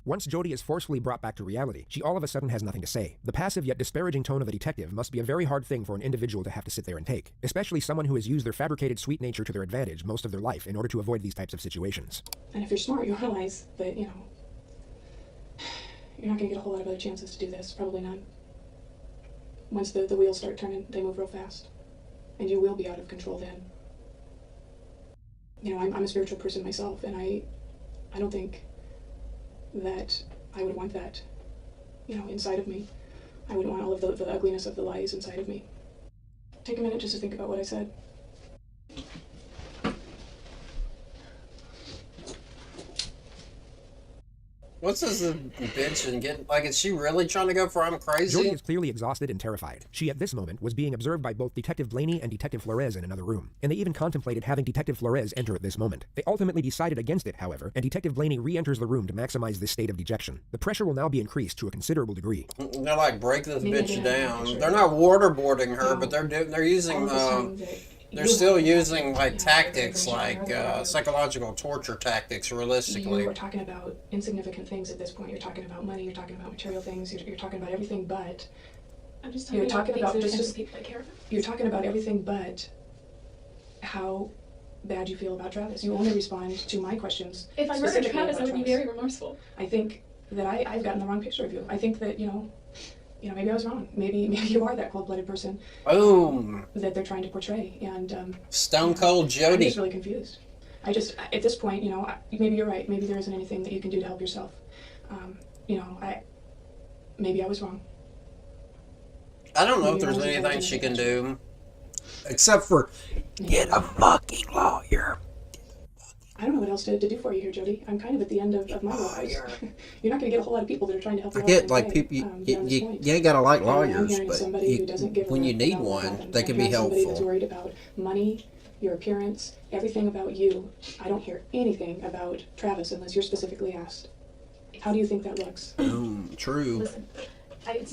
Speaker 4: Once Jodi is forcefully brought back to reality, she all of a sudden has nothing to say. The passive yet disparaging tone of a detective must be a very hard thing for an individual to have to sit there and take, especially someone who has used their fabricated sweet nature to their advantage most of their life in order to avoid these types of situations.
Speaker 11: And if you're smart, you'll realize that, you're not going to get a whole lot of other chances to do this, probably none. Once the wheels start turning, they move real fast. And you will be out of control then. I'm a spiritual person myself, and I don't think that I would want that, inside of me. I wouldn't want all of the ugliness of the lies inside of me. Take a minute just to think about what I said.
Speaker 3: What's this bitch and getting, is she really trying to go for I'm crazy?
Speaker 4: Jodi is clearly exhausted and terrified. She, at this moment, was being observed by both Detective Blaney and Detective Flores in another room, and they even contemplated having Detective Flores enter at this moment. They ultimately decided against it, however, and Detective Blaney re-enters the room to maximize this state of dejection. The pressure will now be increased to a considerable degree.
Speaker 3: They're like, break this bitch down. They're not waterboarding her, but they're using they're still using tactics psychological torture tactics realistically.
Speaker 11: You are talking about insignificant things at this point. You're talking about money, you're talking about material things, you're talking about everything but
Speaker 9: I'm just talking about people I care about.
Speaker 11: You're talking about everything but how bad you feel about Travis. You only respond to my questions.
Speaker 9: If I murdered Travis, I would be very remorseful.
Speaker 11: I think that I've gotten the wrong picture of you. I think that, maybe I was wrong. Maybe you are that cold-blooded person.
Speaker 3: Boom.
Speaker 11: That they're trying to portray. And
Speaker 3: Stone Cold Jodi.
Speaker 11: I'm just really confused. At this point, maybe you're right. Maybe there isn't anything that you can do to help yourself. Maybe I was wrong.
Speaker 3: I don't know if there's anything she can do. Except for get a fucking lawyer.
Speaker 11: I don't know what else to do for you here, Jodi. I'm kind of at the end of my life. You're not going to get a whole lot of people that are trying to help you.
Speaker 3: I get people. You ain't gotta like lawyers, but when you need one, they can be helpful.
Speaker 11: Somebody that's worried about money, your appearance, everything about you. I don't hear anything about Travis unless you're specifically asked. How do you think that looks?
Speaker 3: True.
Speaker 9: Listen,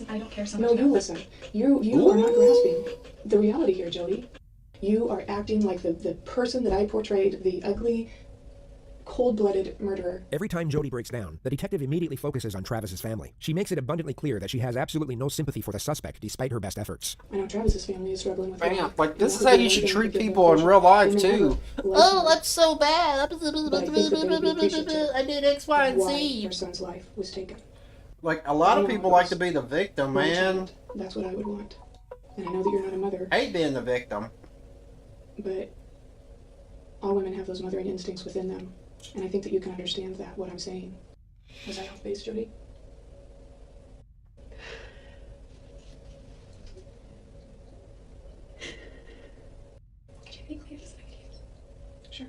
Speaker 9: I don't care so much.
Speaker 11: No, you listen. You are not grasping the reality here, Jodi. You are acting like the person that I portrayed, the ugly, cold-blooded murderer.
Speaker 4: Every time Jodi breaks down, the detective immediately focuses on Travis's family. She makes it abundantly clear that she has absolutely no sympathy for the suspect, despite her best efforts.
Speaker 11: I know Travis's family is struggling with
Speaker 3: that. This is how you should treat people in real life, too.
Speaker 12: Oh, that's so bad.
Speaker 11: I
Speaker 12: did X, Y, and Z.
Speaker 11: Their son's life was taken.
Speaker 3: A lot of people like to be the victim, man.
Speaker 11: That's what I would want. And I know that you're not a mother.
Speaker 3: I hate being the victim.
Speaker 11: But all women have those mothering instincts within them. And I think that you can understand that, what I'm saying. Was I off base, Jodi?
Speaker 9: Could you be clear just a second?
Speaker 11: Sure.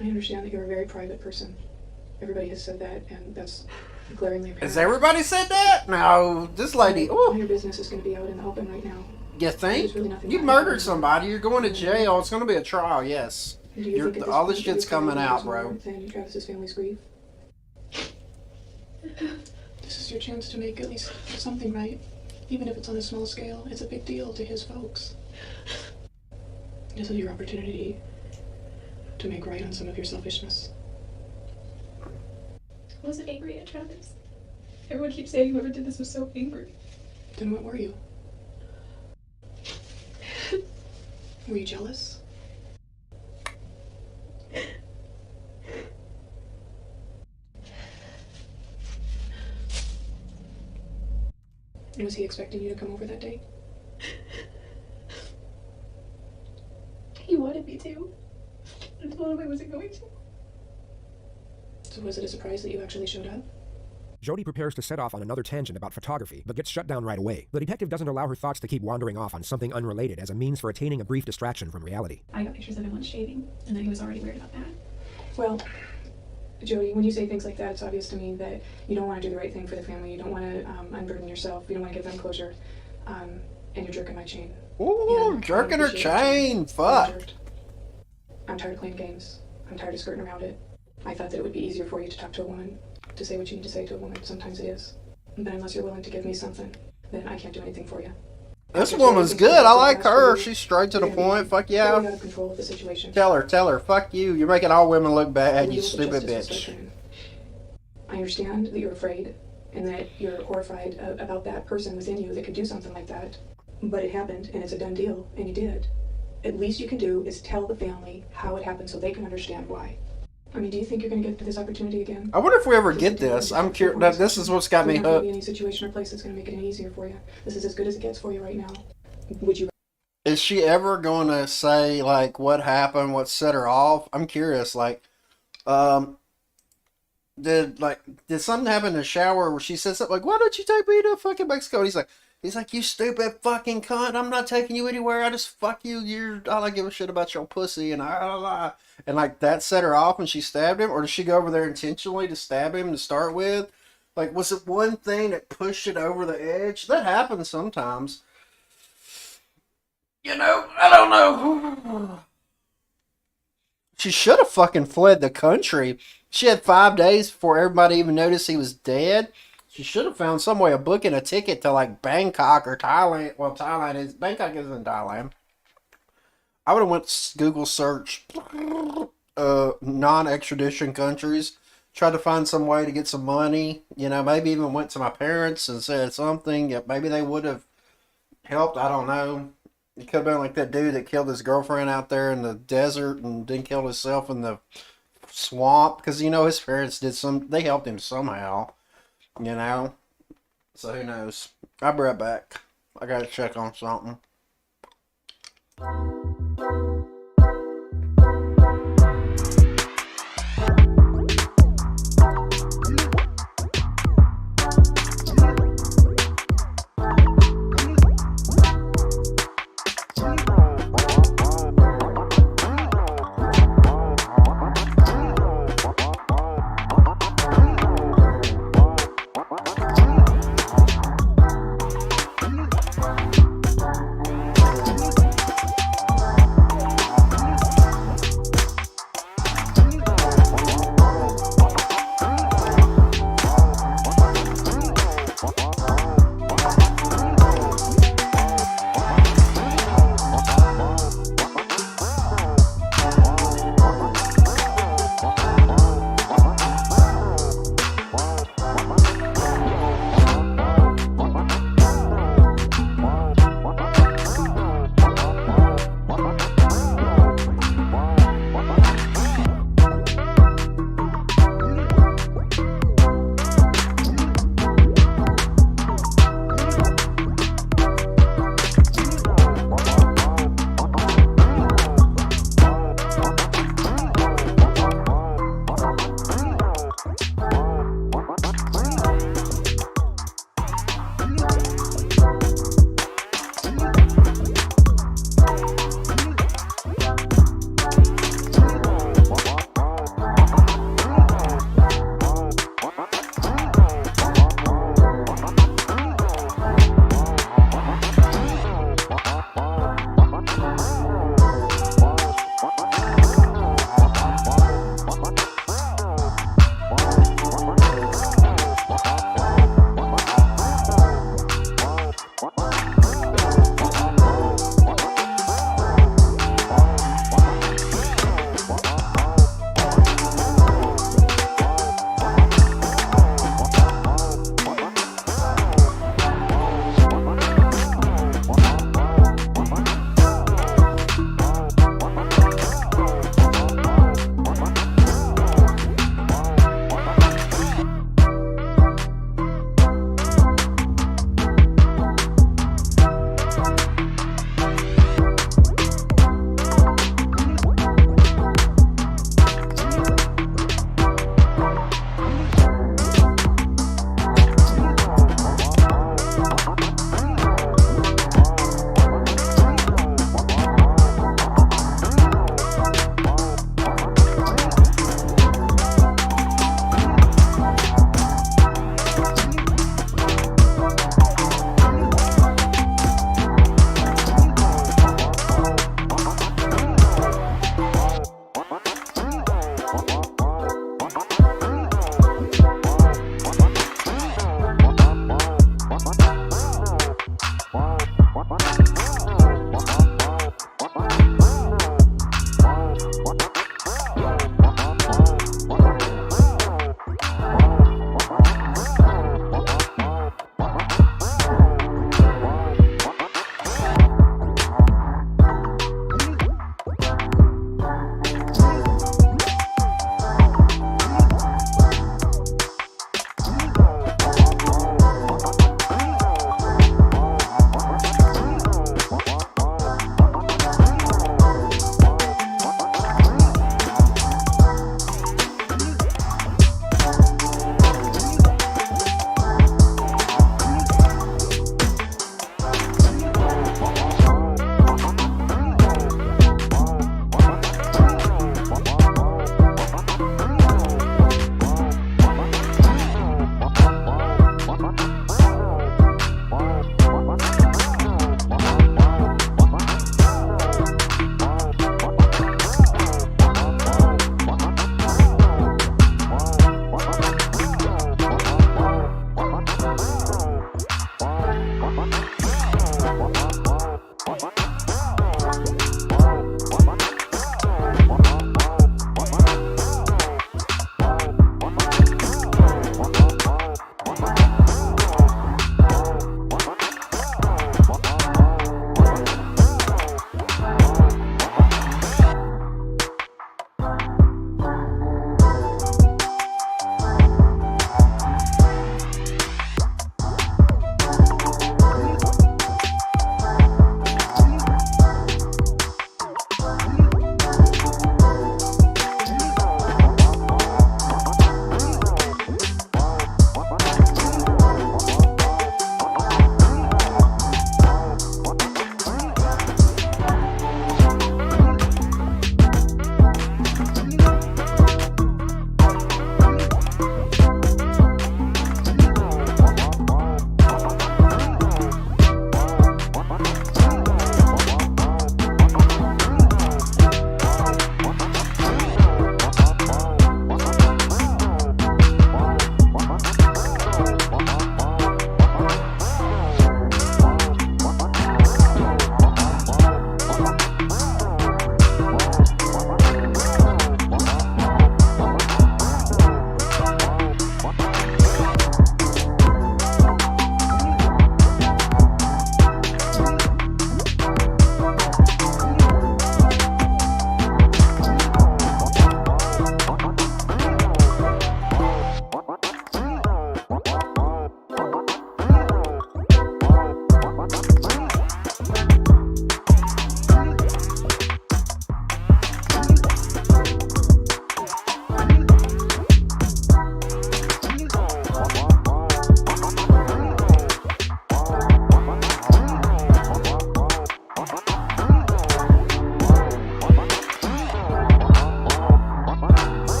Speaker 11: I understand that you're a very private person. Everybody has said that, and that's glaringly apparent.
Speaker 3: Has everybody said that? No, this lady.
Speaker 11: All your business is going to be out in the open right now.
Speaker 3: You think?
Speaker 11: There's really nothing
Speaker 3: You
Speaker 11: that
Speaker 3: murdered somebody. You're going to jail. It's going to be a trial. Yes.
Speaker 11: Do you think at
Speaker 3: All
Speaker 11: point
Speaker 3: this
Speaker 11: that
Speaker 3: shit's
Speaker 11: your
Speaker 3: coming
Speaker 11: family
Speaker 3: out,
Speaker 11: knows
Speaker 3: bro.
Speaker 11: more than Travis's family's grief? This is your chance to make at least something right. Even if it's on a small scale, it's a big deal to his folks. This is your opportunity to make right on some of your selfishness.
Speaker 9: I wasn't angry at Travis. Everyone keeps saying whoever did this was so angry.
Speaker 11: Then what were you? Were you jealous? Was he expecting you to come over that day?
Speaker 9: He wanted me to. I told him I wasn't going to.
Speaker 11: So was it a surprise that you actually showed up?
Speaker 4: Jodi prepares to set off on another tangent about photography, but gets shut down right away. The detective doesn't allow her thoughts to keep wandering off on something unrelated as a means for attaining a brief distraction from reality.
Speaker 9: I got pictures of him once shaving, and then he was already weird about that.
Speaker 11: Well, Jodi, when you say things like that, it's obvious to me that you don't want to do the right thing for the family. You don't want to unburden yourself. You don't want to give them closure. And you're jerking my chain.
Speaker 3: Ooh,
Speaker 11: Yeah,
Speaker 3: jerking her
Speaker 11: appreciate it.
Speaker 3: chain. Fuck.
Speaker 11: I'm tired of playing games. I'm tired of skirting around it. I thought that it would be easier for you to talk to a woman, to say what you need to say to a woman. Sometimes it is. But unless you're willing to give me something, then I can't do anything for you.
Speaker 3: This woman's good. I like her. She's straight to the point. Fuck yeah.
Speaker 11: Out of control of the situation.
Speaker 3: Tell her. Fuck you. You're making all women look bad, you
Speaker 11: Legal
Speaker 3: stupid
Speaker 11: justice
Speaker 3: bitch.
Speaker 11: I understand that you're afraid and that you're horrified about that person within you that could do something like that. But it happened, and it's a done deal, and you did. At least you can do is tell the family how it happened so they can understand why. I mean, do you think you're going to get this opportunity again?
Speaker 3: I wonder if we ever get this. I'm curious. This is what's got me
Speaker 11: There's not going to be
Speaker 3: hooked.
Speaker 11: any situation or place that's going to make it any easier for you. This is as good as it gets for you right now. Would you?
Speaker 3: Is she ever going to say, like, what happened, what set her off? I'm curious. Like, did something happen in the shower where she said something like, why don't you take me to fucking Mexico? And he's like, you stupid fucking cunt. I'm not taking you anywhere. I just fuck you. I don't give a shit about your pussy. And and like that set her off and she stabbed him? Or did she go over there intentionally to stab him to start with? Like, was it one thing that pushed it over the edge? That happens sometimes. You know, I don't know. She should have fucking fled the country. She had 5 days before everybody even noticed he was dead. She should have found some way of booking a ticket to like Bangkok or Thailand. Well, Bangkok is in Thailand. I would have went Google search non-extradition countries. Tried to find some way to get some money. You know, maybe even went to my parents and said something. Maybe they would have helped. I don't know. It could have been like that dude that killed his girlfriend out there in the desert and then killed himself in the swamp. Because, you know, his parents they helped him somehow. You know? So who knows? I'll be right back. I gotta check on something.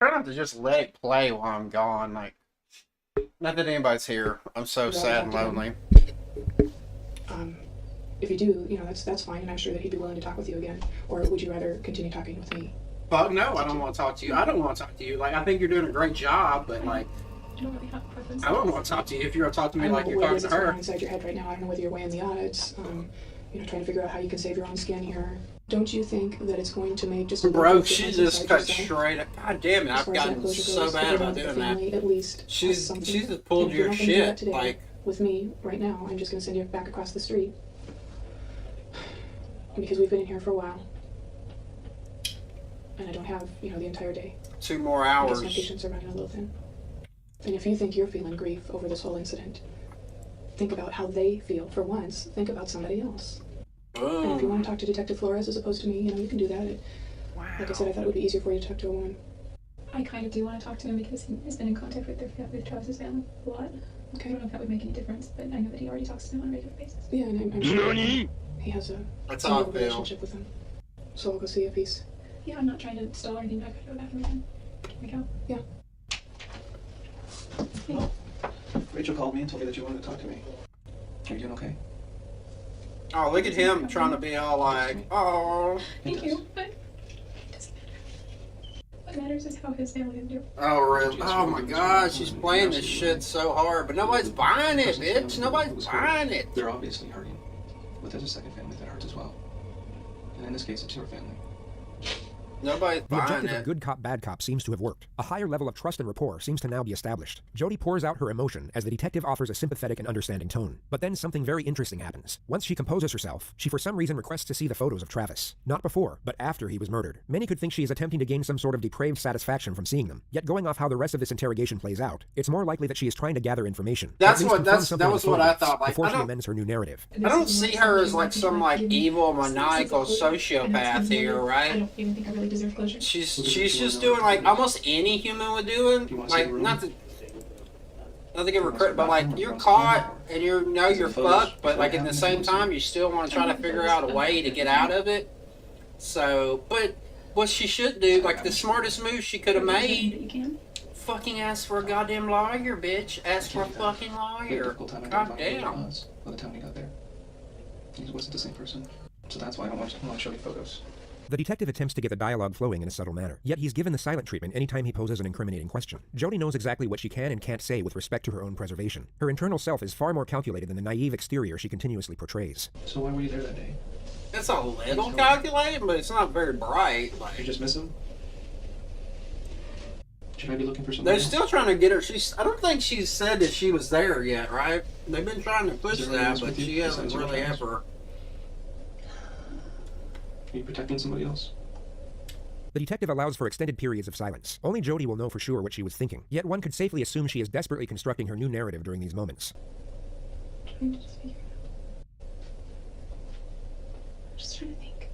Speaker 3: try not to just let it play while I'm gone. Like, not that anybody's here. I'm so sad and lonely.
Speaker 11: If you do, you know, that's fine, and I'm sure that he'd be willing to talk with you again. Or would you rather continue talking with me?
Speaker 3: Fuck no, I don't want to talk to you. I don't want to talk to you. Like, I think you're doing a great job, but like,
Speaker 9: I don't really have a preference.
Speaker 3: I don't want to talk to you if you're gonna talk to me like you're
Speaker 11: talking
Speaker 3: talking to her.
Speaker 11: Inside your head right now. I don't know whether you're weighing the odds. You know, trying to figure out how you can save your own skin here. Don't you think that it's going to make just a
Speaker 3: Bro,
Speaker 11: little bit
Speaker 3: she
Speaker 11: difference
Speaker 3: just
Speaker 11: inside
Speaker 3: cut
Speaker 11: yourself?
Speaker 3: straight up. God damn it,
Speaker 11: As
Speaker 3: I've
Speaker 11: far as that
Speaker 3: gotten
Speaker 11: closure
Speaker 3: so
Speaker 11: goes,
Speaker 3: bad
Speaker 11: figure
Speaker 3: about
Speaker 11: out the
Speaker 3: doing that.
Speaker 11: family At least has
Speaker 3: She's
Speaker 11: something.
Speaker 3: just pulled
Speaker 11: And if
Speaker 3: your
Speaker 11: you're not gonna do that
Speaker 3: shit.
Speaker 11: today,
Speaker 3: Like,
Speaker 11: with me right now, I'm just going to send you back across the street. Because we've been in here for a while. And I don't have, you know, the entire day.
Speaker 3: 2 more
Speaker 11: I guess
Speaker 3: hours.
Speaker 11: my patients are running a little thin. And if you think you're feeling grief over this whole incident, think about how they feel. For once, think about somebody else. And if you want to talk to Detective Flores as opposed to me, you know, you can do that. Like I said, I thought it would be easier for you to talk to a woman.
Speaker 9: I kind of do want to talk to him because he has been in contact with with Travis's family a lot.
Speaker 11: Okay.
Speaker 9: I don't know if that would make any difference, but I know that he already talks to them on a regular basis.
Speaker 11: Yeah, and I'm sure he has a
Speaker 3: That's how I
Speaker 11: good
Speaker 3: feel.
Speaker 11: relationship with them. So I'll go see you. Peace.
Speaker 9: Yeah, I'm not trying to stall or anything, but I could go to the bathroom again. Can we go?
Speaker 11: Yeah.
Speaker 10: Well, Rachel called me and told me that you wanted to talk to me. Are you doing okay?
Speaker 3: Oh, look at him trying to be all like, oh.
Speaker 9: Thank you, but it doesn't matter. What matters is how his family is doing.
Speaker 3: Oh, really? Oh my God, she's playing this shit so hard, but nobody's buying it, bitch. Nobody's buying it.
Speaker 10: They're obviously hurting, but there's a second family that hurts as well. And in this case, it's your family.
Speaker 3: Nobody's
Speaker 4: The
Speaker 3: buying
Speaker 4: objective
Speaker 3: it.
Speaker 4: of good cop, bad cop seems to have worked. A higher level of trust and rapport seems to now be established. Jodi pours out her emotion as the detective offers a sympathetic and understanding tone. But then something very interesting happens. Once she composes herself, she for some reason requests to see the photos of Travis. Not before, but after he was murdered. Many could think she is attempting to gain some sort of depraved satisfaction from seeing them. Yet going off how the rest of this interrogation plays out, it's more likely that she is trying to gather information.
Speaker 3: That's
Speaker 4: At least
Speaker 3: what-
Speaker 4: confirm
Speaker 3: that's-
Speaker 4: something
Speaker 3: that
Speaker 4: with
Speaker 3: was what I
Speaker 4: photographs
Speaker 3: thought, like,
Speaker 4: before
Speaker 3: I
Speaker 4: she
Speaker 3: don't-
Speaker 4: amends her new narrative.
Speaker 3: I don't see her as like some like evil, maniacal sociopath here,
Speaker 9: I
Speaker 3: right?
Speaker 9: don't even think I really deserve closure.
Speaker 3: She's just doing like almost any human would do. Like not to give her credit, but like you're caught and you know you're fucked, but like at the same time you still want to try to figure out a way to get out of it. So, but what she should do, like the smartest move she could have made, fucking ask for a goddamn lawyer, bitch. Ask for a fucking lawyer. God damn.
Speaker 10: By the time he got there, he wasn't the same person. So that's why I don't want to show you photos.
Speaker 4: The detective attempts to get the dialogue flowing in a subtle manner, yet he's given the silent treatment anytime he poses an incriminating question. Jodi knows exactly what she can and can't say with respect to her own preservation. Her internal self is far more calculated than the naive exterior she continuously portrays.
Speaker 10: So why were you there that day?
Speaker 3: It's a little calculated, but it's not very bright. Like,
Speaker 10: You just miss him? Should I be looking for something?
Speaker 3: they're still trying to get her. I don't think she's said that she was there yet, right? They've been trying to push
Speaker 10: Is there anyone
Speaker 3: that,
Speaker 10: else
Speaker 3: but
Speaker 10: with you
Speaker 3: she hasn't
Speaker 10: besides your
Speaker 3: really
Speaker 10: parents?
Speaker 3: ever.
Speaker 10: Are you protecting somebody else?
Speaker 4: The detective allows for extended periods of silence. Only Jodi will know for sure what she was thinking, yet one could safely assume she is desperately constructing her new narrative during these moments.
Speaker 9: Trying to just figure it out. I'm just trying to think.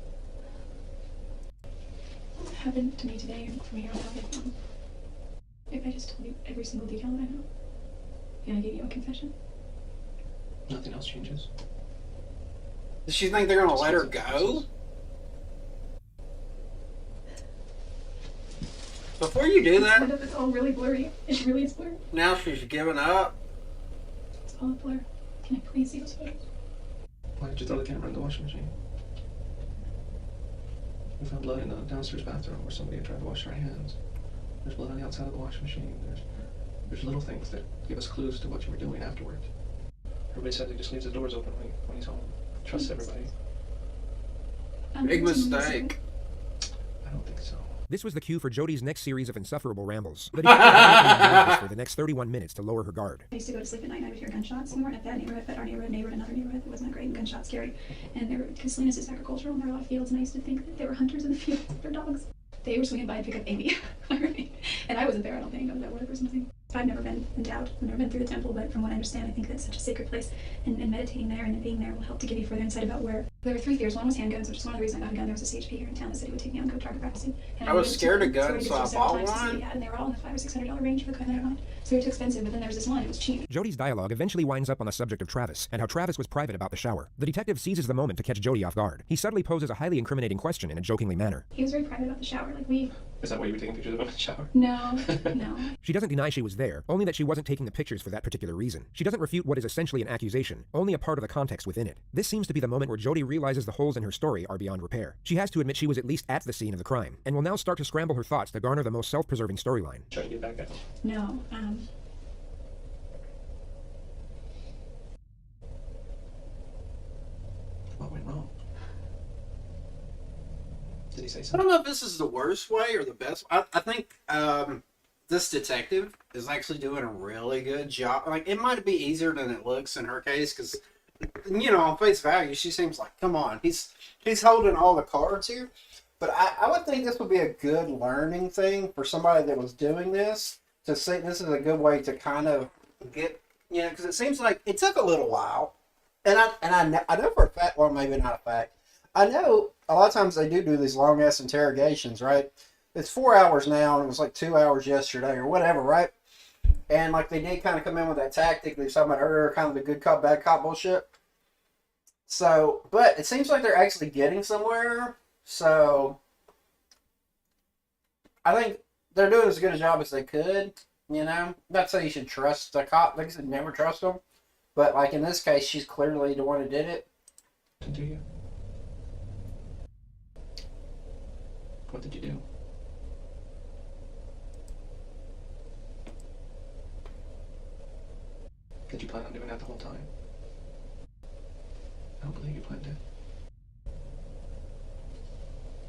Speaker 9: What happened to me today and from here on out? If I just told you every single detail that I know, and I gave you a confession.
Speaker 10: Nothing else changes.
Speaker 3: Does she think they're gonna let her go? Before you do that,
Speaker 9: It's all really blurry. It really is blurry.
Speaker 3: now she's giving up.
Speaker 9: It's all a blur. Can I please see those photos?
Speaker 10: Why did you throw the camera in the washing machine? We found blood in the downstairs bathroom where somebody had tried to wash their hands. There's blood on the outside of the washing machine. There's little things that give us clues to what you were doing afterwards. Everybody says he just leaves the doors open when he's home. Trusts everybody.
Speaker 3: Big mistake.
Speaker 10: I don't think so.
Speaker 4: This was the cue for Jodi's next series of insufferable rambles. The detective for the next 31 minutes to lower her guard.
Speaker 9: I used to go to sleep at night and I would hear gunshots. We weren't at that neighborhood, but our neighbor in another neighborhood that wasn't that great and gunshots scary. And there were, because Salinas is agricultural and there were a lot of fields, and I used to think that there were hunters in the fields with their dogs. They were swinging by and pick up Amy, and I wasn't there, I don't think. I was at work or something. I've never been endowed. I've never been through the temple, but from what I understand, I think that's such a sacred place, and meditating there and being there will help to give you further insight about where. There were 3 fears. One was handguns, which is one of the reasons I got a gun. There was a CHP here in town that said he would take me on go target practicing. And
Speaker 3: I was
Speaker 9: went
Speaker 3: scared
Speaker 9: to
Speaker 3: of guns,
Speaker 9: it
Speaker 3: so I
Speaker 9: several
Speaker 3: bought
Speaker 9: times to see what
Speaker 3: one.
Speaker 9: he had, and they were all in the $500 or $600 range for the kind that I wanted. So they were too expensive, but then there was this one, it was cheap.
Speaker 4: Jodi's dialogue eventually winds up on the subject of Travis, and how Travis was private about the shower. The detective seizes the moment to catch Jodi off guard. He subtly poses a highly incriminating question in a jokingly manner.
Speaker 9: He was very private about the shower. Like, we
Speaker 10: Is that why you were taking pictures of him in the shower?
Speaker 9: No, no.
Speaker 4: She doesn't deny she was there, only that she wasn't taking the pictures for that particular reason. She doesn't refute what is essentially an accusation, only a part of the context within it. This seems to be the moment where Jodi realizes the holes in her story are beyond repair. She has to admit she was at least at the scene of the crime, and will now start to scramble her thoughts to garner the most self-preserving storyline.
Speaker 10: Try to get back at him.
Speaker 9: No,
Speaker 10: What went wrong? Did he say
Speaker 3: I
Speaker 10: something?
Speaker 3: don't know if this is the worst way or the best. I think this detective is actually doing a really good job. Like, it might be easier than it looks in her case, because, you know, on face value, she seems like, come on, he's holding all the cards here. But I would think this would be a good learning thing for somebody that was doing this, to see this is a good way to kind of get, you know, because it seems like it took a little while. And I know for a fact, well, maybe not a fact, I know a lot of times they do these long-ass interrogations, right? It's 4 hours now, and it was like 2 hours yesterday or whatever, right? And like they did kind of come in with that tactic they were talking about earlier, kind of the good cop, bad cop bullshit. So, but it seems like they're actually getting somewhere. So, I think they're doing as good a job as they could, you know? Not saying you should trust the cop. Like I said, never trust them. But like in this case, she's clearly the one who did it.
Speaker 10: Do you? What did you do? Did you plan on doing that the whole time? I don't believe you planned it.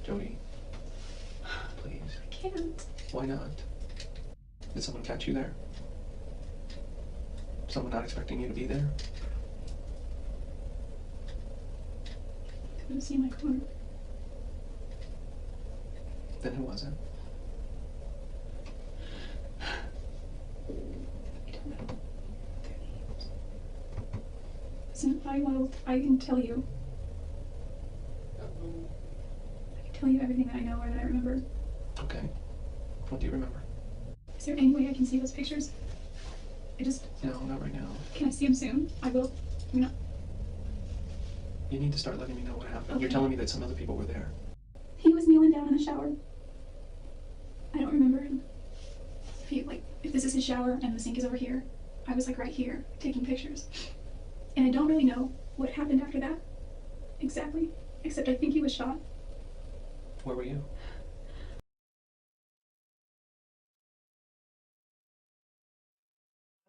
Speaker 10: Jodi, please.
Speaker 9: I can't.
Speaker 10: Why not? Did someone catch you there? Someone not expecting you to be there?
Speaker 9: Couldn't see my corner.
Speaker 10: Then who was it?
Speaker 9: I don't know. Their names. Listen, I can tell you. I can tell you everything that I know or that I remember.
Speaker 10: Okay. What do you remember?
Speaker 9: Is there any way I can see those pictures?
Speaker 10: No, not right now.
Speaker 9: Can I see them soon? I will. You know.
Speaker 10: You need to start letting me know what happened.
Speaker 9: Okay.
Speaker 10: You're telling me that some other people were there.
Speaker 9: He was kneeling down in the shower. I don't remember him. If this is his shower and the sink is over here, I was like right here taking pictures. And I don't really know what happened after that exactly, except I think he was shot.
Speaker 10: Where were you?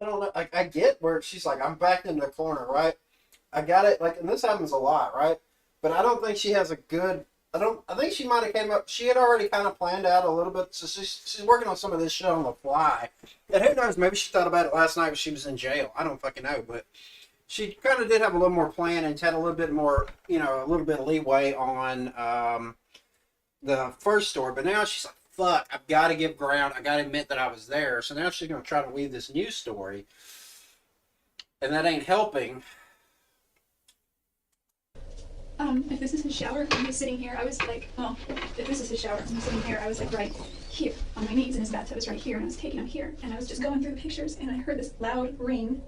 Speaker 3: I don't know. I get where she's like, I'm back in the corner, right? I got it. Like, and this happens a lot, right? But I don't think she has a good. I think she might have came up. She had already kind of planned out a little bit. So she's working on some of this shit on the fly. And who knows? Maybe she thought about it last night when she was in jail. I don't fucking know. But she kind of did have a little more plan and had a little bit more, you know, a little bit of leeway on the first story. But now she's like, fuck, I've got to give ground. I got to admit that I was there. So now she's going to try to weave this new story. And that ain't helping.
Speaker 9: If this is his shower, and he's sitting here, I was like, well, if this is his shower, and he's sitting here, I was like right here on my knees, and his bathtub was right here, and I was taking him here, and I was just going through the pictures, and I heard this loud ring.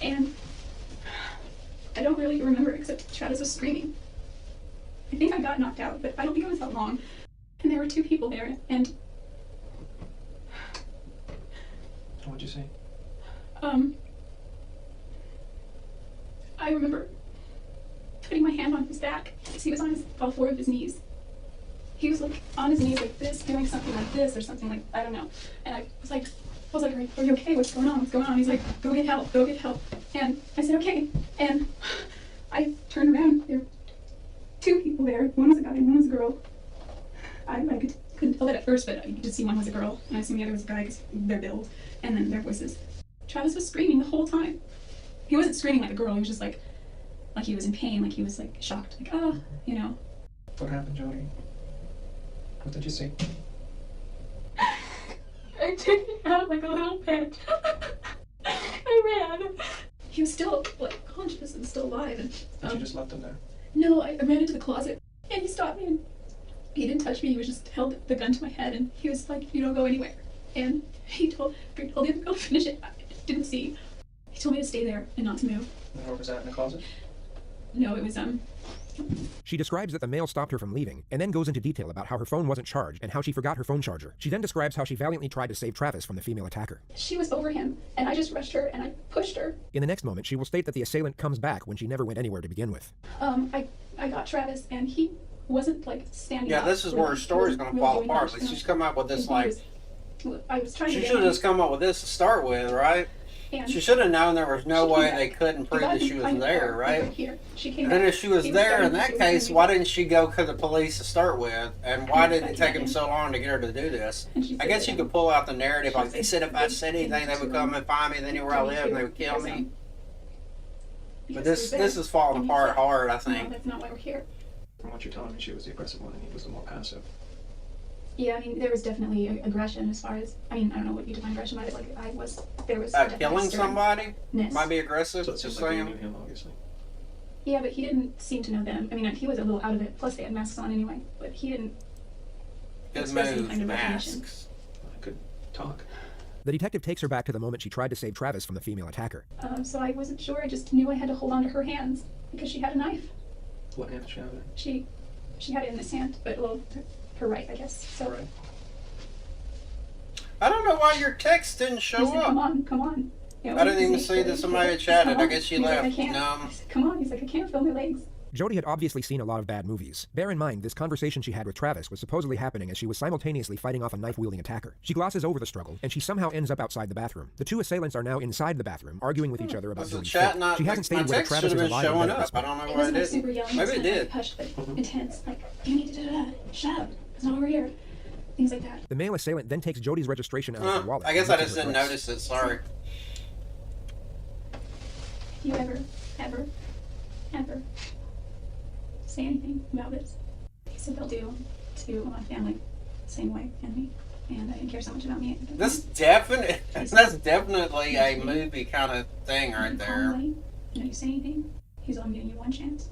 Speaker 9: And I don't really remember except Travis was screaming. I think I got knocked out, but I don't think it was that long. And there were two people there, and
Speaker 10: What'd you say?
Speaker 9: I remember putting my hand on his back because he was on all four of his knees. He was like on his knees like this, doing something like this or something like, I don't know. And I was like, are you okay? What's going on? What's going on? He's like, go get help, go get help. And I said, okay. And I turned around. There were two people there. One was a guy and one was a girl. I couldn't tell it at first, but you could just see one was a girl. And I assumed the other was a guy because their build and then their voices. Travis was screaming the whole time. He wasn't screaming like a girl. He was just like he was in pain, like he was like shocked, like, oh, you know.
Speaker 10: What happened, Jodi? What did you see?
Speaker 9: I took him out like a little pet. I ran. He was still like conscious and still alive. And
Speaker 10: But you just left him there?
Speaker 9: no, I ran into the closet and he stopped me and he didn't touch me. He was just held the gun to my head and he was like, you don't go anywhere. And he told the other girl to finish it. I didn't see. He told me to stay there and not to move.
Speaker 10: And where was that, in the closet?
Speaker 9: No, it was
Speaker 4: She describes that the male stopped her from leaving, and then goes into detail about how her phone wasn't charged and how she forgot her phone charger. She then describes how she valiantly tried to save Travis from the female attacker.
Speaker 9: She was over him, and I just rushed her and I pushed her.
Speaker 4: In the next moment, she will state that the assailant comes back when she never went anywhere to begin with.
Speaker 9: I got Travis, and he wasn't like standing up.
Speaker 3: Yeah, this is where her story's going to fall apart. Like, she's come up with this, like...
Speaker 9: I was trying to
Speaker 3: She
Speaker 9: get
Speaker 3: should have
Speaker 9: him.
Speaker 3: just come up with this to start with, right?
Speaker 9: And
Speaker 3: She should have known there was no
Speaker 9: she
Speaker 3: way
Speaker 9: came
Speaker 3: they
Speaker 9: back.
Speaker 3: couldn't prove
Speaker 9: I
Speaker 3: that she was
Speaker 9: got
Speaker 3: there,
Speaker 9: her
Speaker 3: right?
Speaker 9: Here. She came
Speaker 3: And then
Speaker 9: back.
Speaker 3: if she was
Speaker 9: He
Speaker 3: there
Speaker 9: starting
Speaker 3: in
Speaker 9: to
Speaker 3: that
Speaker 9: do
Speaker 3: case,
Speaker 9: something.
Speaker 3: why didn't she go to the police to start with? And why did it take him
Speaker 9: him.
Speaker 3: so long to get her to do this?
Speaker 9: And she
Speaker 3: I
Speaker 9: said
Speaker 3: guess
Speaker 9: that,
Speaker 3: you could pull out the narrative like
Speaker 9: she
Speaker 3: they said if I said anything they would come and find me, they knew where I lived and they would kill me. But this is falling apart hard, I
Speaker 9: No,
Speaker 3: think.
Speaker 9: that's not why we're here.
Speaker 10: From what you're telling me, she was the aggressive one and he was the more passive.
Speaker 9: Yeah, I mean, there was definitely aggression as far as, I mean, I don't know what you define aggression by, but like, there was definitely
Speaker 3: Killing somebody
Speaker 9: sternness.
Speaker 3: might be aggressive,
Speaker 10: So it
Speaker 3: just
Speaker 10: seems like you
Speaker 3: saying.
Speaker 10: knew him, obviously.
Speaker 9: Yeah, but he didn't seem to know them. I mean, he was a little out of it, plus they had masks on anyway, but he didn't
Speaker 3: Good
Speaker 9: express any
Speaker 3: move,
Speaker 9: kind of recognition.
Speaker 3: masks.
Speaker 10: I could talk.
Speaker 4: The detective takes her back to the moment she tried to save Travis from the female attacker.
Speaker 9: So I wasn't sure, I just knew I had to hold on to her hands, because she had a knife.
Speaker 10: What hand did she have it in?
Speaker 9: She had it in this hand, but, well, her right, I guess, so.
Speaker 10: Right.
Speaker 3: I don't know why your text didn't show
Speaker 9: He said,
Speaker 3: up.
Speaker 9: come on. You know,
Speaker 3: I didn't
Speaker 9: he's
Speaker 3: even
Speaker 9: like,
Speaker 3: see that somebody had chatted. I guess she
Speaker 9: He's like,
Speaker 3: left.
Speaker 9: I can't.
Speaker 3: No.
Speaker 9: I said, come on, he's like, I can't feel my legs.
Speaker 4: Jodi had obviously seen a lot of bad movies. Bear in mind, this conversation she had with Travis was supposedly happening as she was simultaneously fighting off a knife-wielding attacker. She glosses over the struggle, and she somehow ends up outside the bathroom. The two assailants are now inside the bathroom, arguing with each other about
Speaker 3: Was the
Speaker 4: Jodi's
Speaker 3: chat
Speaker 4: fate.
Speaker 3: not?
Speaker 4: She hasn't
Speaker 3: My
Speaker 4: stated whether
Speaker 3: text
Speaker 4: Travis
Speaker 3: should
Speaker 4: is
Speaker 3: have been
Speaker 4: alive or
Speaker 3: showing
Speaker 4: dead at this
Speaker 3: up. I
Speaker 4: point.
Speaker 3: don't know
Speaker 9: It
Speaker 3: why it
Speaker 9: wasn't like super
Speaker 3: didn't.
Speaker 9: yelling.
Speaker 3: Maybe it
Speaker 9: It's kind of
Speaker 3: did.
Speaker 9: like hushed, but intense. Like, you need to da-da-da. Shut up. It's not over here. Things like that.
Speaker 4: The male assailant then takes Jodi's registration out of her wallet.
Speaker 3: I guess
Speaker 4: and
Speaker 3: I
Speaker 4: looks
Speaker 3: just
Speaker 4: at her
Speaker 3: didn't
Speaker 4: dress.
Speaker 3: notice it. Sorry.
Speaker 9: You ever say anything about this? He said they'll do to my family the same way and me. And I didn't care so much about me.
Speaker 3: That's definitely a movie kind of thing right there.
Speaker 9: You know, you say anything? He's like, I'm giving you one chance.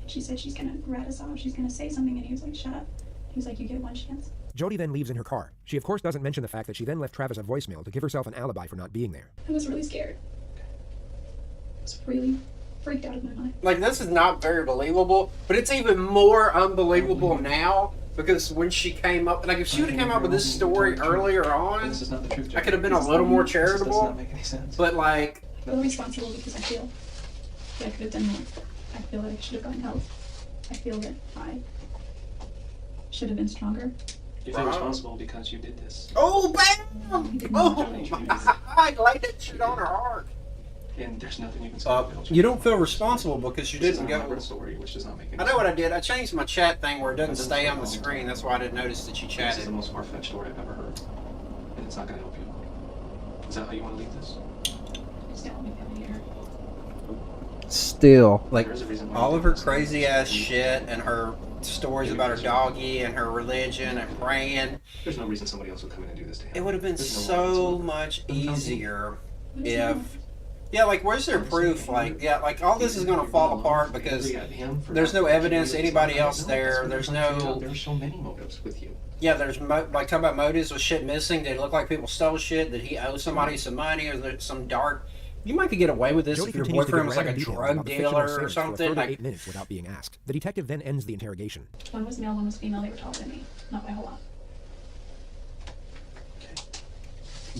Speaker 9: And she said she's gonna rat us off. She's gonna say something, and he was like, shut up. He was like, you get one chance.
Speaker 4: Jodi then leaves in her car. She of course doesn't mention the fact that she then left Travis a voicemail to give herself an alibi for not being there.
Speaker 9: I was really scared. I was really freaked out of my mind.
Speaker 3: Like, this is not very believable, but it's even more unbelievable now because when she came up, like, if she would have come up with this story earlier on,
Speaker 10: This is not the truth,
Speaker 3: I could have been a little more
Speaker 10: This does
Speaker 3: charitable.
Speaker 10: not make any sense.
Speaker 3: But, like,
Speaker 9: I feel responsible because I feel that I could have done more. I feel that I should have gotten help. I feel that I should have been stronger.
Speaker 10: You feel responsible because you did this.
Speaker 3: oh, bam! Oh, I laid that shit on her heart.
Speaker 10: And there's nothing you can say about it.
Speaker 3: You don't feel responsible because you
Speaker 10: This is
Speaker 3: didn't
Speaker 10: not my
Speaker 3: go.
Speaker 10: real story, which does not make any
Speaker 3: I
Speaker 10: sense.
Speaker 3: know what I did. I changed my chat thing where it doesn't stay on the screen. That's why I didn't notice that you
Speaker 10: This is
Speaker 3: chatted.
Speaker 10: the most far-fetched story I've ever heard. And it's not going to help you. Is that how you want to leave this?
Speaker 9: Still, I feel here.
Speaker 3: Still, like,
Speaker 10: There's a reason why
Speaker 3: all
Speaker 10: you
Speaker 3: of
Speaker 10: did
Speaker 3: her
Speaker 10: this.
Speaker 3: crazy ass shit and her stories about her doggy and her religion and praying,
Speaker 10: There's no reason somebody else would come in and do this to him.
Speaker 3: it would have been
Speaker 10: There's no
Speaker 3: so
Speaker 10: reason.
Speaker 3: much easier
Speaker 9: What is
Speaker 3: if.
Speaker 9: wrong?
Speaker 3: Yeah, like, where's their proof? Like, yeah, like, all this is gonna fall apart because there's no evidence anybody else there. There's no.
Speaker 10: There's so many motives with you.
Speaker 3: Yeah, there's like talking about motives with shit missing. Did it look like people stole shit? Did he owe somebody some money? Or there some dark? You might could get away with this
Speaker 4: Jodi
Speaker 3: if your
Speaker 4: continues to give
Speaker 3: boyfriend was like a
Speaker 4: random details
Speaker 3: drug
Speaker 4: about the fictional
Speaker 3: dealer or
Speaker 4: assailants for a
Speaker 3: something.
Speaker 4: further
Speaker 3: Like,
Speaker 4: 8 minutes without being asked. The detective then ends the interrogation.
Speaker 9: One was male, one was female. They were taller than me. Not by a whole lot.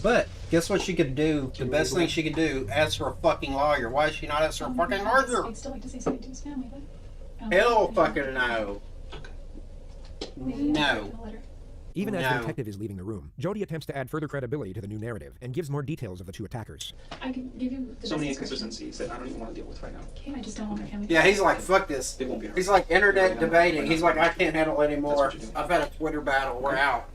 Speaker 3: but guess what she could do? The best thing she could do: ask for a fucking lawyer. Why is she not ask for a fucking lawyer?
Speaker 9: I'd still like to say something to his family, but I don't
Speaker 3: Hell,
Speaker 9: know.
Speaker 3: fucking no.
Speaker 9: Maybe
Speaker 3: No.
Speaker 9: I'll write a letter.
Speaker 4: Even as the
Speaker 3: No.
Speaker 4: detective is leaving the room, Jodi attempts to add further credibility to the new narrative and gives more details of the two attackers.
Speaker 9: I can give you the
Speaker 10: So many
Speaker 9: best description.
Speaker 10: inconsistencies that I don't even want to deal with right now.
Speaker 9: Okay, I just don't want my family.
Speaker 3: Yeah, he's like, fuck this.
Speaker 10: It won't be hard.
Speaker 3: He's like internet debating. He's like, I can't handle it anymore.
Speaker 10: That's what you're doing.
Speaker 3: I've had a Twitter battle. We're out.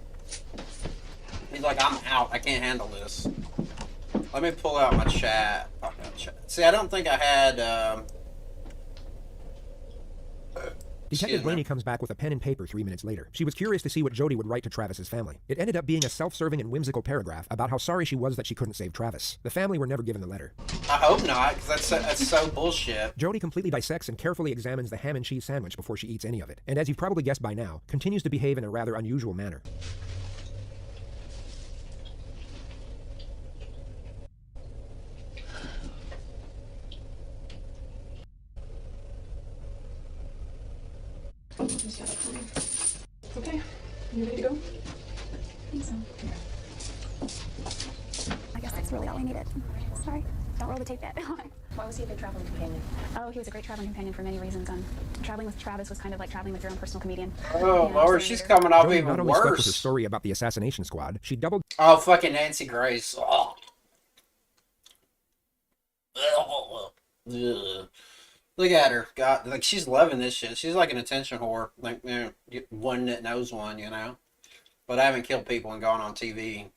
Speaker 3: He's like, I'm out. I can't handle this. Let me pull out my chat. See, I don't think I had.
Speaker 4: Detective Blaney comes back with a pen and paper 3 minutes later. She was curious to see what Jodi would write to Travis's family. It ended up being a self-serving and whimsical paragraph about how sorry she was that she couldn't save Travis. The family were never given the letter.
Speaker 3: I hope not, because that's so bullshit.
Speaker 4: Jodi completely dissects and carefully examines the ham and cheese sandwich before she eats any of it, and as you've probably guessed by now, continues to behave in a rather unusual manner.
Speaker 11: Let me see how that for me. Okay, you ready to go?
Speaker 9: I think so. I guess that's really all I needed. Sorry. Don't roll the tape yet.
Speaker 13: Why was he a good traveling companion?
Speaker 9: Oh, he was a great traveling companion for many reasons. Traveling with Travis was kind of like traveling with your own personal comedian.
Speaker 3: Oh,
Speaker 9: You know,
Speaker 3: Lord,
Speaker 9: just
Speaker 3: she's
Speaker 9: another-
Speaker 3: coming off
Speaker 4: Jodi
Speaker 3: even
Speaker 4: not only stuck with her
Speaker 3: worse.
Speaker 4: story about the assassination squad, she doubled
Speaker 3: Oh, fucking Nancy Grace. Oh. Ugh. Look at her. God, like, she's loving this shit. She's like an attention whore. Like, you know, one that knows one, you know? But I haven't killed people and gone on TV.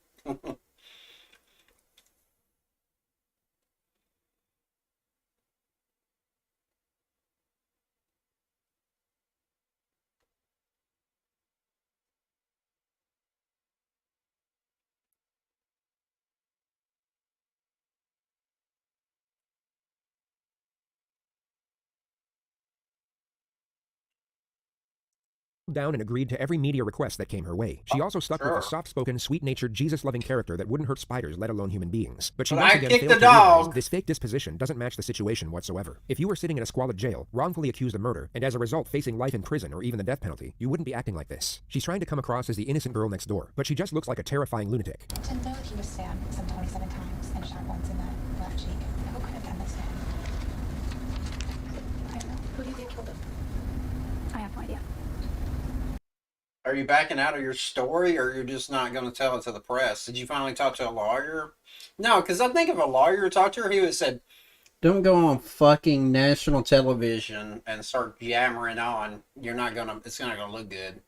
Speaker 4: down and agreed to every media request that came her way. She also stuck with
Speaker 3: Sure.
Speaker 4: a soft-spoken, sweet-natured, Jesus-loving character that wouldn't hurt spiders, let alone human beings. But she
Speaker 3: But
Speaker 4: once
Speaker 3: I
Speaker 4: again
Speaker 3: kicked
Speaker 4: failed
Speaker 3: the
Speaker 4: to realize
Speaker 3: dog.
Speaker 4: this fake disposition doesn't match the situation whatsoever. If you were sitting in a squalid jail, wrongfully accused of murder, and as a result facing life in prison or even the death penalty, you wouldn't be acting like this. She's trying to come across as the innocent girl next door, but she just looks like a terrifying lunatic.
Speaker 13: To know that he was stabbed some 27 times and shot once in the left cheek. Who could have done this to him?
Speaker 9: I don't know.
Speaker 13: Who do you think killed him?
Speaker 9: I have no idea.
Speaker 3: Are you backing out of your story, or you're just not going to tell it to the press? Did you finally talk to a lawyer? No, because I think if a lawyer talked to her, he would have said, don't go on fucking national television and start yammering on. You're not going to, it's not going to look good.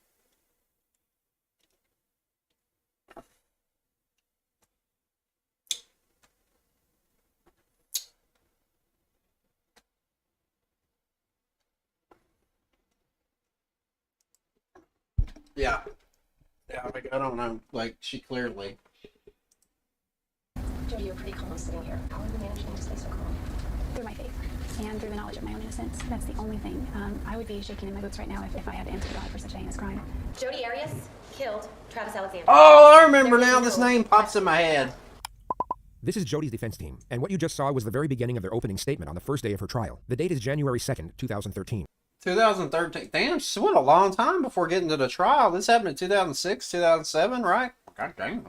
Speaker 3: Yeah. Yeah, like, I don't know. Like, she clearly.
Speaker 13: Jodi, you're pretty calm sitting here. How are you managing to stay so calm?
Speaker 9: Through my faith and through the knowledge of my own innocence. That's the only thing. I would be shaking in my boots right now if I had to answer God for such a heinous crime.
Speaker 13: Jodi Arias killed Travis Alexander.
Speaker 3: Oh, I remember now. This name pops in my head.
Speaker 4: This is Jodi's defense team, and what you just saw was the very beginning of their opening statement on the first day of her trial. The date is January 2nd, 2013.
Speaker 3: 2013. Damn, she went a long time before getting to the trial. This happened in 2006, 2007, right? God damn.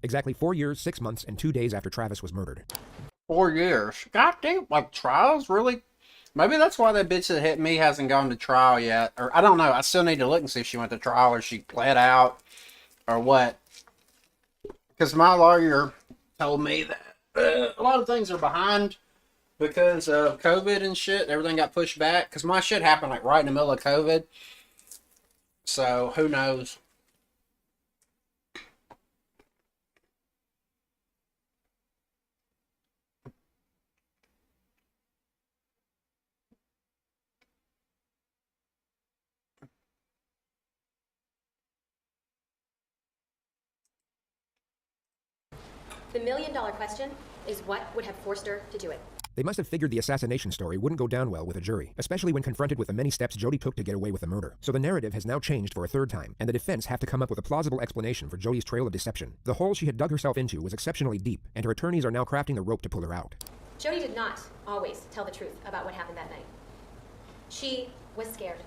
Speaker 4: Exactly 4 years, 6 months, and 2 days after Travis was murdered.
Speaker 3: 4 years. God damn, like, trials? Really? Maybe that's why that bitch that hit me hasn't gone to trial yet. Or, I don't know. I still need to look and see if she went to trial or she pled out or what. Because my lawyer told me that a lot of things are behind because of COVID and shit. Everything got pushed back. Because my shit happened, like, right in the middle of COVID. So, who knows?
Speaker 13: The million-dollar question is what would have forced her to do it?
Speaker 4: They must have figured the assassination story wouldn't go down well with a jury, especially when confronted with the many steps Jodi took to get away with the murder. So the narrative has now changed for a third time, and the defense have to come up with a plausible explanation for Jodi's trail of deception. The hole she had dug herself into was exceptionally deep, and her attorneys are now crafting the rope to pull her out.
Speaker 14: Jodi did not always tell the truth about what happened that night. She was scared.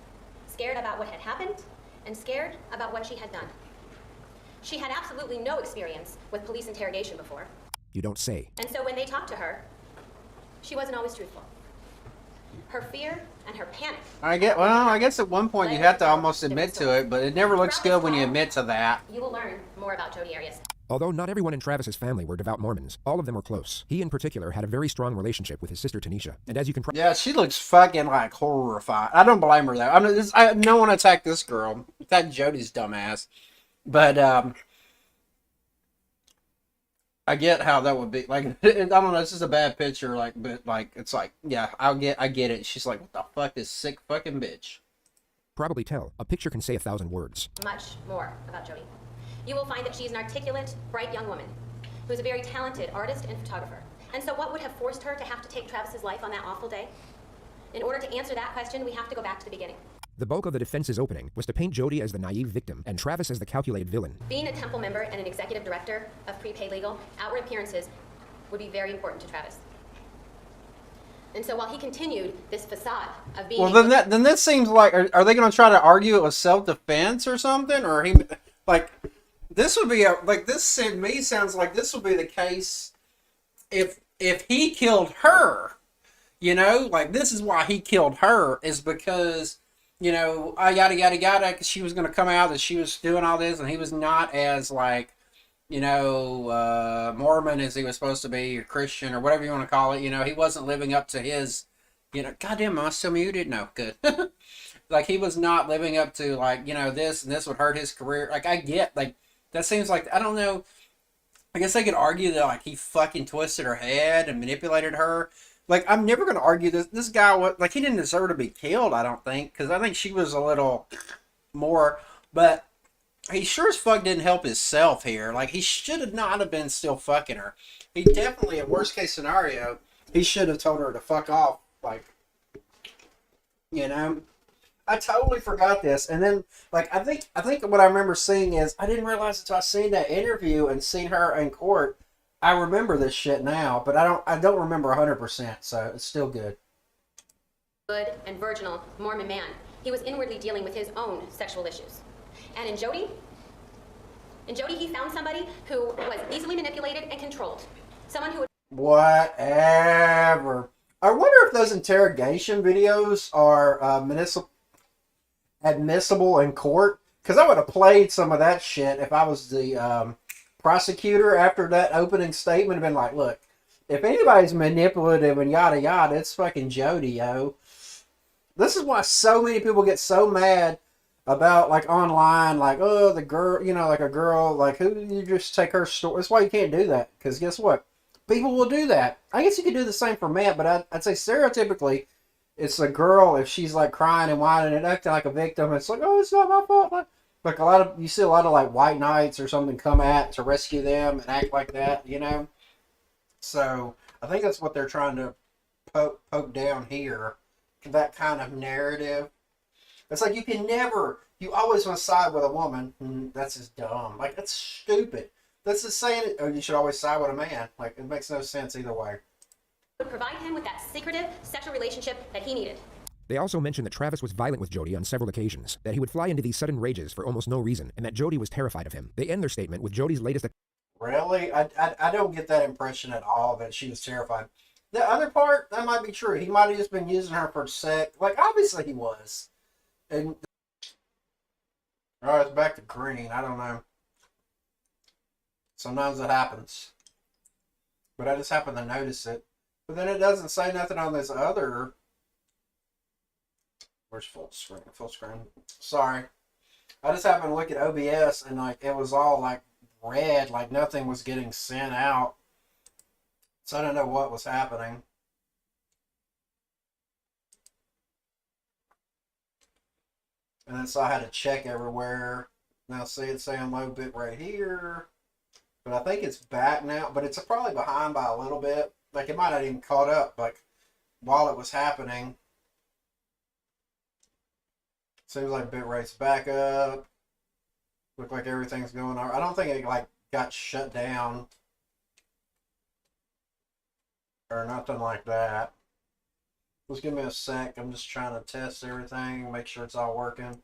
Speaker 14: Scared about what had happened and scared about what she had done. She had absolutely no experience with police interrogation before.
Speaker 4: You don't say.
Speaker 14: And so when they talked to her, she wasn't always truthful. Her fear and her panic.
Speaker 3: I guess at one point you have to almost admit to it, but it never looks good when you admit to that.
Speaker 14: You will learn more about Jodi Arias.
Speaker 4: Although not everyone in Travis's family were devout Mormons, all of them were close. He in particular had a very strong relationship with his sister Tanisha, and as you can
Speaker 3: yeah, she looks fucking like horrified. I don't blame her though. I don't want to attack this girl. Attack Jodi's dumbass. But I get how that would be. Like, I don't know, it's just a bad picture. Like, but like, it's like, yeah, I get it. She's like, what the fuck, this sick fucking bitch.
Speaker 4: Probably tell. A picture can say 1,000 words.
Speaker 14: Much more about Jodi. You will find that she is an articulate, bright young woman who is a very talented artist and photographer. And so what would have forced her to have to take Travis's life on that awful day? In order to answer that question, we have to go back to the beginning.
Speaker 4: The bulk of the defense's opening was to paint Jodi as the naive victim and Travis as the calculated villain.
Speaker 14: Being a Temple member and an executive director of Prepaid Legal, outward appearances would be very important to Travis. And so while he continued this facade of being...
Speaker 3: Well, then that seems like... Are they going to try to argue it was self-defense or something? Or he... Like, this would be... This to me sounds like this would be the case if he killed her. You know? Like, this is why he killed her, is because... You know, yada, yada, yada, because she was going to come out that she was doing all this, and he was not as, like, you know, Mormon as he was supposed to be, or Christian, or whatever you want to call it. You know, he wasn't living up to his, you know, goddamn, am I still muted? No, good. Like, he was not living up to, like, you know, this, and this would hurt his career. Like, I get, like, that seems like, I don't know, I guess they could argue that, like, he fucking twisted her head and manipulated her. Like, I'm never going to argue this. This guy, like, he didn't deserve to be killed, I don't think. Because I think she was a little more. But he sure as fuck didn't help himself here. Like, he should not have been still fucking her. He definitely, in worst case scenario, he should have told her to fuck off. Like, you know. I totally forgot this. And then, like, I think what I remember seeing is, I didn't realize until I seen that interview and seen her in court. I remember this shit now, but I don't remember 100%, so it's still good.
Speaker 14: Good and virginal Mormon man. He was inwardly dealing with his own sexual issues. And in Jodi, he found somebody who was easily manipulated and controlled. Someone who would...
Speaker 3: Whatever. I wonder if those interrogation videos are admissible in court, because I would have played some of that shit if I was the... prosecutor after that opening statement have been like, look, if anybody's manipulative and yada yada, it's fucking Jodi, yo. This is why so many people get so mad about, like, online, like, oh, the girl, you know, like a girl, like, who, you just take her story. That's why you can't do that, because guess what? People will do that. I guess you could do the same for men, but I'd say stereotypically, it's a girl, if she's, like, crying and whining and acting like a victim, it's like, oh, it's not my fault. Like, you see a lot of, like, white knights or something come at to rescue them and act like that, you know? So, I think that's what they're trying to poke down here. That kind of narrative. It's like, you always want to side with a woman. That's just dumb. Like, that's stupid. That's just saying, you should always side with a man. Like, it makes no sense either way.
Speaker 14: Would provide him with that secretive sexual relationship that he needed.
Speaker 4: They also mentioned that Travis was violent with Jodi on several occasions, that he would fly into these sudden rages for almost no reason, and that Jodi was terrified of him. They end their statement with Jodi's latest...
Speaker 3: Really? I don't get that impression at all, that she was terrified. The other part, that might be true. He might have just been using her for sex. Like, obviously he was. And... Alright, it's back to green. I don't know. Sometimes it happens. But I just happen to notice it. But then it doesn't say nothing on this other... Where's full screen? Full screen. Sorry. I just happened to look at OBS and, like, it was all, like, red. Like, nothing was getting sent out. So I don't know what was happening. And then so I had to check everywhere. Now see, it's saying low bit right here. But I think it's back now. But it's probably behind by a little bit. Like, it might not even caught up, like, while it was happening. Seems like bitrate's back up. Look like everything's going on. I don't think it, like, got shut down. or nothing like that. Just give me a sec. I'm just trying to test everything, make sure it's all working.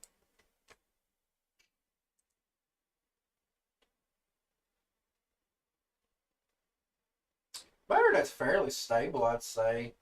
Speaker 3: Better that's fairly stable, I'd say.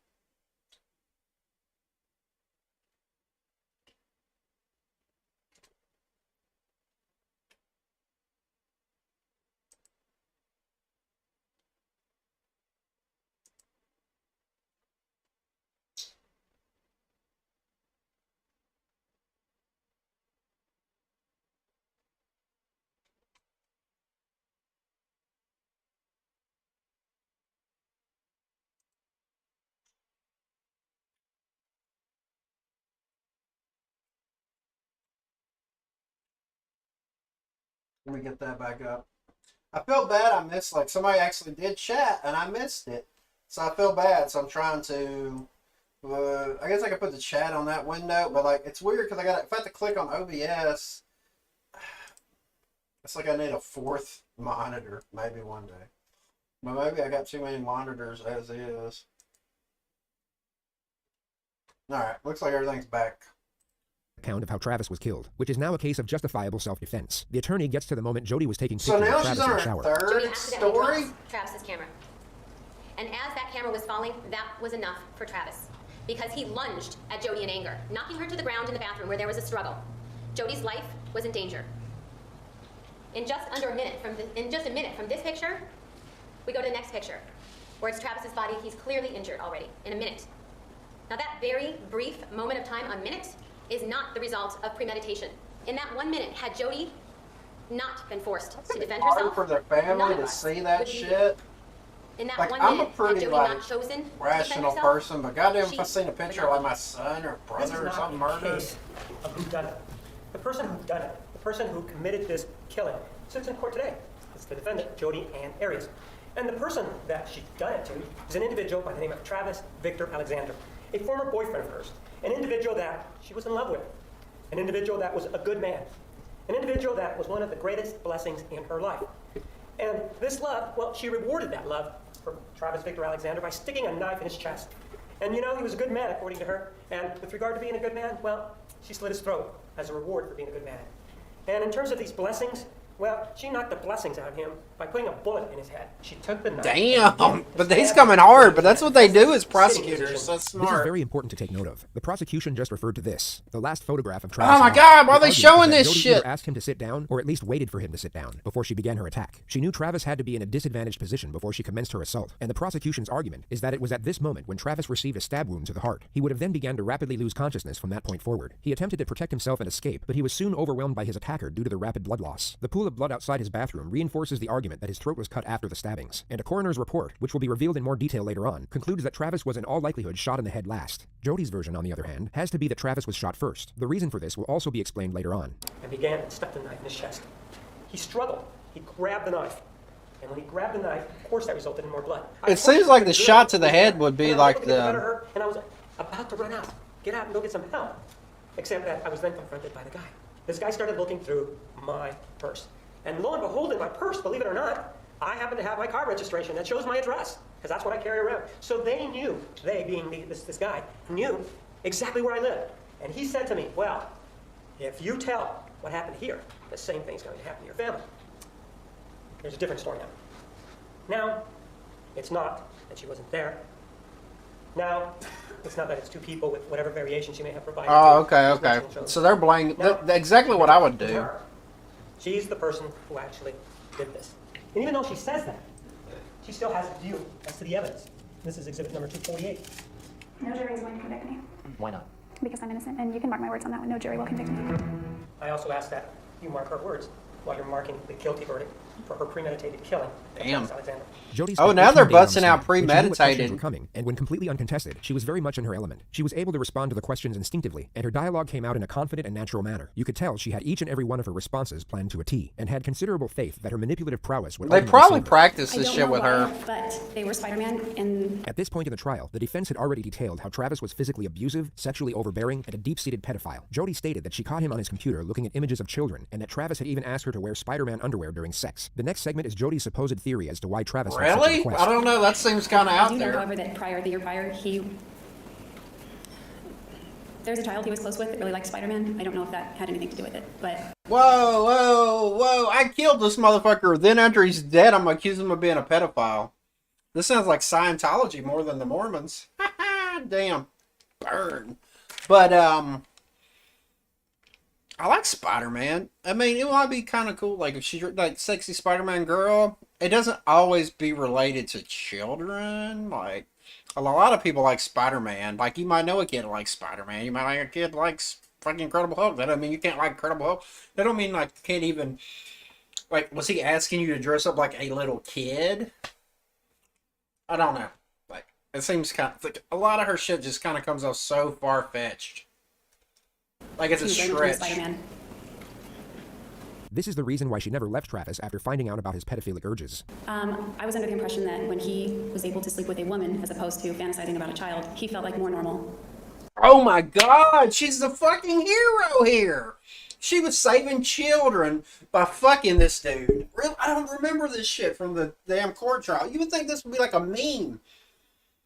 Speaker 3: Let me get that back up. I feel bad I missed, like, somebody actually did chat and I missed it. So I feel bad, so I'm trying to, I guess I could put the chat on that window, but like, it's weird because if I have to click on OBS, it's like I need a fourth monitor, maybe one day. But maybe I got too many monitors as is. Alright, looks like everything's back.
Speaker 4: Account of how Travis was killed, which is now a case of justifiable self-defense. The attorney gets to the moment Jodi was taking
Speaker 3: So
Speaker 4: pictures
Speaker 3: now
Speaker 4: of
Speaker 3: she's
Speaker 4: Travis in
Speaker 3: on
Speaker 4: the
Speaker 3: her
Speaker 4: shower.
Speaker 3: third
Speaker 14: Jodi accidentally
Speaker 3: story?
Speaker 14: drops Travis's camera. And as that camera was falling, that was enough for Travis. Because he lunged at Jodi in anger, knocking her to the ground in the bathroom where there was a struggle. Jodi's life was in danger. In just a minute from this picture, we go to the next picture, where it's Travis's body. He's clearly injured already, in a minute. Now that very brief moment of time, a minute, is not the result of premeditation. In that 1 minute, had Jodi not been forced to defend
Speaker 3: Hard
Speaker 14: herself,
Speaker 3: for their
Speaker 14: none
Speaker 3: family
Speaker 14: of
Speaker 3: to
Speaker 14: us
Speaker 3: see that
Speaker 14: would be
Speaker 3: shit.
Speaker 14: here. In that
Speaker 3: Like,
Speaker 14: 1
Speaker 3: I'm a
Speaker 14: minute, had
Speaker 3: pretty,
Speaker 14: Jodi
Speaker 3: like,
Speaker 14: not chosen to defend
Speaker 3: rational
Speaker 14: herself,
Speaker 3: person, but goddamn, if I
Speaker 14: she
Speaker 3: seen a
Speaker 14: would
Speaker 3: picture
Speaker 14: not.
Speaker 3: of like my son or
Speaker 7: This is
Speaker 3: brother or
Speaker 7: not
Speaker 3: something
Speaker 7: a
Speaker 3: murdered.
Speaker 7: case of who done it. The person who done it, the person who committed this killing, sits in court today. It's the defendant, Jodi Ann Arias. And the person that she done it to is an individual by the name of Travis Victor Alexander, a former boyfriend of hers, an individual that she was in love with, an individual that was a good man, an individual that was one of the greatest blessings in her life. And this love, well, she rewarded that love for Travis Victor Alexander by sticking a knife in his chest. And you know, he was a good man, according to her. And with regard to being a good man, well, she slit his throat as a reward for being a good man. And in terms of these blessings, well, she knocked the blessings out of him by putting a bullet in his head. She took the knife.
Speaker 3: Damn, but he's coming hard, but that's what they do as prosecutors. That's
Speaker 4: This is
Speaker 3: smart.
Speaker 4: very important to take note of. The prosecution just referred to this, the last photograph of Travis.
Speaker 3: Oh my
Speaker 4: Hall.
Speaker 3: God, why are
Speaker 4: The
Speaker 3: they
Speaker 4: argument
Speaker 3: showing
Speaker 4: is that
Speaker 3: this
Speaker 4: Jodi
Speaker 3: shit?
Speaker 4: either asked him to sit down, or at least waited for him to sit down before she began her attack. She knew Travis had to be in a disadvantaged position before she commenced her assault, and the prosecution's argument is that it was at this moment when Travis received a stab wound to the heart. He would have then begun to rapidly lose consciousness from that point forward. He attempted to protect himself and escape, but he was soon overwhelmed by his attacker due to the rapid blood loss. The pool of blood outside his bathroom reinforces the argument that his throat was cut after the stabbings, and a coroner's report, which will be revealed in more detail later on, concludes that Travis was in all likelihood shot in the head last. Jodi's version, on the other hand, has to be that Travis was shot first. The reason for this will also be explained later on.
Speaker 7: And began and stuck the knife in his chest. He struggled. He grabbed the knife. And when he grabbed the knife, of course that resulted in more blood.
Speaker 3: It seems like the shot to the head would be
Speaker 7: And I was
Speaker 3: like
Speaker 7: looking to get better
Speaker 3: the.
Speaker 7: her, and I was about to run out, get out and go get some help. Except that I was then confronted by the guy. This guy started looking through my purse. And lo and behold, in my purse, believe it or not, I happen to have my car registration that shows my address, because that's what I carry around. So they knew, they being this guy, knew exactly where I lived. And he said to me, well, if you tell what happened here, the same thing's going to happen to your family. There's a different story now. Now, it's not that she wasn't there. Now, it's not that it's two people with whatever variation she may have provided.
Speaker 3: Oh,
Speaker 7: to
Speaker 3: okay,
Speaker 7: these
Speaker 3: okay.
Speaker 7: national children.
Speaker 3: So they're blaming.
Speaker 7: Now,
Speaker 3: Exactly what I would do.
Speaker 7: her. She's the person who actually did this. And even though she says that, she still has a view as to the evidence. This is exhibit number 248.
Speaker 15: No jury is going to convict me
Speaker 5: Why not?
Speaker 15: because I'm innocent, and you can mark my words on that one. No jury will convict me.
Speaker 7: I also ask that you mark her words while you're marking the guilty verdict for her premeditated killing of
Speaker 3: Damn.
Speaker 7: Travis Alexander.
Speaker 4: Jodi
Speaker 3: Oh,
Speaker 4: spent
Speaker 3: now
Speaker 4: 18
Speaker 3: they're
Speaker 4: days on the
Speaker 3: busting out
Speaker 4: stand, which knew what questions
Speaker 3: premeditated.
Speaker 4: were coming, and when completely uncontested, she was very much in her element. She was able to respond to the questions instinctively, and her dialogue came out in a confident and natural manner. You could tell she had each and every one of her responses planned to a T, and had considerable faith that her manipulative prowess would
Speaker 3: They
Speaker 4: ultimately
Speaker 3: probably
Speaker 4: save her.
Speaker 3: practiced this shit with her.
Speaker 15: But they were Spider-Man, and
Speaker 4: At this point in the trial, the defense had already detailed how Travis was physically abusive, sexually overbearing, and a deep-seated pedophile. Jodi stated that she caught him on his computer looking at images of children, and that Travis had even asked her to wear Spider-Man underwear during sex. facts. The next segment is Jodi's supposed theory as to why Travis made such a
Speaker 3: Really?
Speaker 4: request.
Speaker 3: I don't know. That seems kind of
Speaker 15: I
Speaker 3: out
Speaker 15: do know,
Speaker 3: there.
Speaker 15: however, that the year prior, there's a child he was close with that really liked Spider-Man. I don't know if that had anything to do with it, but...
Speaker 3: Whoa, whoa, whoa. I killed this motherfucker. Then after he's dead, I'm accusing him of being a pedophile. This sounds like Scientology more than the Mormons. Damn. Burn. But, I like Spider-Man. I mean, it might be kind of cool. Like, if she's like sexy Spider-Man girl, it doesn't always be related to children. Like, a lot of people like Spider-Man. Like, you might know a kid that likes Spider-Man. You might like a kid that likes fucking Incredible Hulk. That don't mean you can't like Incredible Hulk. That don't mean, like, you can't even... Like, was he asking you to dress up like a little kid? I don't know. Like, it seems kind of... Like, a lot of her shit just kind of comes off so far-fetched. Like, it's a stretch.
Speaker 4: This is the reason why she never left Travis after finding out about his pedophilic urges.
Speaker 15: I was under the impression that when he was able to sleep with a woman as opposed to fantasizing about a child, he felt like more normal.
Speaker 3: Oh my god, she's the fucking hero here. She was saving children by fucking this dude. Really, I don't remember this shit from the damn court trial. You would think this would be like a meme.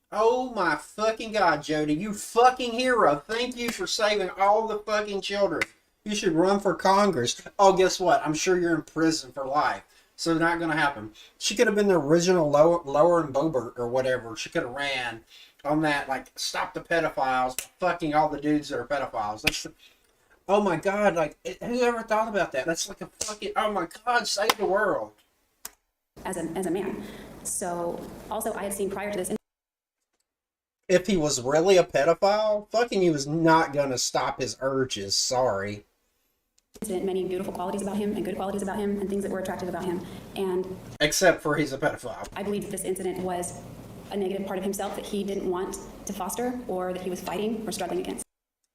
Speaker 3: Oh my fucking god, Jodi, you fucking hero. Thank you for saving all the fucking children. You should run for Congress. Oh, guess what? I'm sure you're in prison for life. So not going to happen. She could have been the original Lauren Boebert or whatever. She could have ran on that, like, stop the pedophiles, fucking all the dudes that are pedophiles. That's, oh my god, like, whoever thought about that? That's like a fucking, oh my god, save the world.
Speaker 15: As a man. So, also, I had seen prior to this...
Speaker 3: If he was really a pedophile, fucking he was not going to stop his urges. Sorry.
Speaker 15: Many beautiful qualities about him and good qualities about him and things that were attractive about him. And
Speaker 3: except for he's a pedophile.
Speaker 15: I believe that this incident was a negative part of himself that he didn't want to foster or that he was fighting or struggling against.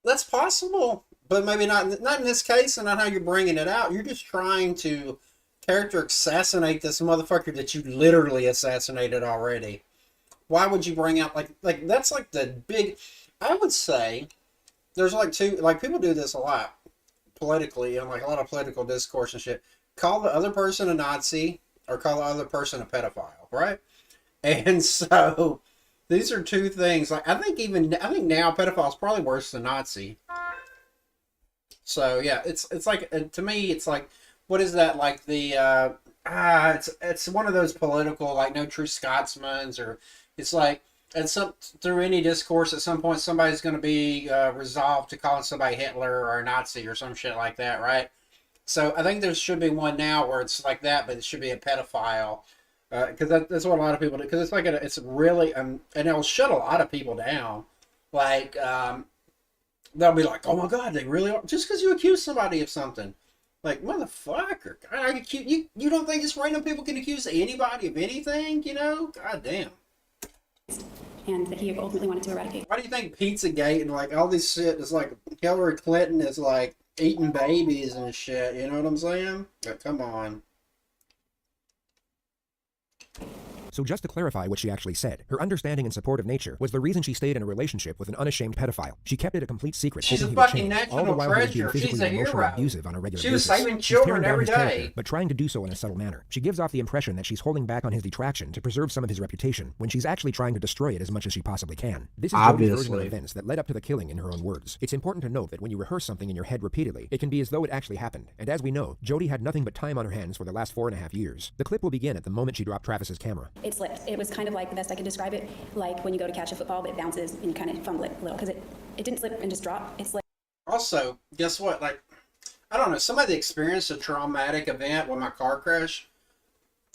Speaker 3: That's possible, but maybe not in this case and not how you're bringing it out. You're just trying to character assassinate this motherfucker that you literally assassinated already. Why would you bring out, like that's like the big, I would say, there's like two, like people do this a lot politically and like a lot of political discourse and shit. Call the other person a Nazi or call the other person a pedophile, right? And so these are two things. Like I think now pedophile is probably worse than Nazi. So yeah, it's like to me it's like, what is that, like the it's one of those political, like No True Scotsmans, or it's like, and through any discourse at some point somebody's going to be resolved to calling somebody Hitler or a Nazi or some shit like that, right? So I think there should be one now where it's like that, but it should be a pedophile, because that's what a lot of people do. Because it's like it's really and it'll shut a lot of people down. Like they'll be like, oh my god, they really are, just because you accuse somebody of something. Like, motherfucker, you don't think just random people can accuse anybody of anything, you know? God damn.
Speaker 15: And that he ultimately wanted to eradicate.
Speaker 3: Why do you think Pizzagate and like all this shit is like Hillary Clinton is like eating babies and shit? You know what I'm saying? But come on.
Speaker 4: So just to clarify what she actually said, her understanding and support of nature was the reason she stayed in a relationship with an unashamed pedophile. She kept it a complete secret.
Speaker 3: She's a
Speaker 4: hoping he would
Speaker 3: fucking
Speaker 4: change,
Speaker 3: national
Speaker 4: all the while he was being
Speaker 3: treasure. She's
Speaker 4: physically
Speaker 3: a
Speaker 4: and emotionally
Speaker 3: hero.
Speaker 4: abusive on a regular
Speaker 3: She was
Speaker 4: basis.
Speaker 3: saving
Speaker 4: She's
Speaker 3: children
Speaker 4: tearing down
Speaker 3: every
Speaker 4: his character,
Speaker 3: day.
Speaker 4: but trying to do so in a subtle manner. She gives off the impression that she's holding back on his detraction to preserve some of his reputation, when she's actually trying to destroy it as much as she possibly can. This is Jodi's version of events that led up to the killing in her own words. It's important to note that when you rehearse something in your head repeatedly, it can be as though it actually happened. And as we know, Jodi had nothing but time on her hands for the last 4.5 years. The clip will begin at the moment she dropped Travis's camera.
Speaker 15: It slipped. It was kind of like, the best I could describe it, like when you go to catch a football, it bounces and you kind of fumble it a little, because it didn't slip and just drop. It slipped. Also,
Speaker 3: guess what? Like, I don't know, somebody experienced a traumatic event with my car crash.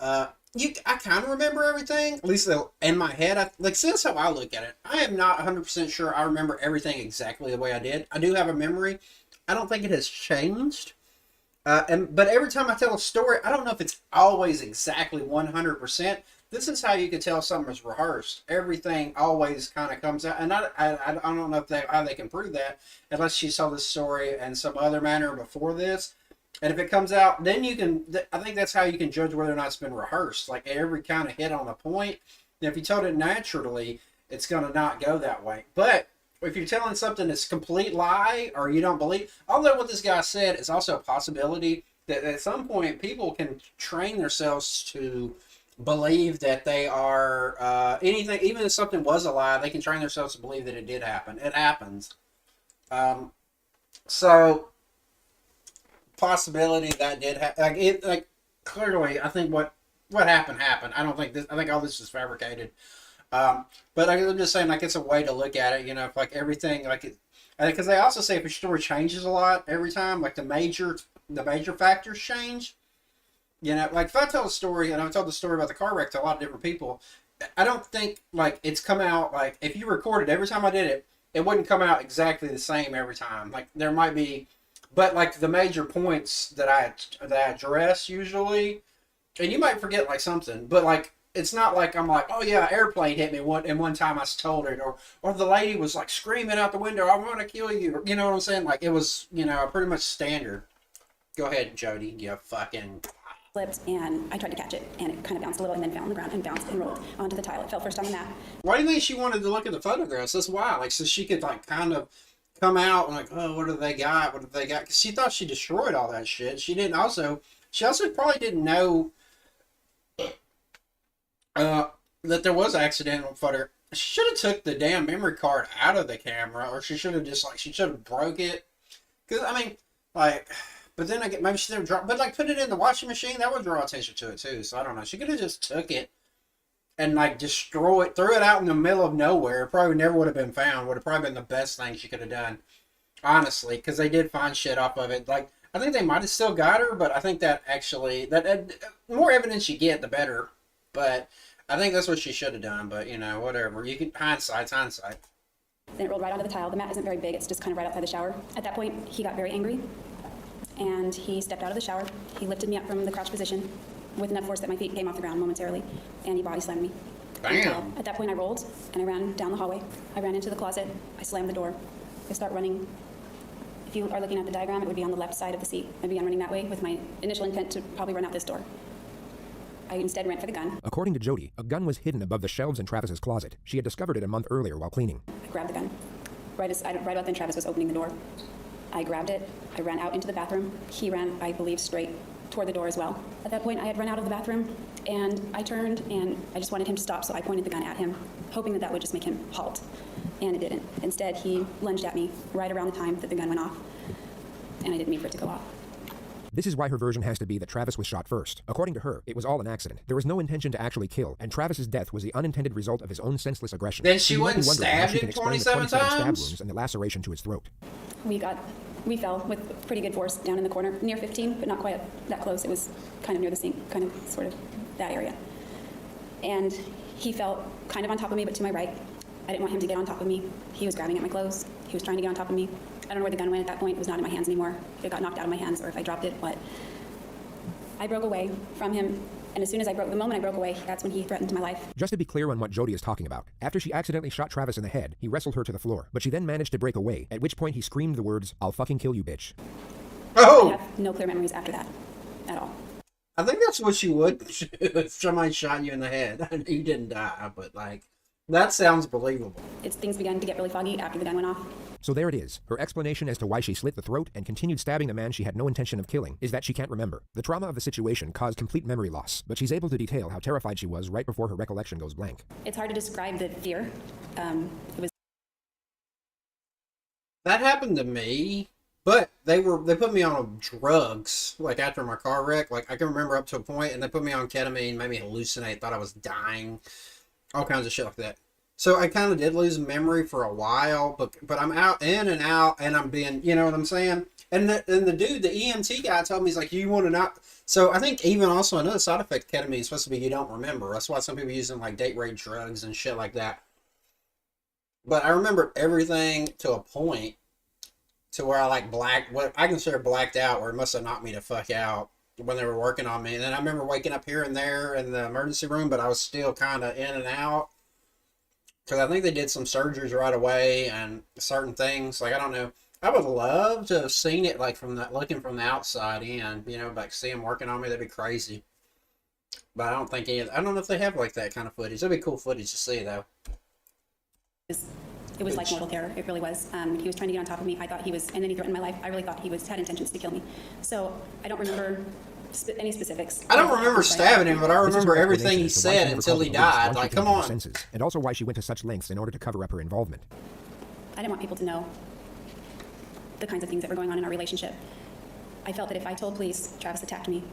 Speaker 3: I kind of remember everything, at least in my head. Like, see, that's how I look at it. I am not 100% sure I remember everything exactly the way I did. I do have a memory. I don't think it has changed. But every time I tell a story, I don't know if it's always exactly 100%. This is how you can tell something was rehearsed. Everything always kind of comes out. And I don't know how they can prove that unless she saw this story in some other manner before this. And if it comes out, then you can, I think that's how you can judge whether or not it's been rehearsed. Like every kind of hit on a point. And if you told it naturally, it's going to not go that way. But if you're telling something that's complete lie or you don't believe, although what this guy said is also a possibility, that at some point people can train themselves to believe that they are anything, even if something was a lie, they can train themselves to believe that it did happen. It happens. So possibility that did happen. Like clearly, I think what happened happened. I don't think this. I think all this is fabricated. But I'm just saying, like, it's a way to look at it. You know, if like everything, like it, because they also say if your story changes a lot every time, like the major factors change. You know, like if I tell a story, and I've told the story about the car wreck to a lot of different people, I don't think like it's come out like if you recorded every time I did it, it wouldn't come out exactly the same every time. Like there might be, but like the major points that I address usually, and you might forget like something, but like it's not like I'm like, oh yeah, airplane hit me one time I told it, or the lady was like screaming out the window, I want to kill you, or, you know what I'm saying? Like it was, you know, pretty much standard. Go ahead, Jodi, you fucking.
Speaker 15: Slipped, and I tried to catch it, and it kind of bounced a little and then fell on the ground and bounced and rolled onto the tile. It fell first on the mat.
Speaker 3: Why do you think she wanted to look at the photographs? That's why, like, so she could like kind of come out and like, oh, what do they got? What do they got? Because she thought she destroyed all that shit. She didn't. She also probably didn't know that there was accidental photo. She should have took the damn memory card out of the camera, or she should have just like she should have broke it. Because I mean, like. But then I get maybe she didn't drop, but like put it in the washing machine, that would draw attention to it too. So I don't know. She could have just took it and like destroyed, threw it out in the middle of nowhere. It probably never would have been found. Would have probably been the best thing she could have done, honestly, because they did find shit off of it. Like I think they might have still got her, but I think that actually that more evidence you get, the better. But I think that's what she should have done. But you know, whatever. You can hindsight.
Speaker 15: Then it rolled right onto the tile. The mat isn't very big. It's just kind of right outside the shower. At that point, he got very angry. And he stepped out of the shower. He lifted me up from the crouch position with enough force that my feet came off the ground momentarily, and he body slammed me.
Speaker 3: Damn.
Speaker 15: At that point, I rolled, and I ran down the hallway. I ran into the closet. I slammed the door. I start running. If you are looking at the diagram, it would be on the left side of the seat. I began running that way with my initial intent to probably run out this door. I instead went for the gun.
Speaker 4: According to Jodi, a gun was hidden above the shelves in Travis's closet. She had discovered it a month earlier while cleaning.
Speaker 15: I grabbed the gun. Right about then, Travis was opening the door. I grabbed it. I ran out into the bathroom. He ran, I believe, straight toward the door as well. At that point, I had run out of the bathroom, and I turned, and I just wanted him to stop, so I pointed the gun at him, hoping that that would just make him halt. And it didn't. Instead, he lunged at me right around the time that the gun went off, and I didn't mean for it to go off.
Speaker 4: This is why her version has to be that Travis was shot first. According to her, it was all an accident. There was no intention to actually kill, and Travis's death was the unintended result of his own senseless aggression.
Speaker 3: Then she
Speaker 4: You might be
Speaker 3: wasn't
Speaker 4: wondering how
Speaker 3: stabbed
Speaker 4: she can
Speaker 3: him
Speaker 4: explain the
Speaker 3: 27
Speaker 4: stab
Speaker 3: times?
Speaker 4: wounds and the laceration to his throat.
Speaker 15: We fell with pretty good force down in the corner, near 15, but not quite that close. It was kind of near the sink, kind of sort of that area. And he fell kind of on top of me, but to my right. I didn't want him to get on top of me. He was grabbing at my clothes. He was trying to get on top of me. I don't know where the gun went at that point. It was not in my hands anymore. It got knocked out of my hands, or if I dropped it, but I broke away from him. And as soon as the moment I broke away, that's when he threatened my life.
Speaker 4: Just to be clear on what Jodi is talking about, after she accidentally shot Travis in the head, he wrestled her to the floor, but she then managed to break away, at which point he screamed the words, "I'll fucking kill you, bitch."
Speaker 3: Oh!
Speaker 15: I have no clear memories after that, at all.
Speaker 3: I think that's what she would do if somebody shot you in the head. I know you didn't die, but like, that sounds believable.
Speaker 15: Things began to get really foggy after the gun went off.
Speaker 4: So there it is. Her explanation as to why she slit the throat and continued stabbing the man she had no intention of killing is that she can't remember. The trauma of the situation caused complete memory loss, but she's able to detail how terrified she was right before her recollection goes blank.
Speaker 15: It's hard to describe the fear. It was.
Speaker 3: That happened to me, but they put me on drugs, like after my car wreck. Like I can remember up to a point, and they put me on ketamine, made me hallucinate, thought I was dying, all kinds of shit like that. So I kind of did lose memory for a while, but I'm in and out, and I'm being, you know what I'm saying? And the dude, the EMT guy, told me, he's like, you want to not. So I think even also another side effect of ketamine is supposed to be you don't remember. That's why some people use them like date rape drugs and shit like that. But I remembered everything to a point to where I like what I consider blacked out, where it must have knocked me the fuck out when they were working on me. And then I remember waking up here and there in the emergency room, but I was still kind of in and out. Because I think they did some surgeries right away and certain things. Like, I don't know. I would love to have seen it, like, looking from the outside in. You know, like, see them working on me. That'd be crazy. But I don't think I don't know if they have, like, that kind of footage. That'd be cool footage to see, though.
Speaker 15: It was like mortal terror. It really was. He was trying to get on top of me. I thought he was, and then he threatened my life. I really thought he had intentions to kill me. So I don't remember any specifics.
Speaker 3: I don't remember stabbing him, but I remember everything he said until he died. Like, come on.
Speaker 4: Senses, and also why she went to such lengths in order to cover up her involvement.
Speaker 15: I didn't want people to know the kinds of things that were going on in our relationship. I felt that if I told police Travis attacked me,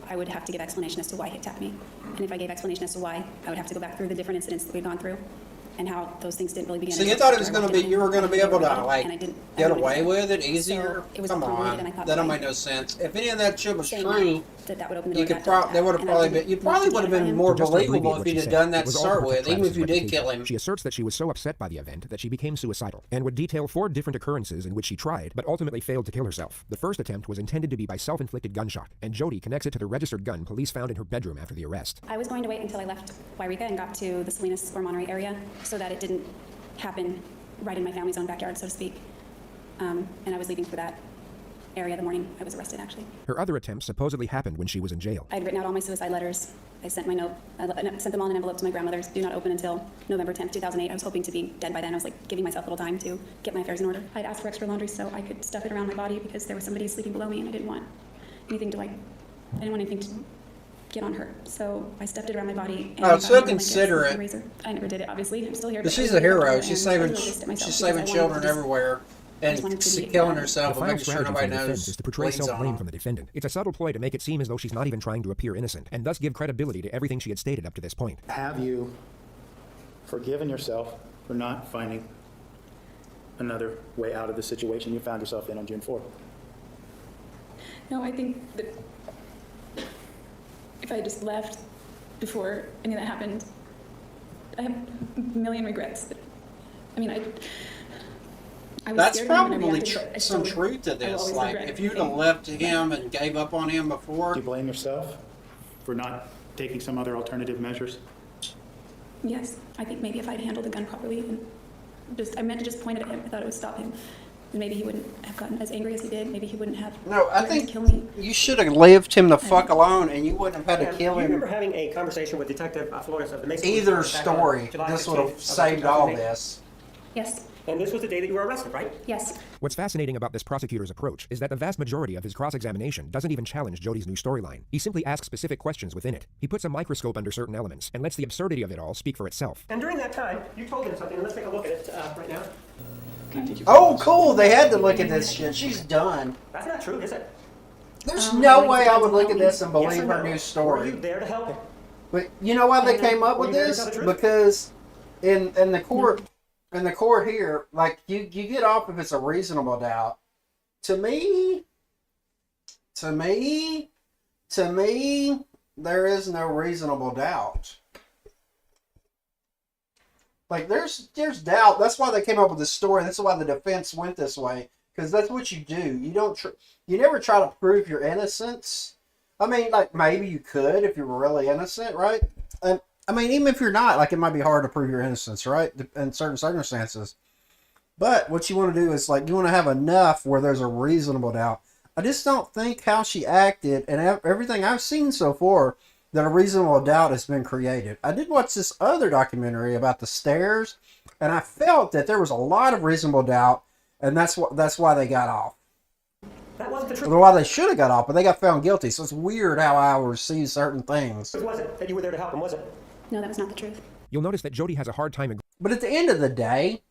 Speaker 15: I would have to give explanation as to why he attacked me. And if I gave explanation as to why, I would have to go back through the different incidents that we'd gone through and how those things didn't really begin.
Speaker 3: So you thought it was going to be, you were going to be able to like get away with it easier? Come on, that don't make no sense. If any of that shit was true, you could probably, they would have probably been, you probably would have been more believable if you'd have done that to start with, even if you did kill him.
Speaker 4: She asserts that she was so upset by the event that she became suicidal, and would detail 4 different occurrences in which she tried, but ultimately failed to kill herself. The first attempt was intended to be by self-inflicted gunshot, and Jodi connects it to the registered gun police found in her bedroom after the arrest.
Speaker 15: I was going to wait until I left Wairika and got to the Salinas or Monterey area so that it didn't happen right in my family's own backyard, so to speak. And I was leaving for that area the morning I was arrested, actually.
Speaker 4: Her other attempts supposedly happened when she was in jail.
Speaker 15: I had written out all my suicide letters. I sent my note, I sent them all in an envelope to my grandmother's. Do not open until November 10th, 2008. I was hoping to be dead by then. I was like giving myself a little time to get my affairs in order. I'd asked for extra laundry so I could stuff it around my body because there was somebody sleeping below me and I didn't want anything to get on her. So I stuffed it around my body.
Speaker 3: And so considerate.
Speaker 15: I never did it, obviously. I'm still here.
Speaker 3: But she's a hero. She's saving children everywhere. And killing herself and making sure nobody knows
Speaker 4: is to portray self-blame from the defendant. It's a subtle ploy to make it seem as though she's not even trying to appear innocent, and thus give credibility to everything she had stated up to this point.
Speaker 16: Have you forgiven yourself for not finding another way out of the situation you found yourself in on June 4th?
Speaker 11: No, I think that if I had just left before any of that happened, I have a million regrets. I mean,
Speaker 3: that's probably some truth to this. Like, if you'd have left him and gave up on him before.
Speaker 16: Do you blame yourself for not taking some other alternative measures?
Speaker 11: Yes, I think maybe if I'd handled the gun properly and I meant to just point it at him. I thought it would stop him. Maybe he wouldn't have gotten as angry as he did. Maybe he wouldn't have.
Speaker 3: No, I think you should have left him the fuck alone, and you wouldn't have had to kill him.
Speaker 7: I remember having a conversation with Detective Flores of the Mason.
Speaker 3: Either story, this would have saved all this.
Speaker 15: Yes.
Speaker 7: And this was the day that you were arrested, right?
Speaker 15: Yes.
Speaker 4: What's fascinating about this prosecutor's approach is that the vast majority of his cross-examination doesn't even challenge Jodi's new storyline. He simply asks specific questions within it. He puts a microscope under certain elements and lets the absurdity of it all speak for itself.
Speaker 7: And during that time, you told him something, and let's take a look at it right now.
Speaker 3: Oh, cool. They had to look at this shit. She's done.
Speaker 7: That's not true, is it?
Speaker 3: There's no way I would look at this and believe her new story.
Speaker 7: Were you there to help him?
Speaker 3: But you know why they came up with this? Because in the court here, like you get off if it's a reasonable doubt. To me, there is no reasonable doubt. Like there's doubt. That's why they came up with this story. That's why the defense went this way. Because that's what you do. You never try to prove your innocence. I mean, like maybe you could if you were really innocent, right? And I mean, even if you're not, like it might be hard to prove your innocence, right? In certain circumstances. But what you want to do is like you want to have enough where there's a reasonable doubt. I just don't think how she acted and everything I've seen so far that a reasonable doubt has been created. I did watch this other documentary about the stairs, and I felt that there was a lot of reasonable doubt, and that's why they got off.
Speaker 7: That wasn't the truth.
Speaker 3: Well, why they should have got off, but they got found guilty. So it's weird how I receive certain things.
Speaker 7: It wasn't that you were there to help him, was it?
Speaker 15: No, that was not the truth.
Speaker 4: You'll notice that Jodi has a hard time.
Speaker 3: But at the end of the day,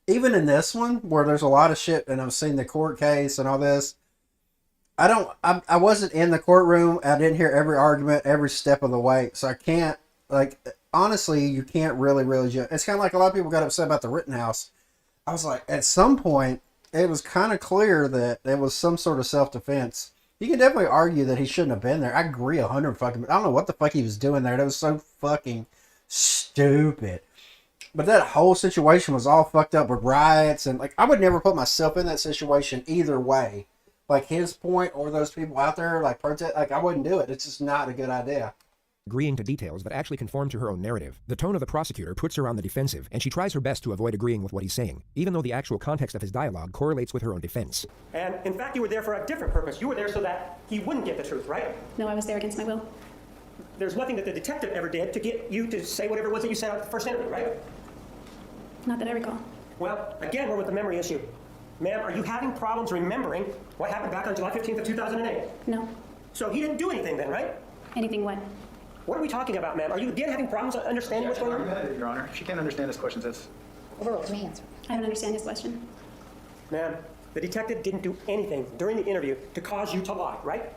Speaker 3: even in this one, where there's a lot of shit, and I've seen the court case and all this, I wasn't in the courtroom. I didn't hear every argument, every step of the way. So I can't, like, honestly, you can't really judge. It's kind of like a lot of people got upset about the Rittenhouse. I was like, at some point, it was kind of clear that it was some sort of self-defense. You can definitely argue that he shouldn't have been there. I agree 100%. I don't know what the fuck he was doing there. That was so fucking stupid. But that whole situation was all fucked up with riots. And, like, I would never put myself in that situation either way. Like his point or those people out there, like, protest. Like, I wouldn't do it. It's just not a good idea.
Speaker 4: Agreeing to details that actually conform to her own narrative. The tone of the prosecutor puts her on the defensive, and she tries her best to avoid agreeing with what he's saying, even though the actual context of his dialogue correlates with her own defense.
Speaker 7: And in fact, you were there for a different purpose. You were there so that he wouldn't get the truth, right?
Speaker 15: No, I was there against my will.
Speaker 7: There's nothing that the detective ever did to get you to say whatever it was that you said at the first interview, right?
Speaker 15: Not that I recall.
Speaker 7: Well, again, we're with the memory issue. Ma'am, are you having problems remembering what happened back on July 15th of 2008?
Speaker 15: No.
Speaker 7: So he didn't do anything then, right?
Speaker 15: Anything what?
Speaker 7: What are we talking about, ma'am? Are you again having problems understanding what's going on?
Speaker 16: Your Honor, she can't understand this question. That's
Speaker 13: Let me answer.
Speaker 15: I don't understand his question.
Speaker 7: Ma'am, the detective didn't do anything during the interview to cause you to lie, right?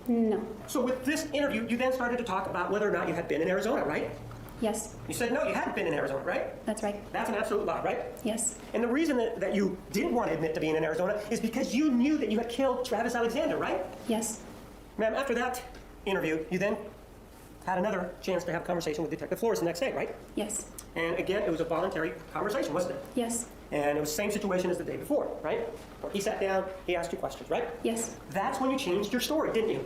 Speaker 15: No.
Speaker 7: So with this interview, you then started to talk about whether or not you had been in Arizona, right?
Speaker 15: Yes.
Speaker 7: You said, no, you hadn't been in Arizona, right?
Speaker 15: That's right.
Speaker 7: That's an absolute lie, right?
Speaker 15: Yes.
Speaker 7: And the reason that you didn't want to admit to being in Arizona is because you knew that you had killed Travis Alexander, right?
Speaker 15: Yes.
Speaker 7: Ma'am, after that interview, you then had another chance to have a conversation with Detective Flores the next day, right?
Speaker 15: Yes.
Speaker 7: And again, it was a voluntary conversation, wasn't it?
Speaker 15: Yes.
Speaker 7: And it was the same situation as the day before, right? Where he sat down, he asked you questions, right?
Speaker 15: Yes.
Speaker 7: That's when you changed your story, didn't you?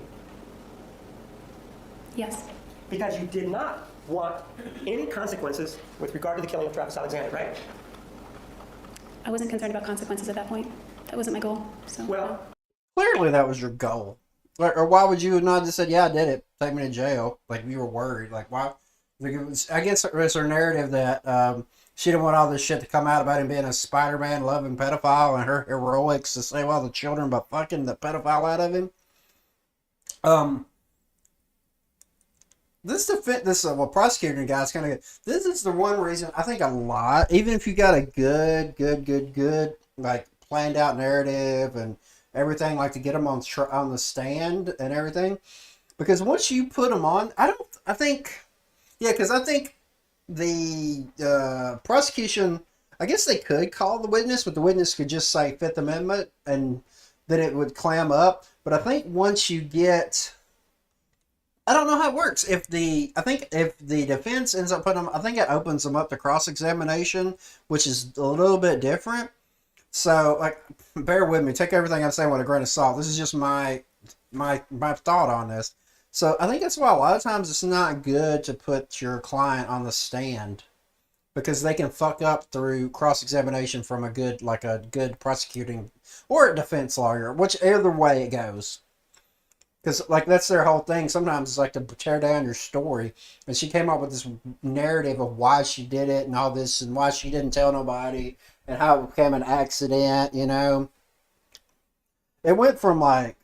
Speaker 15: Yes.
Speaker 7: Because you did not want any consequences with regard to the killing of Travis Alexander, right?
Speaker 15: I wasn't concerned about consequences at that point. That wasn't my goal. So.
Speaker 7: Well,
Speaker 3: Clearly that was your goal. Or why would you have not just said, yeah, I did it, take me to jail? Like, you were worried. Like, why? I guess it was her narrative that she didn't want all this shit to come out about him being a Spider-Man loving pedophile and her heroics to save all the children by fucking the pedophile out of him. This prosecutor guy's kind of, this is the one reason I think a lot, even if you got a good, like, planned out narrative and everything, like to get them on the stand and everything, because once you put them on, I think the prosecution, I guess they could call the witness, but the witness could just say Fifth Amendment and then it would clam up. But I think once you get, I don't know how it works. If the defense ends up putting them, I think it opens them up to cross-examination, which is a little bit different. So, like, bear with me. Take everything I'm saying with a grain of salt. This is just my thought on this. So, I think that's why a lot of times it's not good to put your client on the stand, because they can fuck up through cross-examination from a good prosecuting or a defense lawyer, whichever way it goes. Because, like, that's their whole thing. Sometimes it's like to tear down your story. And she came up with this narrative of why she did it and all this and why she didn't tell nobody and how it became an accident, you know. It went from, like,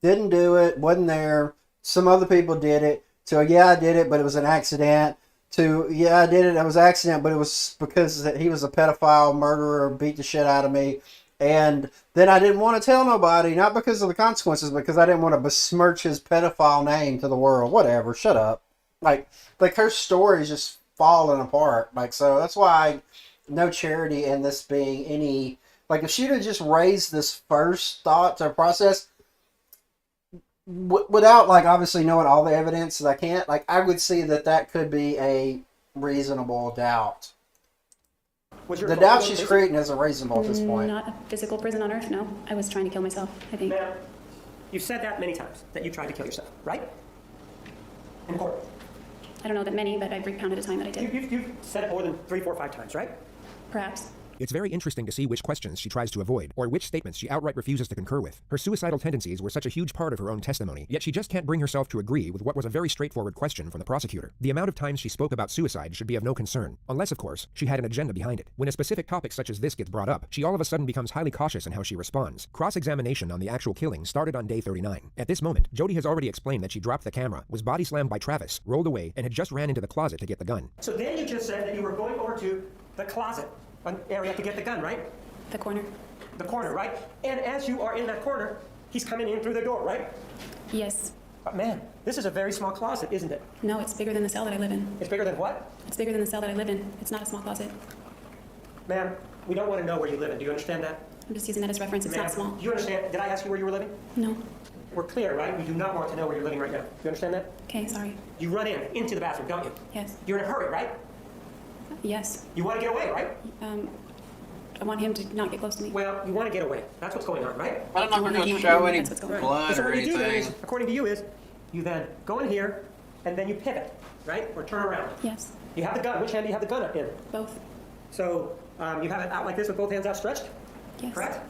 Speaker 3: didn't do it, wasn't there, some other people did it, to, yeah, I did it, but it was an accident, to, yeah, I did it, it was an accident, but it was because he was a pedophile, murderer, beat the shit out of me. And then I didn't want to tell nobody, not because of the consequences, because I didn't want to besmirch his pedophile name to the world. Whatever, shut up. Like her story is just falling apart. Like, so that's why no charity in this being any, like, if she'd have just raised this first thought to process without, like, obviously knowing all the evidence that I can't, like, I would see that could be a reasonable doubt. The doubt she's creating isn't reasonable at this point.
Speaker 15: Not a physical prison on earth, no. I was trying to kill myself, I think.
Speaker 7: Ma'am, you've said that many times, that you tried to kill yourself, right? In court.
Speaker 15: I don't know that many, but I've recounted a time that I did.
Speaker 7: You've said it more than 3, 4, 5 times, right?
Speaker 15: Perhaps.
Speaker 4: It's very interesting to see which questions she tries to avoid, or which statements she outright refuses to concur with. Her suicidal tendencies were such a huge part of her own testimony, yet she just can't bring herself to agree with what was a very straightforward question from the prosecutor. The amount of times she spoke about suicide should be of no concern, unless, of course, she had an agenda behind it. When a specific topic such as this gets brought up, she all of a sudden becomes highly cautious in how she responds. Cross-examination on the actual killing started on day 39. At this moment, Jodi has already explained that she dropped the camera, was body slammed by Travis, rolled away, and had just ran into the closet to get the gun.
Speaker 7: So then you just said that you were going over to the closet area to get the gun, right?
Speaker 15: The corner.
Speaker 7: The corner, right? And as you are in that corner, he's coming in through the door, right?
Speaker 15: Yes.
Speaker 7: But man, this is a very small closet, isn't it?
Speaker 15: No, it's bigger than the cell that I live in.
Speaker 7: It's bigger than what?
Speaker 15: It's bigger than the cell that I live in. It's not a small closet.
Speaker 7: Ma'am, we don't want to know where you live in. Do you understand that?
Speaker 15: I'm just using that as reference. It's not small.
Speaker 7: Do you understand? Did I ask you where you were living?
Speaker 15: No.
Speaker 7: We're clear, right? We do not want to know where you're living right now. Do you understand that?
Speaker 15: Okay, sorry.
Speaker 7: You run into the bathroom, don't you?
Speaker 15: Yes.
Speaker 7: You're in a hurry, right?
Speaker 15: Yes.
Speaker 7: You want to get away, right?
Speaker 15: I want him to not get close to me.
Speaker 7: Well, you want to get away. That's what's going on, right?
Speaker 3: I don't know if we're going to show any blood or anything.
Speaker 7: Is, according to you, is you then go in here and then you pivot, right? Or turn around.
Speaker 15: Yes.
Speaker 7: You have the gun. Which hand do you have the gun up in?
Speaker 15: Both.
Speaker 7: So you have it out like this with both hands outstretched?
Speaker 15: Yes.
Speaker 7: Correct?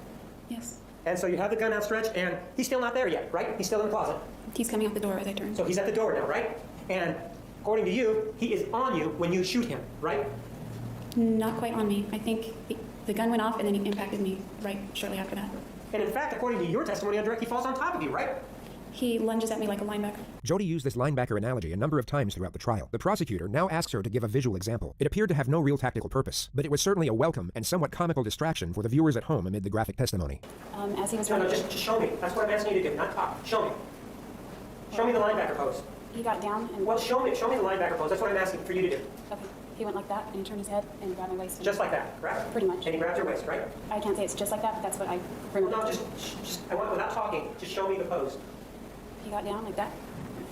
Speaker 15: Yes.
Speaker 7: And so you have the gun outstretched and he's still not there yet, right? He's still in the closet.
Speaker 15: He's coming out the door as I turn.
Speaker 7: So he's at the door now, right? And according to you, he is on you when you shoot him, right?
Speaker 15: Not quite on me. I think the gun went off and then he impacted me right shortly after that.
Speaker 7: And in fact, according to your testimony on direct, he falls on top of you, right?
Speaker 15: He lunges at me like a linebacker.
Speaker 4: Jodi used this linebacker analogy a number of times throughout the trial. The prosecutor now asks her to give a visual example. It appeared to have no real tactical purpose, but it was certainly a welcome and somewhat comical distraction for the viewers at home amid the graphic testimony.
Speaker 15: As he was
Speaker 7: No,
Speaker 15: running...
Speaker 7: just show me. That's what I'm asking you to do, not talk. Show me. Show me the linebacker pose.
Speaker 15: He got down and...
Speaker 7: Well, show me the linebacker pose. That's what I'm asking for you to do.
Speaker 15: Okay. He went like that, and he turned his head and grabbed my waist.
Speaker 7: Just like that, correct?
Speaker 15: Pretty much.
Speaker 7: And he grabs your waist, right?
Speaker 15: I can't say it's just like that, but that's what I remember.
Speaker 7: No, just I want, without talking, just show me the pose.
Speaker 15: He got down like that.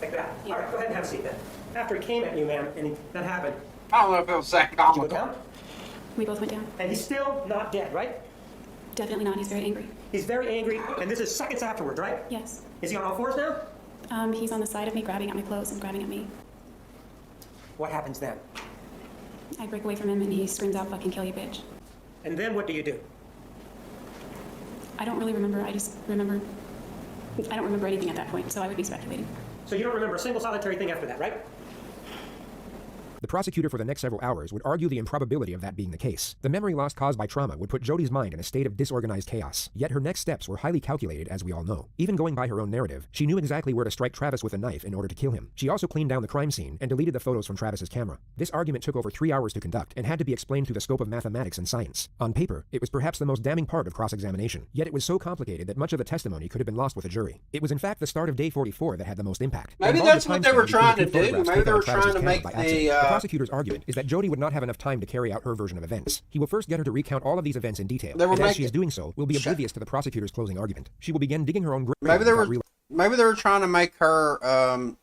Speaker 7: Like that?
Speaker 15: Yeah.
Speaker 7: All right, go ahead and have a seat then. After he came at you, ma'am, and that happened.
Speaker 3: I don't know if it was that
Speaker 7: Did you go
Speaker 3: comical.
Speaker 7: down?
Speaker 15: We both went down.
Speaker 7: And he's still not dead, right?
Speaker 15: Definitely not. He's very angry.
Speaker 7: He's very angry, and this is seconds afterwards, right?
Speaker 15: Yes.
Speaker 7: Is he on all fours now?
Speaker 15: He's on the side of me, grabbing at my clothes and grabbing at me.
Speaker 7: What happens then?
Speaker 15: I break away from him, and he screams out, "Fucking kill you, bitch."
Speaker 7: And then what do you do?
Speaker 15: I don't really remember. I don't remember anything at that point, so I would be speculating.
Speaker 7: So you don't remember a single solitary thing after that, right?
Speaker 4: The prosecutor for the next several hours would argue the improbability of that being the case. The memory loss caused by trauma would put Jodi's mind in a state of disorganized chaos. Yet her next steps were highly calculated, as we all know. Even going by her own narrative, she knew exactly where to strike Travis with a knife in order to kill him. She also cleaned down the crime scene and deleted the photos from Travis's camera. This argument took over 3 hours to conduct and had to be explained through the scope of mathematics and science. On paper, it was perhaps the most damning part of cross-examination. Yet it was so complicated that much of the testimony could have been lost with a jury. It was in fact the start of day 44 that had the most impact.
Speaker 3: Maybe that's what they were trying to do. Maybe they were trying to make the
Speaker 4: prosecutor's argument is that Jodi would not have enough time to carry out her version of events. He will first get her to recount all of these events in detail, and as she is doing so, will be oblivious to the prosecutor's closing argument. She will begin digging her own grave.
Speaker 3: Maybe they were trying to make her.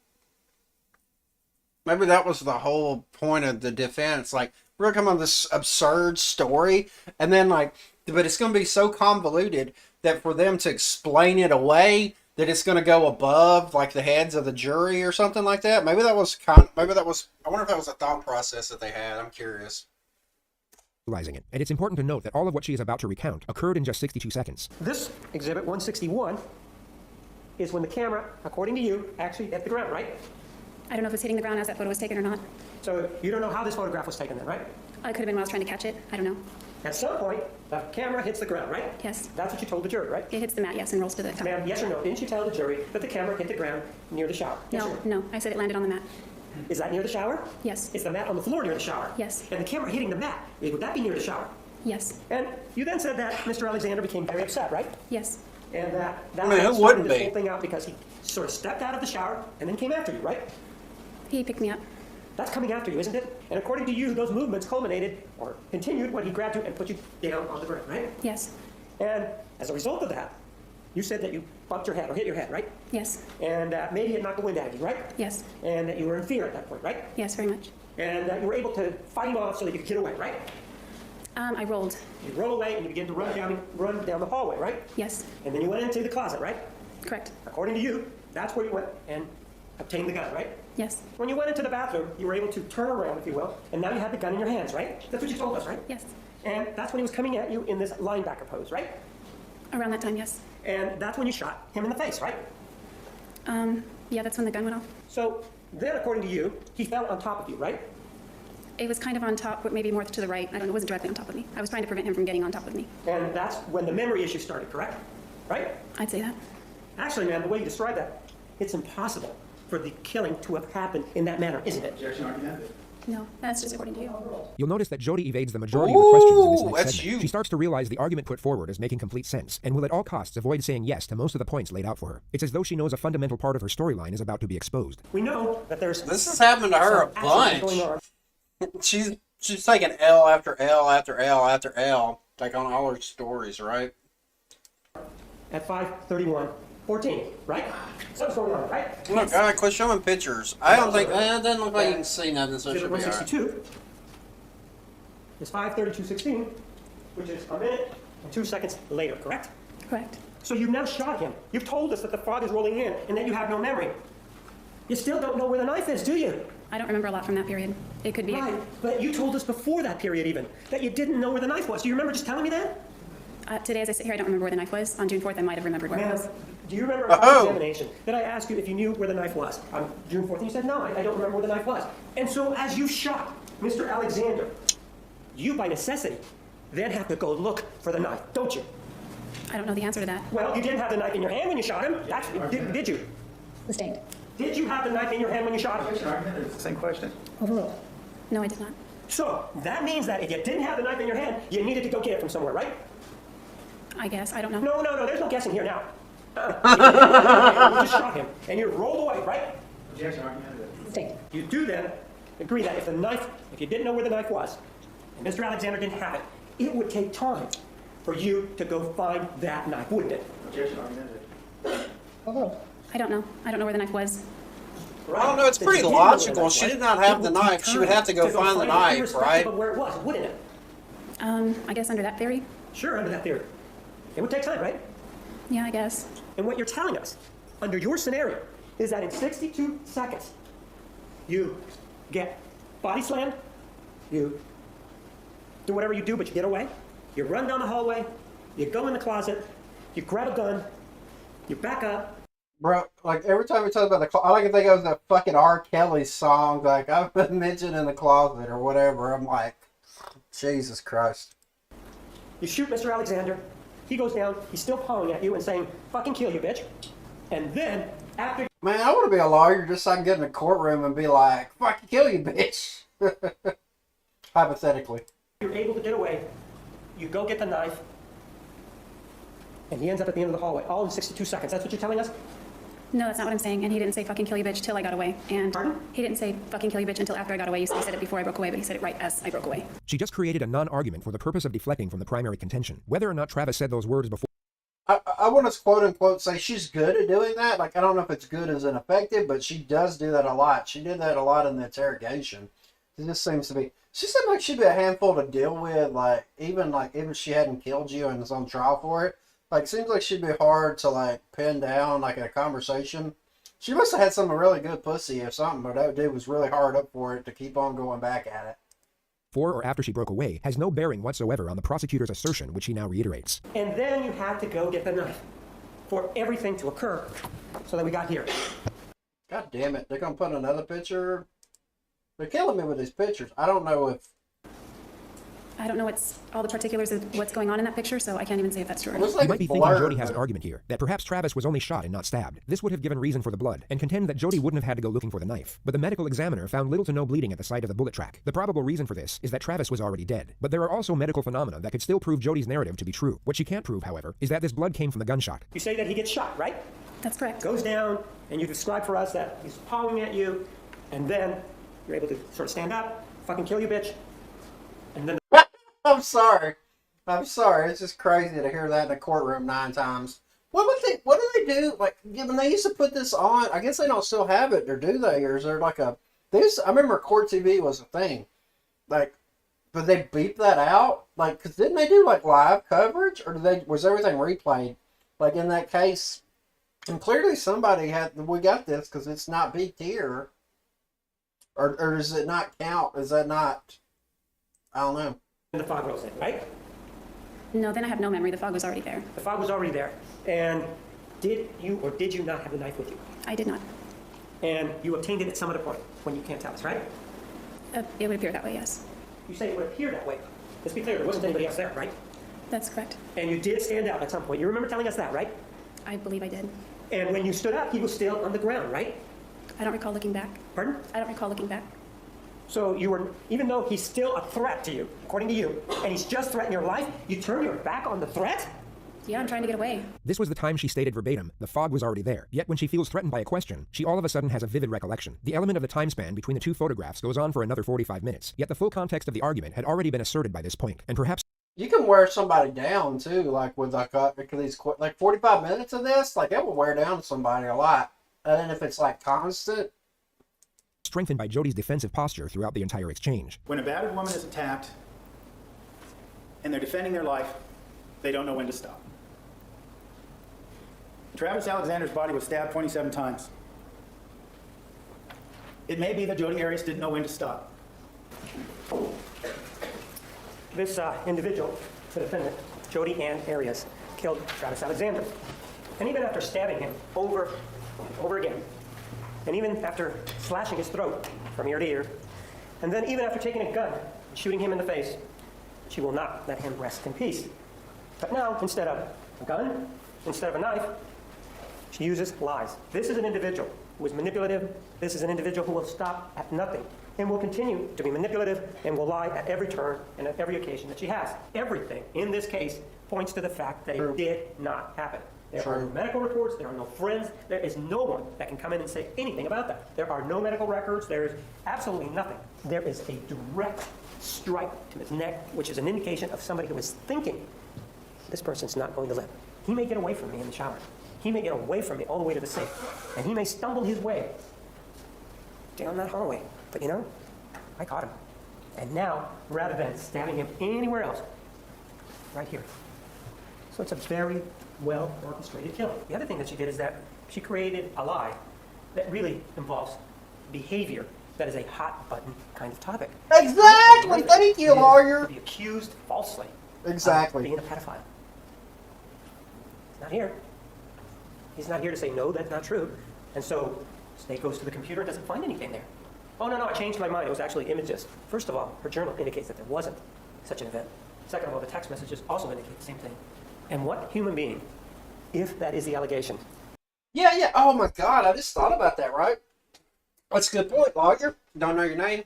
Speaker 3: Maybe that was the whole point of the defense. Like, we're gonna come on this absurd story, and then but it's gonna be so convoluted that for them to explain it away, that it's going to go above the heads of the jury or something like that. Maybe that was I wonder if that was a thought process that they had. I'm curious.
Speaker 4: It. And it's important to note that all of what she is about to recount occurred in just 62 seconds.
Speaker 7: This exhibit 161 is when the camera, according to you, actually hit the ground, right?
Speaker 15: I don't know if it's hitting the ground as that photo was taken or not.
Speaker 7: So you don't know how this photograph was taken then, right?
Speaker 15: It could have been when I was trying to catch it. I don't know.
Speaker 7: At some point, the camera hits the ground, right?
Speaker 15: Yes.
Speaker 7: That's what you told the jury, right?
Speaker 15: It hits the mat, yes, and rolls to the top.
Speaker 7: Ma'am, yes or no? Didn't you tell the jury that the camera hit the ground near the shower? Yes or
Speaker 15: No. I said it landed on the mat.
Speaker 7: Is that near the shower?
Speaker 15: Yes.
Speaker 7: Is the mat on the floor near the shower?
Speaker 15: Yes.
Speaker 7: And the camera hitting the mat, would that be near the shower?
Speaker 15: Yes.
Speaker 7: And you then said that Mr. Alexander became very upset, right?
Speaker 15: Yes.
Speaker 7: And that
Speaker 3: who
Speaker 7: started
Speaker 3: wouldn't
Speaker 7: this
Speaker 3: be?
Speaker 7: whole thing out because he sort of stepped out of the shower and then came after you, right?
Speaker 15: He picked me up.
Speaker 7: That's coming after you, isn't it? And according to you, those movements culminated or continued when he grabbed you and put you down on the ground, right?
Speaker 15: Yes.
Speaker 7: And as a result of that, you said that you bumped your head or hit your head, right?
Speaker 15: Yes.
Speaker 7: And maybe it knocked the wind out of you, right?
Speaker 15: Yes.
Speaker 7: And that you were in fear at that point, right?
Speaker 15: Yes, very much.
Speaker 7: And you were able to fight him off so that you could get away, right?
Speaker 15: I rolled.
Speaker 7: You roll away and you begin to run down the hallway, right?
Speaker 15: Yes.
Speaker 7: And then you went into the closet, right?
Speaker 15: Correct.
Speaker 7: According to you, that's where you went and obtained the gun, right?
Speaker 15: Yes.
Speaker 7: When you went into the bathroom, you were able to turn around, if you will, and now you had the gun in your hands, right? That's what you told us, right?
Speaker 15: Yes.
Speaker 7: And that's when he was coming at you in this linebacker pose, right?
Speaker 15: Around that time, yes.
Speaker 7: And that's when you shot him in the face, right?
Speaker 15: Yeah, that's when the gun went off.
Speaker 7: So then, according to you, he fell on top of you, right?
Speaker 15: It was kind of on top, but maybe more to the right. I don't know, it wasn't directly on top of me. I was trying to prevent him from getting on top of me.
Speaker 7: And that's when the memory issue started, correct? Right?
Speaker 15: I'd say that.
Speaker 7: Actually, man, the way you describe that, it's impossible for the killing to have happened in that manner, isn't it?
Speaker 15: No, that's just according to you.
Speaker 4: You'll notice that Jodi evades the majority of the questions in this next
Speaker 3: that's
Speaker 4: segment.
Speaker 3: you.
Speaker 4: She starts to realize the argument put forward is making complete sense, and will at all costs avoid saying yes to most of the points laid out for her. It's as though she knows a fundamental part of her storyline is about to be exposed.
Speaker 7: We know that there's...
Speaker 3: This has happened to her a
Speaker 7: some action going
Speaker 3: bunch.
Speaker 7: on.
Speaker 3: She's taking L after L after L after L, on all her stories, right?
Speaker 7: At 5:31:14, right? Something's going on, right?
Speaker 3: Look, quit showing pictures. I don't think, it doesn't look like you can see nothing, so it should be all right.
Speaker 7: 162 is 5:32:16, which is a minute and 2 seconds later, correct?
Speaker 15: Correct.
Speaker 7: So you've now shot him. You've told us that the father's rolling in and that you have no memory. You still don't know where the knife is, do you?
Speaker 15: I don't remember a lot from that period. It could be.
Speaker 7: Right, but you told us before that period even that you didn't know where the knife was. Do you remember just telling me that?
Speaker 15: Today, as I sit here, I don't remember where the knife was. On June 4th, I might have remembered where it was.
Speaker 7: Do you remember our examination that I asked you if you knew where the knife was on June 4th? And you said, no, I don't remember where the knife was. And so as you shot Mr. Alexander, you by necessity then have to go look for the knife, don't you?
Speaker 15: I don't know the answer to that.
Speaker 7: Well, you didn't have the knife in your hand when you shot him. Did you?
Speaker 15: Sustained.
Speaker 7: Did you have the knife in your hand when you shot him?
Speaker 16: Same question.
Speaker 15: Overruled. No, I did not.
Speaker 7: So, that means that if you didn't have the knife in your hand, you needed to go get it from somewhere, right?
Speaker 15: I guess. I don't know.
Speaker 7: No, there's no guessing here now. You just shot him, and you rolled away, right?
Speaker 16: Objection, argumentative.
Speaker 15: Sustained.
Speaker 7: You do then agree that if you didn't know where the knife was, and Mr. Alexander didn't have it, it would take time for you to go find that knife, wouldn't it?
Speaker 16: Objection, argumentative.
Speaker 15: Overruled. I don't know. I don't know where the knife was.
Speaker 3: I don't know, it's pretty logical. She did not have the knife. She would have to go find the knife, right?
Speaker 7: Of where it was, wouldn't it?
Speaker 15: I guess under that theory.
Speaker 7: Sure, under that theory. It would take time, right?
Speaker 15: Yeah, I guess.
Speaker 7: And what you're telling us, under your scenario, is that in 62 seconds, you get body slammed, you do whatever you do, but you get away, you run down the hallway, you go in the closet, you grab a gun, you back up.
Speaker 3: Bro, like every time we talk about the closet, all I can think of is that fucking R. Kelly song, like I've been mentioned in the closet or whatever. I'm like, Jesus Christ.
Speaker 7: You shoot Mr. Alexander, he goes down, he's still pawing at you and saying, fucking kill you, bitch. And then, after...
Speaker 3: Man, I want to be a lawyer just so I can get in the courtroom and be like, fucking kill you, bitch. Hypothetically.
Speaker 7: You're able to get away, you go get the knife, and he ends up at the end of the hallway, all in 62 seconds. That's what you're telling us?
Speaker 15: No, that's not what I'm saying. And he didn't say fucking kill you bitch till I got away. And
Speaker 7: Pardon?
Speaker 15: He didn't say fucking kill you bitch until after I got away. He said it before I broke away, but he said it right as I broke away.
Speaker 4: She just created a non-argument for the purpose of deflecting from the primary contention. Whether or not Travis said those words before...
Speaker 3: I want to quote unquote say she's good at doing that. Like, I don't know if it's good as ineffective, but she does do that a lot. She did that a lot in the interrogation. It just seems to be... She seemed like she'd be a handful to deal with, like, even if she hadn't killed you and was on trial for it. Like, seems like she'd be hard to, like, pin down, like, in a conversation. She must have had some really good pussy or something, but that dude was really hard up for it to keep on going back at it.
Speaker 4: Before or after she broke away has no bearing whatsoever on the prosecutor's assertion, which he now reiterates.
Speaker 7: And then you had to go get the knife for everything to occur so that we got here.
Speaker 3: God damn it. They're going to put another picture. They're killing me with these pictures. I don't know if...
Speaker 15: I don't know all the particulars of what's going on in that picture, so I can't even say if that's true.
Speaker 4: You might be thinking Jodi has an argument here, that perhaps Travis was only shot and not stabbed. This would have given reason for the blood, and contend that Jodi wouldn't have had to go looking for the knife. But the medical examiner found little to no bleeding at the site of the bullet track. The probable reason for this is that Travis was already dead. But there are also medical phenomena that could still prove Jodi's narrative to be true. What she can't prove, however, is that this blood came from the gunshot.
Speaker 7: You say that he gets shot, right?
Speaker 15: That's correct.
Speaker 7: Goes down, and you describe for us that he's pawing at you, and then you're able to sort of stand up, fucking kill you, bitch, and then...
Speaker 3: I'm sorry. It's just crazy to hear that in a courtroom 9 times. What do they do? Like, when they used to put this on, I guess they don't still have it, or do they? Or is there like I remember Court TV was a thing. Like, but they beep that out? Like, cause didn't they do like live coverage? Or was everything replayed? Like in that case, and clearly somebody we got this because it's not beeped here. Or does it not count? Is that not, I don't know.
Speaker 7: the fog rolls in, right?
Speaker 15: No, then I have no memory. The fog was already there.
Speaker 7: The fog was already there. And did you or did you not have the knife with you?
Speaker 15: I did not.
Speaker 7: And you obtained it at some other point when you can't tell us, right?
Speaker 15: It would appear that way, yes.
Speaker 7: You say it would appear that way. Let's be clear, there wasn't anybody else there, right?
Speaker 15: That's correct.
Speaker 7: And you did stand out at some point. You remember telling us that, right?
Speaker 15: I believe I did.
Speaker 7: And when you stood up, he was still on the ground, right?
Speaker 15: I don't recall looking back.
Speaker 7: Pardon?
Speaker 15: I don't recall looking back.
Speaker 7: So you were, even though he's still a threat to you, according to you, and he's just threatening your life, you turn your back on the threat?
Speaker 15: Yeah, I'm trying to get away.
Speaker 4: This was the time she stated verbatim, the fog was already there. Yet when she feels threatened by a question, she all of a sudden has a vivid recollection. The element of the time span between the two photographs goes on for another 45 minutes. Yet the full context of the argument had already been asserted by this point, and perhaps...
Speaker 3: You can wear somebody down, too, like with these 45 minutes of this, like it will wear down somebody a lot. And then if it's like constant...
Speaker 4: strengthened by Jodi's defensive posture throughout the entire exchange.
Speaker 16: When a battered woman is attacked and they're defending their life, they don't know when to stop. Travis Alexander's body was stabbed 27 times. It may be that Jodi Arias didn't know when to stop.
Speaker 7: This individual, the defendant, Jodi Ann Arias, killed Travis Alexander. And even after stabbing him over and over again, and even after slashing his throat from ear to ear, and then even after taking a gun and shooting him in the face, she will not let him rest in peace. But now, instead of a gun, instead of a knife, she uses lies. This is an individual who is manipulative. This is an individual who will stop at nothing and will continue to be manipulative and will lie at every turn and at every occasion that she has. Everything in this case points to the fact that it did not happen. There are no medical reports, there are no friends, there is no one that can come in and say anything about that. There are no medical records, there is absolutely nothing. There is a direct strike to his neck, which is an indication of somebody who is thinking, this person's not going to live. He may get away from me in the shower. He may get away from me all the way to the sink. And he may stumble his way down that hallway. But you know, I caught him. And now, rather than stabbing him anywhere else, right here. So it's a very well orchestrated killing. The other thing that she did is that she created a lie that really involves behavior that is a hot button kind of topic.
Speaker 3: Exactly! Thank you, lawyer!
Speaker 7: To be accused falsely
Speaker 3: Exactly.
Speaker 7: of being a pedophile. He's not here. He's not here to say, no, that's not true. And so Snake goes to the computer and doesn't find anything there. Oh, no, I changed my mind. It was actually images. First of all, her journal indicates that there wasn't such an event. Second of all, the text messages also indicate the same thing. And what human being, if that is the allegation?
Speaker 3: Yeah. Oh my God, I just thought about that, right? That's a good point, lawyer. Don't know your name.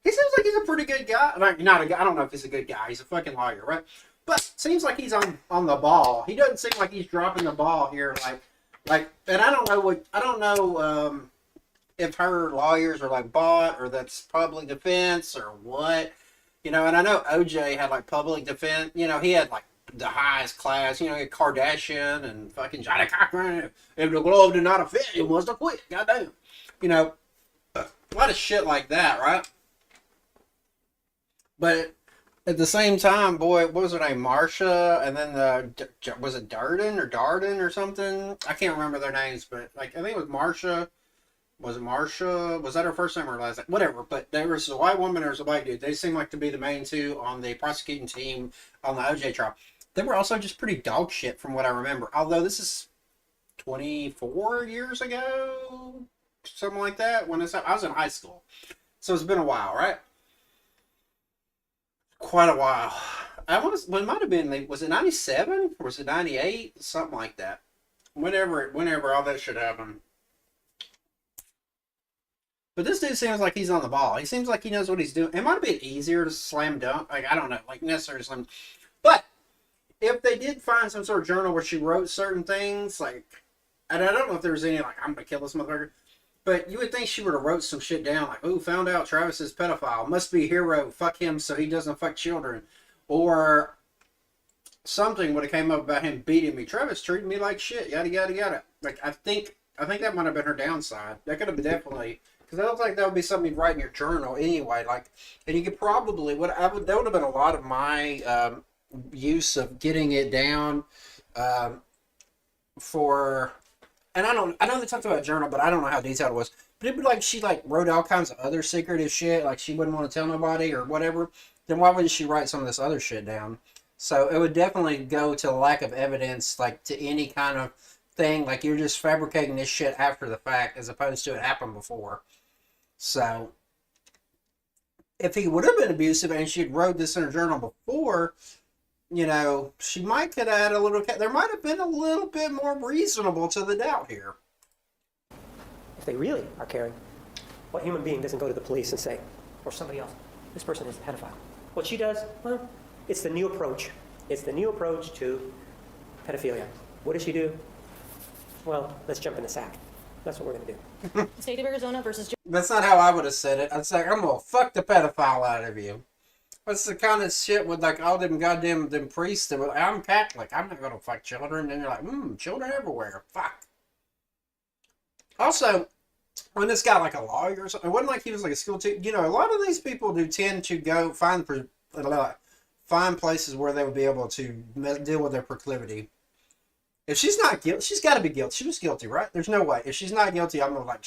Speaker 3: He seems like he's a pretty good guy. Not a guy. I don't know if he's a good guy. He's a fucking lawyer, right? But seems like he's on the ball. He doesn't seem like he's dropping the ball here, like. And I don't know if her lawyers are like bought or that's public defense or what, you know. And I know OJ had like public defense. You know, he had like the highest class. You know, he had Kardashian and fucking Johnny Cochran. If the glove did not fit, it must have quit. Goddamn. You know, a lot of shit like that, right? But at the same time, boy, what was her name? Marsha, and then was it Darden or something? I can't remember their names, but like I think it was Marsha. Was it Marsha? Was that her first name or last name? Whatever. But there was a white woman, there was a white dude. They seemed like to be the main two on the prosecuting team on the OJ trial. They were also just pretty dog shit from what I remember. Although this is 24 years ago, something like that. When I was in high school, so it's been a while, right? Quite a while. It might have been. Was it 97 or was it 98? Something like that. Whenever all that shit happened. But this dude seems like he's on the ball. He seems like he knows what he's doing. It might have been easier to slam dunk. Like, I don't know. Like, necessarily slam. But if they did find some sort of journal where she wrote certain things, like, and I don't know if there was any, like, I'm going to kill this motherfucker. But you would think she would have wrote some shit down. Like, ooh, found out Travis is pedophile. Must be a hero. Fuck him so he doesn't fuck children. Or something would have came up about him beating me. Travis treated me like shit. Yada, yada, yada. Like, I think that might have been her downside. That could have been definitely... Because I don't think that would be something you'd write in your journal anyway. Like, and you could probably that would have been a lot of my use of getting it down for. And I know they talked about a journal, but I don't know how detailed it was. But it'd be like she like wrote all kinds of other secretive shit, like she wouldn't want to tell nobody or whatever. Then why wouldn't she write some of this other shit down? So it would definitely go to lack of evidence, like to any kind of thing, like you're just fabricating this shit after the fact as opposed to it happened before. So if he would have been abusive and she had wrote this in her journal before, you know, she might could add a little, there might have been a little bit more reasonable to the doubt here.
Speaker 7: If they really are caring, what human being doesn't go to the police and say, or somebody else, this person is a pedophile? What she does, well, it's the new approach. It's the new approach to pedophilia. What does she do? Well, let's jump in the sack. That's what we're going to do.
Speaker 14: State of Arizona versus...
Speaker 3: That's not how I would have said it. I'd say, I'm going to fuck the pedophile out of you. That's the kind of shit with like all them goddamn them priests that were like, I'm Catholic. I'm not going to fuck children. And you're like, children everywhere. Fuck. Also, when this guy like a lawyer or something, it wasn't like he was like a school teacher. You know, a lot of these people do tend to go find places where they would be able to deal with their proclivity. If she's not guilty, she's got to be guilty. She was guilty, right? There's no way. If she's not guilty, I'm going to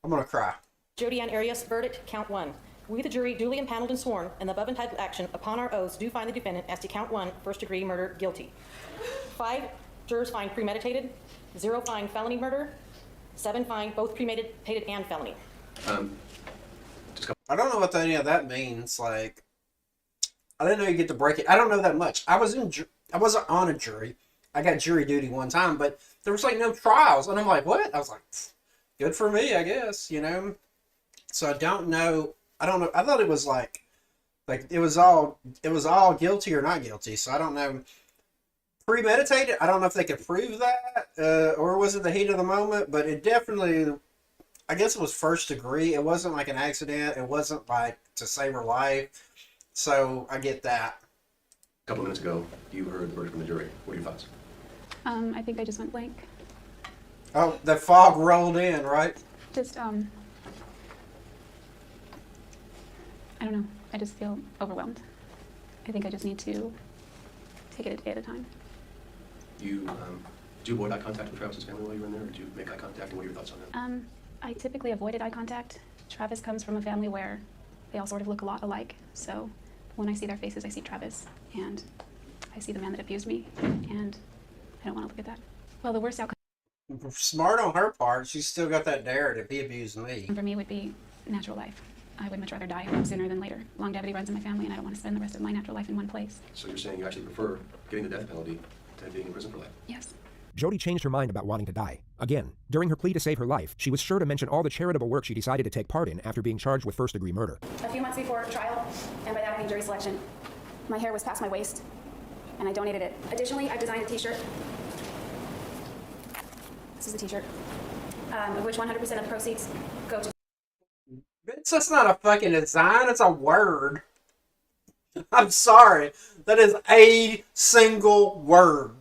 Speaker 3: I'm going to cry.
Speaker 17: Jodi and Arias, verdict, count 1. We, the jury, duly impaneled and sworn in the above entitled action upon our oaths, do find the defendant as to count 1, first-degree murder, guilty. 5 jurors find premeditated, 0 find felony murder, 7 find both premeditated and felony.
Speaker 3: I don't know what any of that means. Like, I didn't know you get to break it. I don't know that much. I wasn't on a jury. I got jury duty one time, but there was like no trials, and I'm like, what? I was like, good for me, I guess, you know. So I don't know. I don't know. I thought it was like it was all guilty or not guilty. So I don't know. Premeditated. I don't know if they could prove that, or was it the heat of the moment? But it definitely. I guess it was first degree. It wasn't like an accident. It wasn't like to save her life. So I get that.
Speaker 18: A couple of minutes ago, you heard the verdict from the jury. What are your thoughts?
Speaker 15: I think I just went blank.
Speaker 3: Oh, the fog rolled in, right?
Speaker 15: Just, I don't know. I just feel overwhelmed. I think I just need to take it a day at a time.
Speaker 18: Did you avoid eye contact with Travis's family while you were in there, or did you make eye contact, and what are your thoughts on that?
Speaker 15: I typically avoided eye contact. Travis comes from a family where they all sort of look a lot alike, so when I see their faces, I see Travis, and I see the man that abused me, and I don't want to look at that. Well, the worst outcome
Speaker 3: Smart on her part. She's still got that narrative. He abused me.
Speaker 15: for me would be natural life. I would much rather die sooner than later. Longevity runs in my family, and I don't want to spend the rest of my natural life in one place.
Speaker 18: So you're saying you actually prefer getting the death penalty to being in prison for life?
Speaker 15: Yes.
Speaker 4: Jodi changed her mind about wanting to die. Again, during her plea to save her life, she was sure to mention all the charitable work she decided to take part in after being charged with first-degree murder.
Speaker 15: A few months before trial, and by that I mean jury selection, my hair was past my waist, and I donated it. Additionally, I designed a t-shirt. This is the t-shirt, of which 100% of the proceeds go to...
Speaker 3: Bitch, that's not a fucking design. It's a word. I'm sorry. That is a single word.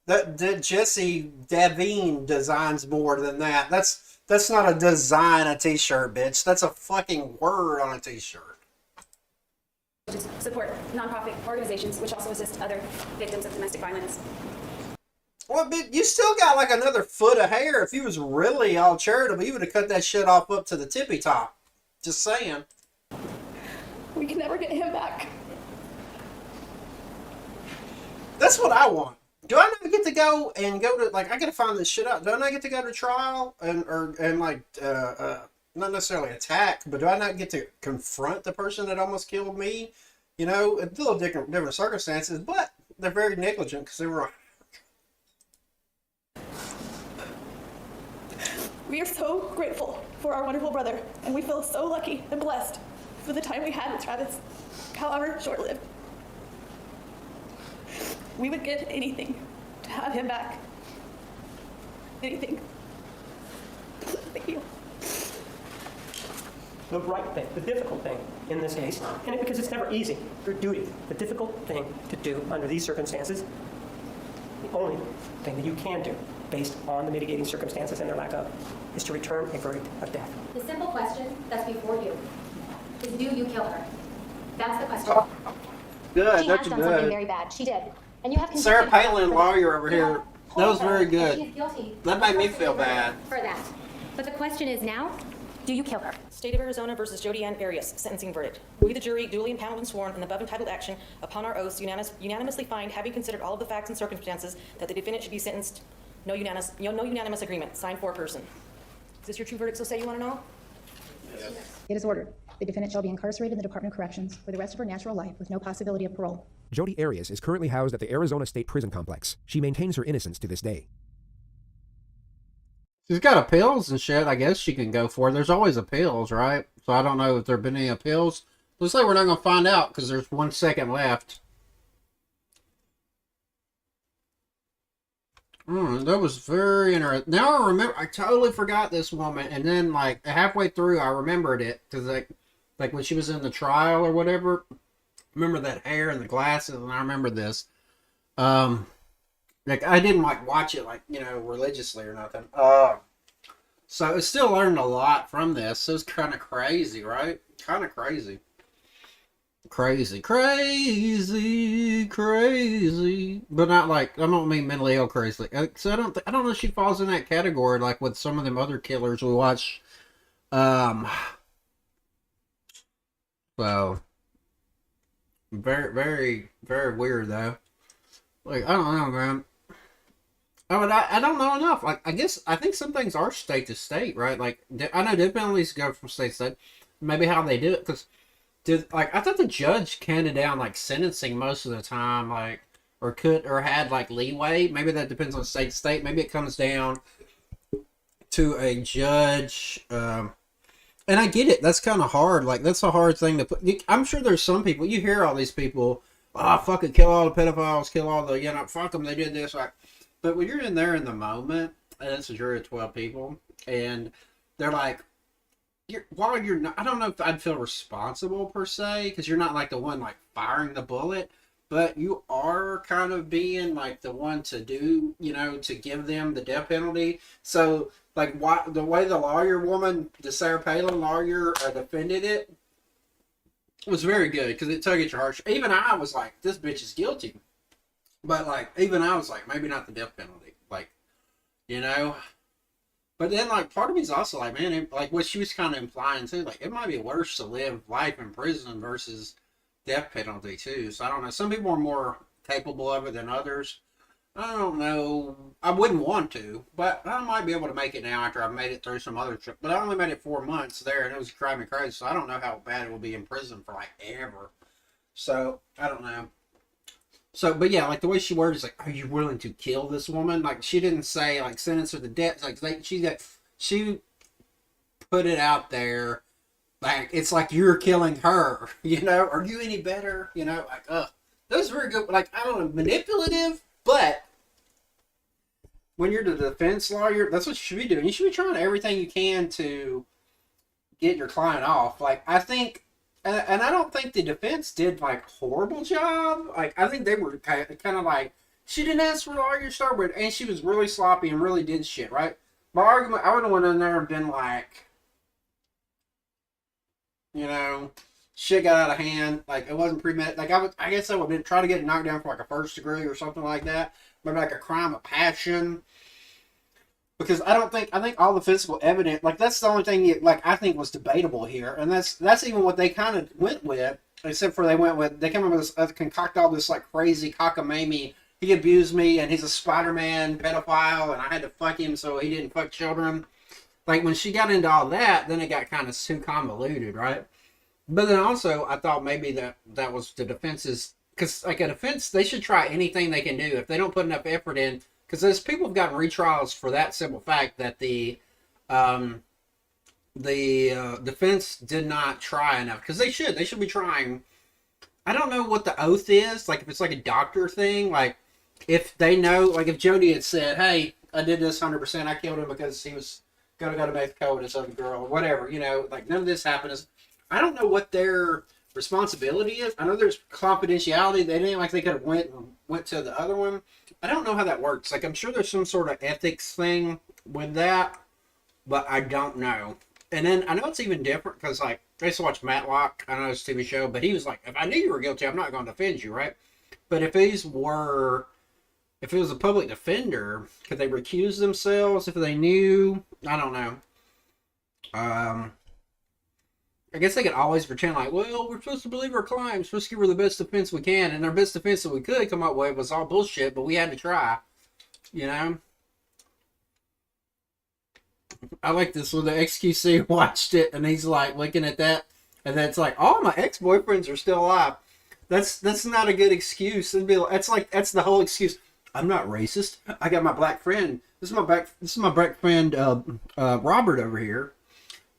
Speaker 3: That Jesse Davine designs more than that. That's not a design a t-shirt, bitch. That's a fucking word on a t-shirt.
Speaker 15: Support nonprofit organizations which also assist other victims of domestic violence.
Speaker 3: Well, but you still got like another foot of hair. If he was really all charitable, you would have cut that shit off up to the tippy top. Just saying.
Speaker 15: We can never get him back.
Speaker 3: That's what I want. Do I not get to go to like I gotta find this shit out? Do I not get to go to trial and not necessarily attack, but do I not get to confront the person that almost killed me? You know, it's a little different circumstances, but they're very negligent because they were.
Speaker 19: We are so grateful for our wonderful brother, and we feel so lucky and blessed for the time we had with Travis, however short-lived. We would give anything to have him back. Anything. Thank you.
Speaker 7: The right thing, the difficult thing in this case, and because it's never easy, your duty, the difficult thing to do under these circumstances, the only thing that you can do based on the mitigating circumstances and their lack of, is to return a verdict of death.
Speaker 14: The simple question that's before you is, do you kill her? That's the question.
Speaker 3: Good,
Speaker 14: She
Speaker 3: that's
Speaker 14: has done something
Speaker 3: good.
Speaker 14: very bad. She did. And you have
Speaker 3: Sarah
Speaker 14: convicted her
Speaker 3: Palin,
Speaker 14: for
Speaker 3: lawyer over
Speaker 14: You
Speaker 3: here.
Speaker 14: have
Speaker 3: That
Speaker 14: told
Speaker 3: was
Speaker 14: her
Speaker 3: very
Speaker 14: that
Speaker 3: good.
Speaker 14: she is guilty
Speaker 3: That made me
Speaker 14: of
Speaker 3: feel
Speaker 14: murder
Speaker 3: bad.
Speaker 14: for that. But the question is now, do you kill her?
Speaker 17: State of Arizona versus Jodi Ann Arias, sentencing verdict. We, the jury, duly impaneled and sworn in the above entitled action, upon our oaths, unanimously find, having considered all of the facts and circumstances, that the defendant should be sentenced. No unanimous agreement. Signed, foreperson. Is this your true verdict, so say you want to know?
Speaker 13: It is ordered. The defendant shall be incarcerated in the Department of Corrections for the rest of her natural life with no possibility of parole.
Speaker 4: Jodi Arias is currently housed at the Arizona State Prison Complex. She maintains her innocence to this day.
Speaker 3: She's got appeals and shit. I guess she can go for it. There's always appeals, right? So I don't know if there have been any appeals. Looks like we're not going to find out because there's 1 second left. That was very interesting. Now I remember. I totally forgot this woman, and then like halfway through, I remembered it because like when she was in the trial or whatever. Remember that hair and the glasses, and I remember this. Like I didn't like watch it like religiously or nothing. So I still learned a lot from this. It was kind of crazy, right? Kind of crazy. Crazy, but not like I don't mean mentally ill crazy. So I don't know if she falls in that category like with some of them other killers we watch. So very, very, very weird though. Like I don't know, man. I don't know enough. Like I think some things are state to state, right? Like I know death penalties go from state to state. Maybe how they do it because. I thought the judge handed down like sentencing most of the time, like or had like leeway. Maybe that depends on state to state. Maybe it comes down to a judge. And I get it. That's kind of hard. Like that's a hard thing to put. I'm sure there's some people you hear all these people. Oh, fucking kill all the pedophiles, kill all the fuck them. They did this. Like, but when you're in there in the moment, and it's a jury of 12 people, and they're like, while you're not, I don't know if I'd feel responsible per se, because you're not like the one like firing the bullet, but you are kind of being like the one to do, to give them the death penalty. So like the way the lawyer woman, the Sarah Palin lawyer, defended it was very good because it tugged at your heart. Even I was like, this bitch is guilty, but like even I was like, maybe not the death penalty, like, But then, like, part of me is also like, man, like what she was kind of implying too, like it might be worse to live life in prison versus death penalty too. So I don't know. Some people are more capable of it than others. I don't know. I wouldn't want to, but I might be able to make it now after I've made it through some other trip. But I only made it 4 months there, and it was driving me crazy. So I don't know how bad it will be in prison for like ever. So I don't know. So, but yeah, like the way she worded is like, "Are you willing to kill this woman?" Like she didn't say like sentence her to death. Like she put it out there, like it's like you're killing her. Are you any better? Like that was very good. Like I don't know, manipulative, but when you're the defense lawyer, that's what you should be doing. You should be trying everything you can to get your client off. Like I think. And I don't think the defense did like horrible job. Like I think they were kind of like she didn't ask for the lawyer to start with, and she was really sloppy and really did shit. Right? My argument, I would have went in there and been like, shit got out of hand. Like it wasn't premeditated. Like I guess I would have been trying to get it knocked down for like a first degree or something like that. Maybe like a crime of passion. Because I think all the physical evidence, like that's the only thing I think was debatable here, and that's even what they kind of went with, except for they came up with this, concoct all this like crazy cockamamie. He abused me, and he's a Spider-Man pedophile, and I had to fuck him so he didn't fuck children. Like when she got into all that, then it got kind of too convoluted, right? But then also I thought maybe that was the defense's, because like a defense, they should try anything they can do if they don't put enough effort in. Because those people have gotten retrials for that simple fact that the defense did not try enough. Because they should be trying. I don't know what the oath is. Like if it's like a doctor thing. Like if they know, like if Jodi had said, "Hey, I did this 100%. I killed him because he was gonna go to Mexico with this other girl," or whatever. Like none of this happened. I don't know what their responsibility is. I know there's confidentiality. They didn't like they could have went to the other one. I don't know how that works. Like I'm sure there's some sort of ethics thing with that, but I don't know. And then I know it's even different because like I used to watch Matlock. I know it's a TV show, but he was like, if I knew you were guilty, I'm not going to defend you, right? But if it was a public defender, could they recuse themselves if they knew? I don't know. I guess they could always pretend like, well, we're supposed to believe our client. We're supposed to give her the best defense we can. And our best defense that we could come up with was all bullshit, but we had to try. I like this when the XQC watched it and he's like looking at that. And then it's like, all my ex-boyfriends are still alive. That's not a good excuse. That's the whole excuse. I'm not racist. I got my black friend. This is my black friend, Robert over here.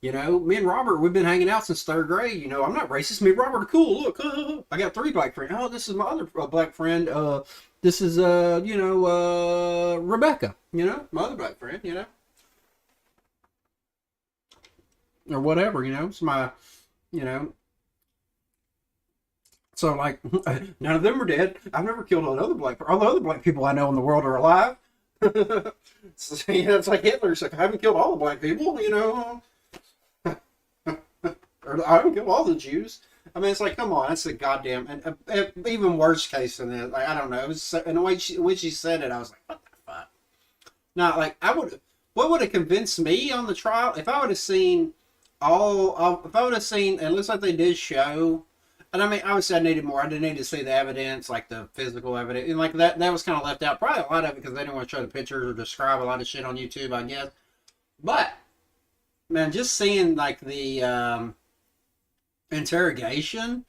Speaker 3: Me and Robert, we've been hanging out since 3rd grade. I'm not racist. Me and Robert are cool. Look, I got 3 black friends. Oh, this is my other black friend. This is, Rebecca. My other black friend, Or whatever, It's my, So, like, none of them are dead. I've never killed another black person. All the other black people I know in the world are alive. So, it's like Hitler's like, I haven't killed all the black people, Or I haven't killed all the Jews. I mean, it's like, come on, that's a goddamn, and even worse case than that. Like, I don't know. It was, and the way she said it, I was like, what the fuck? Now, like, what would have convinced me on the trial if I would have seen it looks like they did show, and I mean, obviously I needed more. I didn't need to see the evidence, like the physical evidence, and like that was kind of left out. Probably a lot of it because they didn't want to show the pictures or describe a lot of shit on YouTube, I guess. But man, just seeing like the interrogation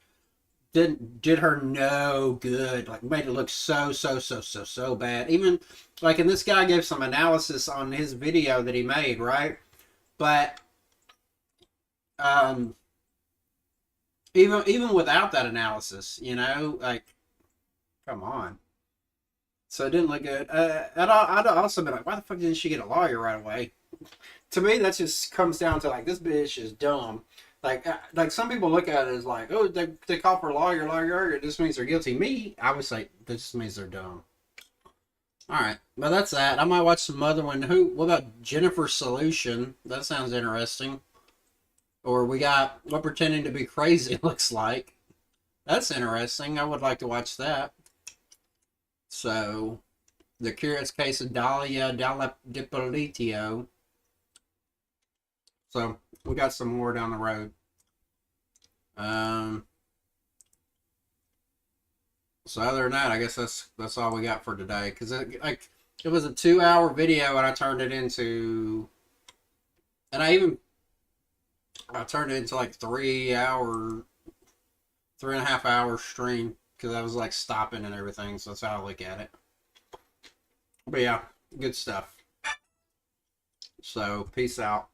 Speaker 3: did her no good. Like, made it look so bad. Even like, and this guy gave some analysis on his video that he made, right? But even without that analysis, you know, like, come on. So it didn't look good. I'd also be like, why the fuck didn't she get a lawyer right away? To me, that just comes down to, like, this bitch is dumb. Like some people look at it as like, oh, they call for a lawyer. This means they're guilty. Me, I would say this just means they're dumb. All right, well, that's that. I might watch some other one. What about Jennifer's Solution? That sounds interesting. Or we got What Pretending to Be Crazy Looks Like. That's interesting. I would like to watch that. So, The Curious Case of Dalia Dipolitio. So, we got some more down the road. So other than that, I guess that's all we got for today. Because it was a 2-hour video, and I turned it into, and I turned it into like 3.5 hour stream, because I was like stopping and everything. So that's how I look at it. But yeah, good stuff. So peace out.